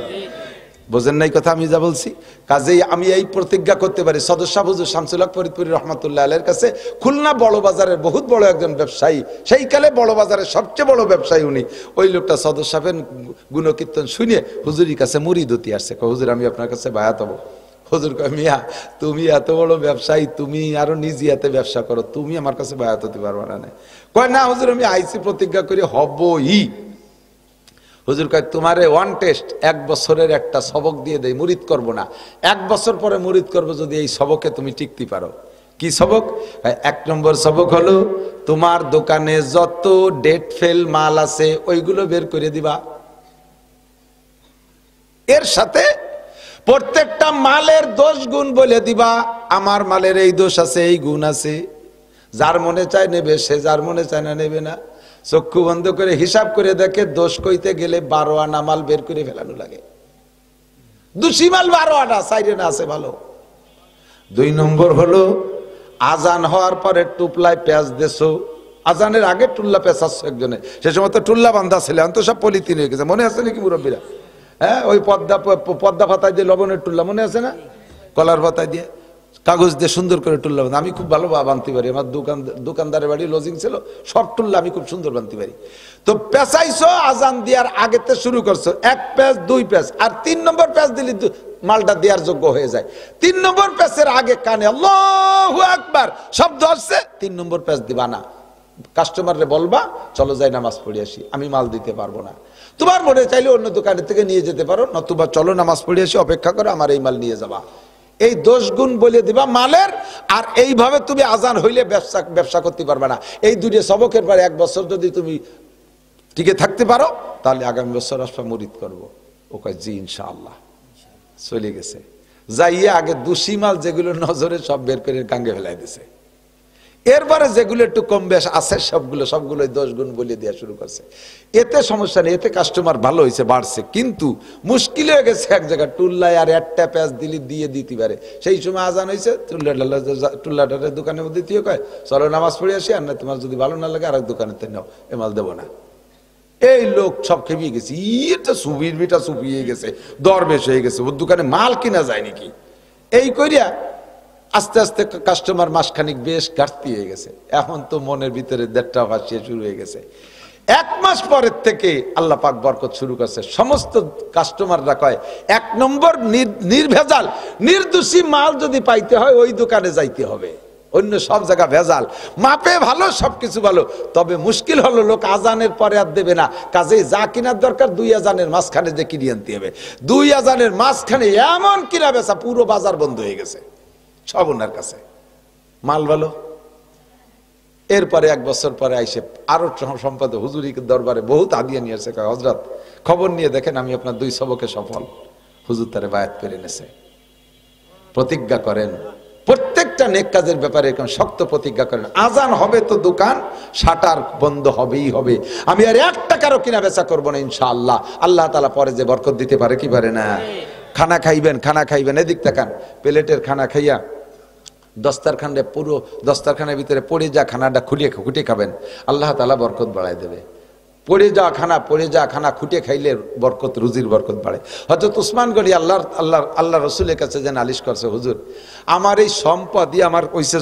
Speaker 1: বোঝেন নাই কথা আমি যা বলছি? কাজেই আমি এই প্রতিজ্ঞা করতে পারি, সদস্য হুজুর শামসুল হক ফরিদপুরি রহমাতুল্লাহ আলাইহির কাছে খুলনা বড় বাজারের বহুত বড় একজন ব্যবসায়ী, সেই কালে বড় বাজারের সবচেয়ে বড় ব্যবসায়ী উনি, ওই লোকটা সদস্য সাহেবের গুণকীর্তন শুনে হুজুরির কাছে মুরিদ হতে আসছে, হুজুর আমি আপনার কাছে বায়াত হবো। হুজুর কয়, মিয়া তুমি এত বড় ব্যবসায়ী, তুমি আরো নিজে এতে ব্যবসা করো, তুমি আমার কাছে বায়াত হতে পারবা না? কয় না হুজুর আমি আইসি প্রতিজ্ঞা করে হবই। হুজুর কয় তোমারে ওয়ান টেস্ট, 1 বছরের একটা সবক দিয়ে দেয়, মুরিদ করব না, 1 বছর পরে মুরিদ করব যদি এই সবকে তুমি টিকতে পারো। কি সবক? 1 নম্বর সবক হলো তোমার দোকানে যত ডেট ফেল মাল আছে ওইগুলো বের করে দিবা, এর সাথে প্রত্যেকটা মালের দোষ গুণ বলে দিবা, আমার মালের এই দোষ আছে, এই গুণ আছে, যার মনে চায় নেবে, সে যার মনে চায় না নেবে না। চক্ষু বন্ধ করে হিসাব করে দেখে দোষ কইতে গেলে 12 আনা মাল বের করে ফেলানো লাগে, দোষী মাল 12 আনা, সাইডে না আছে ভালো। 2 নম্বর হলো আজান হওয়ার পরে টুপলায় পেঁয়াজ দেছো, আজানের আগে টুল্লা পেঁচাচ্ছ একজনে, সে সময় তো টুল্লা বান্ধা ছিল, তো সব পলিথিন হয়ে গেছে, মনে আছে নাকি মুরব্বীরা? হ্যাঁ, ওই পদ্মা পাতায় দিয়ে লবণের টুল্লা মনে আছে না, কলার পাতায় দিয়ে কাগজ দিয়ে সুন্দর করে টুল্লা বাঁধা, আমি খুব ভালো বানতে পারি, আমার দোকানদারের বাড়ি লজিং ছিল, সব টুল্লা আমি খুব সুন্দর বানতে পারি। তো পেঁচাইছো আজান দেওয়ার আগেতে শুরু করছো, 1 প্যাঁচ 2 প্যাঁচ, আর 3 নম্বর প্যাঁচ দিলে মালটা দেওয়ার যোগ্য হয়ে যায়। 3 নম্বর প্যাঁচের আগে কানে আল্লাহু আকবার শব্দ আসছে, 3 নম্বর প্যাঁচ দিবা না, কাস্টমাররে বলবা চলো যাই নামাজ পড়ে আসি, আমি মাল দিতে পারবো না। তোমার মনে চাইলে অন্য দোকানের থেকে নিয়ে যেতে পারো, নতুবা চলো নামাজ পড়ে আসি, অপেক্ষা করো, আমার এই মাল নিয়ে যাবা। এই দোষ গুণ বলে দিবা মালের, আর এইভাবে তুমি আজান হইলে ব্যবসা করতে পারবে না। এই 2 সবকের পরে 1 বছর যদি তুমি টিকে থাকতে পারো, তাহলে আগামী বছর আসবা মুরিদ করবো। ও কয় জি ইনশাআল্লাহ। চলে গেছে, যাইয়ে আগে দোষী মাল যেগুলো নজরে সব বের করে গাঙ্গে ফেলাই দিছে। এরপরে যেগুলো একটু কম বেশ আছে সবগুলোই 10 গুণ বলে দেওয়া শুরু করছে। এতে সমস্যা নেই, এতে কাস্টমার ভালো হয়েছে, বাড়ছে। কিন্তু মুশকিল হয়ে গেছে এক জায়গায় টুল্লায় আর একটা পেঁয়াজ দিয়ে দিতে পারে। সেই সময় আজান হয়েছে, টুল্লাটারের দোকানের মধ্যে দিয়ে কয় চলো নামাজ পড়ে আসি, আর না তোমার যদি ভালো না লাগে আর এক দোকানে নাও, এ মাল দেবো না। এই লোক সব খেপিয়ে গেছে, ইটা সুবির বিটা সুপিয়ে গেছে, দরবেশ হয়ে গেছে, ওর দোকানে মাল কিনা যায় নাকি। এই করিয়া আস্তে আস্তে কাস্টমার মাসখানিক বেশ ঘাটতি হয়ে গেছে। এখন তো মনের ভিতরে দেড়টা ভাসিয়ে শুরু হয়ে গেছে। 1 মাস পরের থেকে আল্লাহ পাক বরকত শুরু করছে। সমস্ত কাস্টমাররা কয় 1 নম্বর নির্ভেজাল নির্দোষী মাল যদি পাইতে হয় ওই দোকানে যাইতে হবে, অন্য সব জায়গা ভেজাল। মাপে ভালো, সবকিছু ভালো, তবে মুশকিল হলো লোক আজানের পরে আর দেবে না। কাজে যা কিনার দরকার 2 আজানের মাঝখানে যে কিনে আনতে হবে। 2 আজানের মাঝখানে এমন কিনা বেচা, পুরো বাজার বন্ধ হয়ে গেছে সব ওনার কাছে, মাল ভালো। এরপরে 1 বছর পরে আইসে আরো সম্পাদক হুজুরি দরবারে বহুত হাদিয়া নিয়ে আসে, হযরত খবর নিয়ে দেখেন আমি আপনার 2 সবকে সফল। হুজুর তারে বায়াত করে নেছে। প্রতিজ্ঞা করেন, প্রত্যেকটা নেক কাজের ব্যাপারে এরকম শক্ত প্রতিজ্ঞা করেন, আজান হবে তো দোকান শাটার বন্ধ হবেই হবে, আমি আর 1 টাকারও কিনা বেচা করবো না ইনশাআল্লাহ। আল্লাহ তাআলা পরে যে বরকত দিতে পারে কি পারে না। খানা খাইবেন, এদিক তাকান, প্লেটের খানা খাইয়া দস্তারখানে, পুরো দস্তারখানের ভিতরে পড়ে যা খানাটা খুঁটে খাবেন, আল্লাহ তাআলা বরকত বাড়ায় দেবে। পড়ে যা খানা খুঁটে খাইলে বরকত, রুজির বরকত বাড়ে। হযরত উসমান গনি আল্লাহ রসুলের কাছে যে নালিশ করছে, হুজুর আমার এই সম্পদই আমার কইছে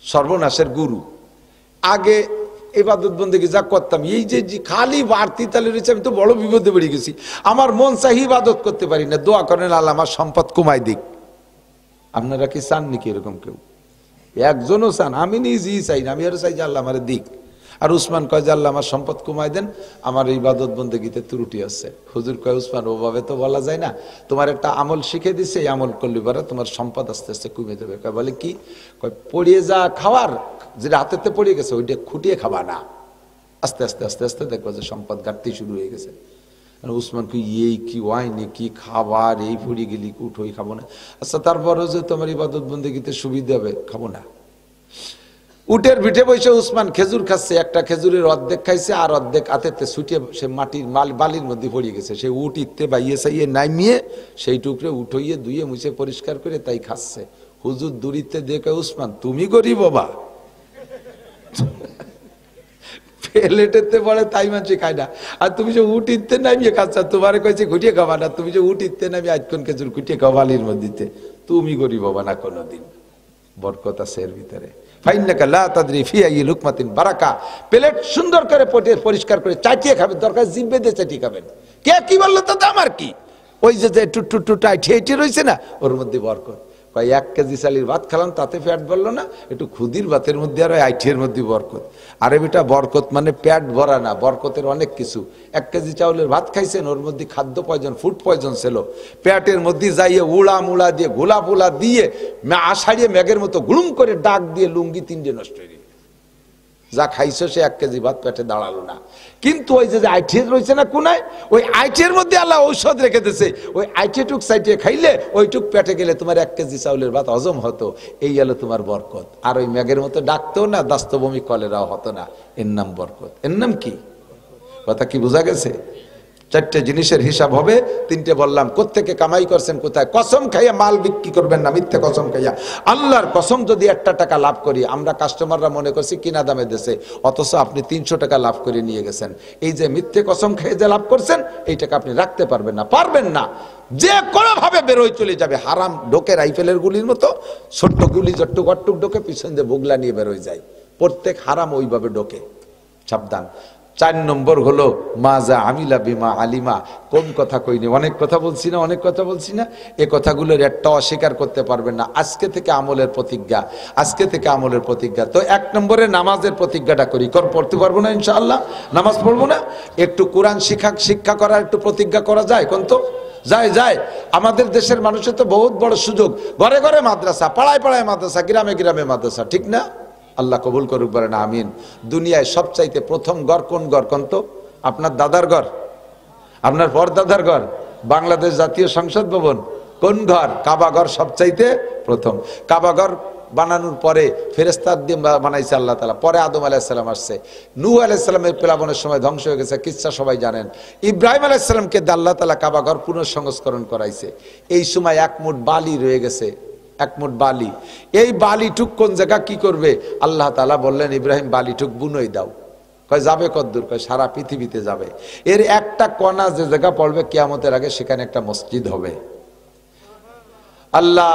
Speaker 1: সর্বনাশের গুরু। আগে ইবাদত বন্দেগী যা করতাম, এই যে খালি বাড়তি তালে রয়েছে, আমি তো বড় বিপদে পড়ে গেছি। আমার মন চাই ইবাদত করতে পারি না, দোয়া করেন আল্লাহ আমার সম্পদ কমাই দিক। আপনারা কি চান নাকি এরকম? কেউ একজনও চান? আমি নিজেই চাই না, আমি আরো চাই যে আল্লাহ আমার দিক। আর উসমান কয় যে আল্লাহ আমার সম্পদ কমাই দেন, আমার ইবাদত বন্দেগীতে ত্রুটি আছে। হুজুর কয় উসমান ওভাবে তো বলা যায় না, তোমার একটা আমল শিখে দিছে, এই আমল করলে পরে তোমার সম্পদ আস্তে আস্তে কমে দেবে। কয় বলে কি? কয় পড়িয়ে যা খাওয়ার, যেটা হাতেতে পড়ে গেছে ওইটা খুঁটিয়ে খাবা না, আস্তে আস্তে আস্তে আস্তে দেখবো যে সম্পদ ঘাটতি শুরু হয়ে গেছে। উসমান কি এই কি ওয়াইনি কি খাবার, এই ফুড়ি গেলি উঠোই খাবো না। আচ্ছা তারপরে যে তোমার ইবাদত বন্দেগীতে সুবিধা হবে, খাবো না। উটের পিঠে বসে উসমান খেজুর খাচ্ছে, একটা খেজুরের অর্ধেক খাইছে আর অর্ধেক আতেতে ছুটিয়ে সে মাটির বালির মধ্যে পড়ে গেছে। সে উট ইতে বাইয়ে সাইয়ে নামিয়ে সেই টুকরে উঠইয়ে ধুয়ে মুছে পরিষ্কার করে তাই খাচ্ছে। হুজুর দূরিতে দেখে উসমান তুমি গরিব বাবা, প্লেটেতে পড়ে তাই মানুষ খায় না, আর তুমি যে উট ইতে নামিয়ে খাচ্ছ, তোমার কয়েছে ঘুটিয়ে খাবা না, তুমি যে উট ইতে নামিয়ে আজকন খেজুর ঘুটিয়ে খাও বালির মধ্যে, তুমি গরিব বাবা না কোনোদিন। বরকত আছে এর ভিতরে। ফাইন্নাকা লা তাদরি ফি আইয়ি লুকমাতিন বারাকা। প্লেট সুন্দর করে পরিষ্কার করে চাটিয়ে খাবেন, দরকার জিভে দিয়ে চাটিয়ে খাবেন। কে কি বললো তো আমার কি, ওই যে টুটটু টাইটি রয়েছে না, ওর মধ্যে বরকত। কয় 1 কেজি চালির ভাত খেলাম তাতে পেট ভরলো না, একটু খুদির ভাতের মধ্যে আর 80 মধ্যে বরকত। আরে বেটা বরকত মানে পেট ভরা না, বরকতের অনেক কিছু। 1 কেজি চাউলের ভাত খাইছেন, ওর মধ্যে খাদ্য পয়জন, ফুড পয়জন ছিল, পেটের মধ্যে যাইয়ে উড়া দিয়ে ঘোলা পোলা দিয়ে আষাঢ়িয়ে মেঘের মতো গুড়ুম করে ডাক দিয়ে লুঙ্গি 3টে নষ্ট হয়ে গেল। যা খাইছো সে 1 কেজি ভাত পেটে দাঁড়ালো না। কিন্তু ওই যে আইটের রয়েছে না কোনায়, ওই আইটের মধ্যে আল্লাহ ঔষধ রেখে দিয়েছে, ওই আইটেটুক সাইটে খাইলে ওইটুক পেটে গেলে তোমার 1 কেজি চাউলের ভাত হজম হতো। এই গেল তোমার বরকত। আর ওই মেঘের মতো ডাকতো না, দাস্তবমি কলেরাও হতো না। এর নাম বরকত। এর নাম কি? কথা কি বোঝা গেছে? 4টে জিনিসের হিসাব হবে। 3টে বললাম। কোত্থেকে কামাই করছেন, কোথায়? কসম খাইয়া মাল বিক্রি করবেন না, মিথ্যে কসম খাইয়া। আল্লাহর কসম যদি 1 টাকা লাভ করি, আমরা কাস্টমাররা মনে করছি কিনা দামে দেশে, অথচ আপনি 300 টাকা লাভ করে নিয়ে গেছেন। এই যে মিথ্যে কসম খেয়ে যে লাভ করছেন, এই টাকা আপনি রাখতে পারবেন না, যে কোনো ভাবে বেরোয় চলে যাবে। হারাম ঢোকে রাইফেলের গুলির মতো, ছোট্ট গুলি জট্টুক অট্টুক ঢোকে, পিছন দিয়ে বুগলা নিয়ে বেরোয় যায়। প্রত্যেক হারাম ওইভাবে ঢোকে, সাবধান। 4 নম্বর হলো মাজা আমিলা বিমা আলিমা। কোন কথা কইনি, অনেক কথা বলছি না, এ কথাগুলোর একটা অস্বীকার করতে পারবেন না। আজকে থেকে আমলের প্রতিজ্ঞা। তো 1 নম্বরে নামাজের প্রতিজ্ঞাটা করি, পড়তে পারবো না ইনশাআল্লাহ, নামাজ পড়বো না। একটু কোরআন শিক্ষা করার একটু প্রতিজ্ঞা করা যায় কোন? তো যায়। আমাদের দেশের মানুষের তো বহুত বড় সুযোগ, ঘরে ঘরে মাদ্রাসা, পাড়ায় মাদ্রাসা, গ্রামে মাদ্রাসা, ঠিক না? আল্লাহ কবুল করুক, বলেন আমিন। দুনিয়ায় সবচাইতে প্রথম ঘর কোন ঘর কোন? তো আপনার দাদার ঘর, আপনার পরদাদার ঘর, বাংলাদেশ জাতীয় সংসদ ভবন। কোন ঘর? কাবা ঘর সবচাইতে প্রথম। কাবা ঘর বানানোর পরে ফেরেশতা দিয়ে বানাইছে আল্লাহ তাআলা। পরে আদম আলাইহিস সালাম আসছে, নূহ আলাইহিস সালামের প্লাবনের সময় ধ্বংস হয়ে গেছে, কিচ্ছা সবাই জানেন। ইব্রাহিম আলাইহিস সালামকে আল্লাহ তাআলা কাবা ঘর পুনঃসংস্করণ করাইছে। এই সময় এক মুঠ বালি রয়ে গেছে, এক মুঠ বালি। এই বালিটুক কোন জায়গা কি করবে? আল্লাহ তাআলা বললেন, ইব্রাহিম বালিটুক বুনই দাও। কয় যাবে কদ্দূর? কয় সারা পৃথিবীতে যাবে। এর একটা কণা যে জায়গা পড়বে কিয়ামতের আগে, সেখানে একটা মসজিদ হবে। আল্লাহ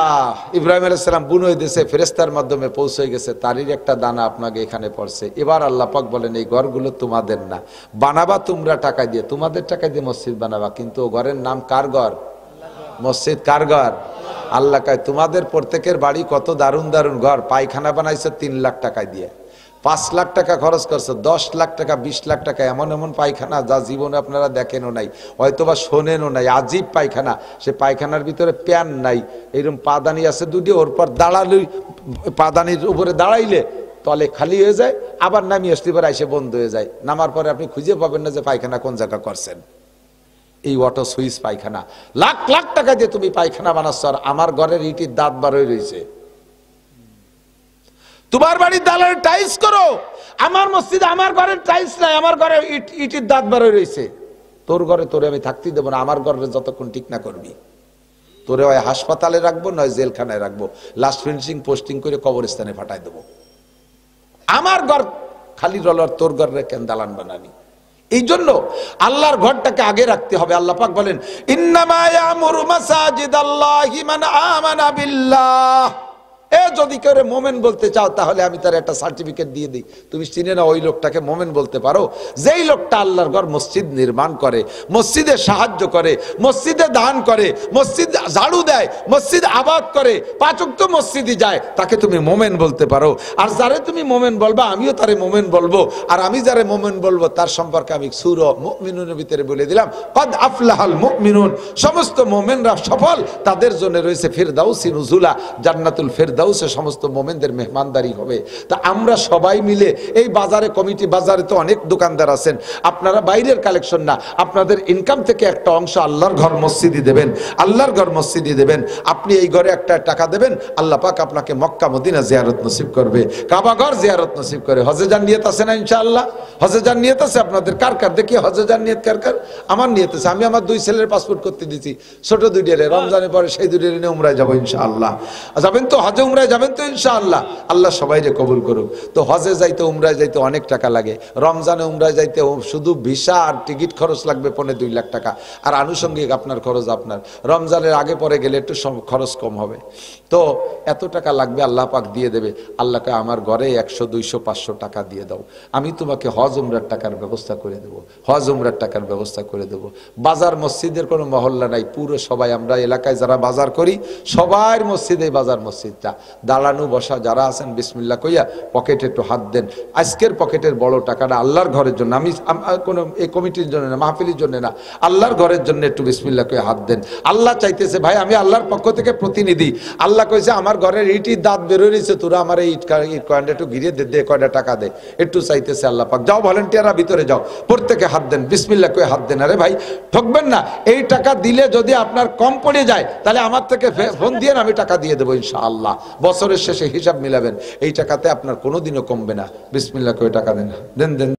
Speaker 1: ইব্রাহিম আলাইহিস সালাম বুনই দিয়েছে, ফেরেশতার মাধ্যমে পৌঁছে গেছে, তারই একটা দানা আপনাকে এখানে পড়ছে। এবার আল্লাহ পাক বলেন, এই ঘরগুলো তোমাদের না, বানাবা তোমরা টাকা দিয়ে, তোমাদের টাকা দিয়ে মসজিদ বানাবা, কিন্তু ও ঘরের নাম কার ঘর? মসজিদ কার ঘর? আল্লাহ কয়, তোমাদের প্রত্যেকের বাড়ি কত দারুণ দারুণ ঘর, পায়খানা বানাইছে 3 লাখ টাকা দিয়ে, 5 লাখ টাকা খরচ করছে, 10 লাখ টাকা, 20 লাখ টাকা, এমন এমন পায়খানা যা জীবনে আপনারা দেখেনও নাই, হয়তোবা শোনেনও নাই। আজীব পায়খানা। সে পায়খানার ভিতরে প্যান নাই, এইরকম পাদানি আছে দুটি, ওর পর দাঁড়ালে, পাদানির উপরে দাঁড়াইলে তলে খালি হয়ে যায়, আবার নামিয়ে আসতে পারে এসে বন্ধ হয়ে যায়। নামার পরে আপনি খুঁজে পাবেন না যে পায়খানা কোন জায়গা করছেন। এই অটো সুইচ পায়খানা, লাখ লাখ টাকা দিয়ে তুমি পায়খানা বানাচ্ছ, আর আমার ঘরের ইটির দাঁত বার হয়ে রয়েছে। তোমার বাড়ির দালানের টাইলস করো, আমার মসজিদে আমার ঘরের টাইলস নাই, আমার ঘরে ইটির দাঁত বার হয়ে রয়েছে। তোর ঘরে তোরে আমি থাকতেই দেবো না, আমার ঘরে যতক্ষণ ঠিক না করবি। তোরে হয় হাসপাতালে রাখবো, নয় জেলখানায় রাখবো, লাস্ট ফিনিশিং পোস্টিং করে কবরস্থানে ফাটাই দেবো। আমার ঘর খালি রলার, তোর ঘরে কেন দালান বানানি? এই জন্য আল্লাহর ঘরটাকে আগে রাখতে হবে। আল্লাহ পাক বলেন, ইন্নামা ইয়ামুরু মাসাজিদাল্লাহি মান আমানা বিল্লাহ। যদি কেউ মোমেন বলতে চাও, তাহলে আমি তার একটা সার্টিফিকেট দিয়ে দিই, তুমি চিনে না ওই লোকটাকে মোমেন বলতে পারো, যেই লোকটা আল্লাহর ঘর মসজিদ নির্মাণ করে, মসজিদে সাহায্য করে, মসজিদে দান করে, মসজিদ ঝাড়ু দেয়, মসজিদ আবাদ করে, 5 ওয়াক্ত মসজিদে যায়, তাকে তুমি মোমেন বলতে পারো। আর যারে তুমি মোমেন বলবা, আমিও তারে মোমেন বলবো। আর আমি যারে মোমেন বলবো, তার সম্পর্কে আমি সূরা মুমিনুনের ভিতরে বলে দিলাম, কদ আফলাহাল মুমিনুন, সমস্ত মোমেনরা সফল, তাদের জন্য রয়েছে ফিরদাউসি নুজুলা, জান্নাতুল ফিরদাউস, সমস্ত মোমেনদের মেহমানদারি হবে। তা আমরা সবাই মিলে এই বাজারে, কমিটি বাজারে তো অনেক দোকানদার আছেন, আপনারা বাইরের কালেকশন না, আপনাদের ইনকাম থেকে একটা অংশ আল্লাহর ঘর মসজিদে দেবেন, আল্লাহর ঘর মসজিদে দেবেন। আপনি এই ঘরে একটা টাকা দেবেন, আল্লাহ পাক আপনাকে মক্কা মদিনা জিয়ারত নসিব করবে, কাবা ঘর জিয়ারত নসিব করে। হজে যান নিয়ত আছে না? ইনশাআল্লাহ হজে যান নিয়ত আছে আপনাদের? কার কার দেখি হজে যান নিয়ত কার কার? আমার নিয়ত আছে। আমি আমার 2 ছেলের পাসপোর্ট করতে দিয়েছি, ছোট 2 রমজানের পরে সেই 2 নিয়ে উমরায় যাবো ইনশাআল্লাহ। যাবেন তো? হজে উমরায় যাবেন তো ইনশাআল্লাহ? আল্লাহ সবাইকে কবুল করুক। তো হজে যাইতে, উমরায় যাইতে অনেক টাকা লাগে। রমজানে উমরায় যাইতে শুধু ভিসা আর টিকিট খরচ লাগবে 2.5 লাখ টাকা, আর আনুষঙ্গিক আপনার খরচ, আপনার রমজানের আগে পরে গেলে একটু খরচ কম হবে। তো এত টাকা লাগবে, আল্লাহ পাক দিয়ে দেবে। আল্লাহকে আমার ঘরে 100, 200, 500 টাকা দিয়ে দাও, আমি তোমাকে হজ উমরার টাকার ব্যবস্থা করে দেবো, হজ উমরার টাকার ব্যবস্থা করে দেবো। বাজার মসজিদের কোনো মহল্লা নাই, পুরো সবাই আমরা এলাকায় যারা বাজার করি, সবার মসজিদে বাজার মসজিদটা। দাঁড়ানো বসা যারা আছেন, বিসমিল্লাহ কইয়া পকেটে একটু হাত দেন। আজকের পকেটের বড় টাকাটা আল্লাহর ঘরের জন্য, আমি কোনো এই কমিটির জন্য না, মাহফিলের জন্য না, আল্লাহর ঘরের জন্য একটু বিসমিল্লাহ কইয়া হাত দেন। আল্লাহ চাইতেছে, ভাই আমি আল্লাহর পক্ষ থেকে প্রতিনিধি, আল্লাহ কইছে আমার ঘরের ইটির দাঁত বেরোয় রয়েছে, তোরা আমার এই ইট কয়েনটা একটু ঘিরে দে, কয়টা টাকা দে, একটু চাইতেছে আল্লাহ পাক। যাও ভলেন্টিয়াররা ভিতরে যাও, প্রত্যেকে হাত দেন, বিসমিল্লাহ কইয়া হাত দেন। আরে ভাই ঠকবেন না, এই টাকা দিলে যদি আপনার কম পড়ে যায়, তাহলে আমার থেকে ফোন দিয়ে আমি টাকা দিয়ে দেবো ইনশাআল্লাহ। বছরের শেষে হিসাব মিলাবেন, এই টাকাতে আপনার কোনোদিনও কমবে না। বিসমিল্লাহ করে টাকা দেন, দেন দেন।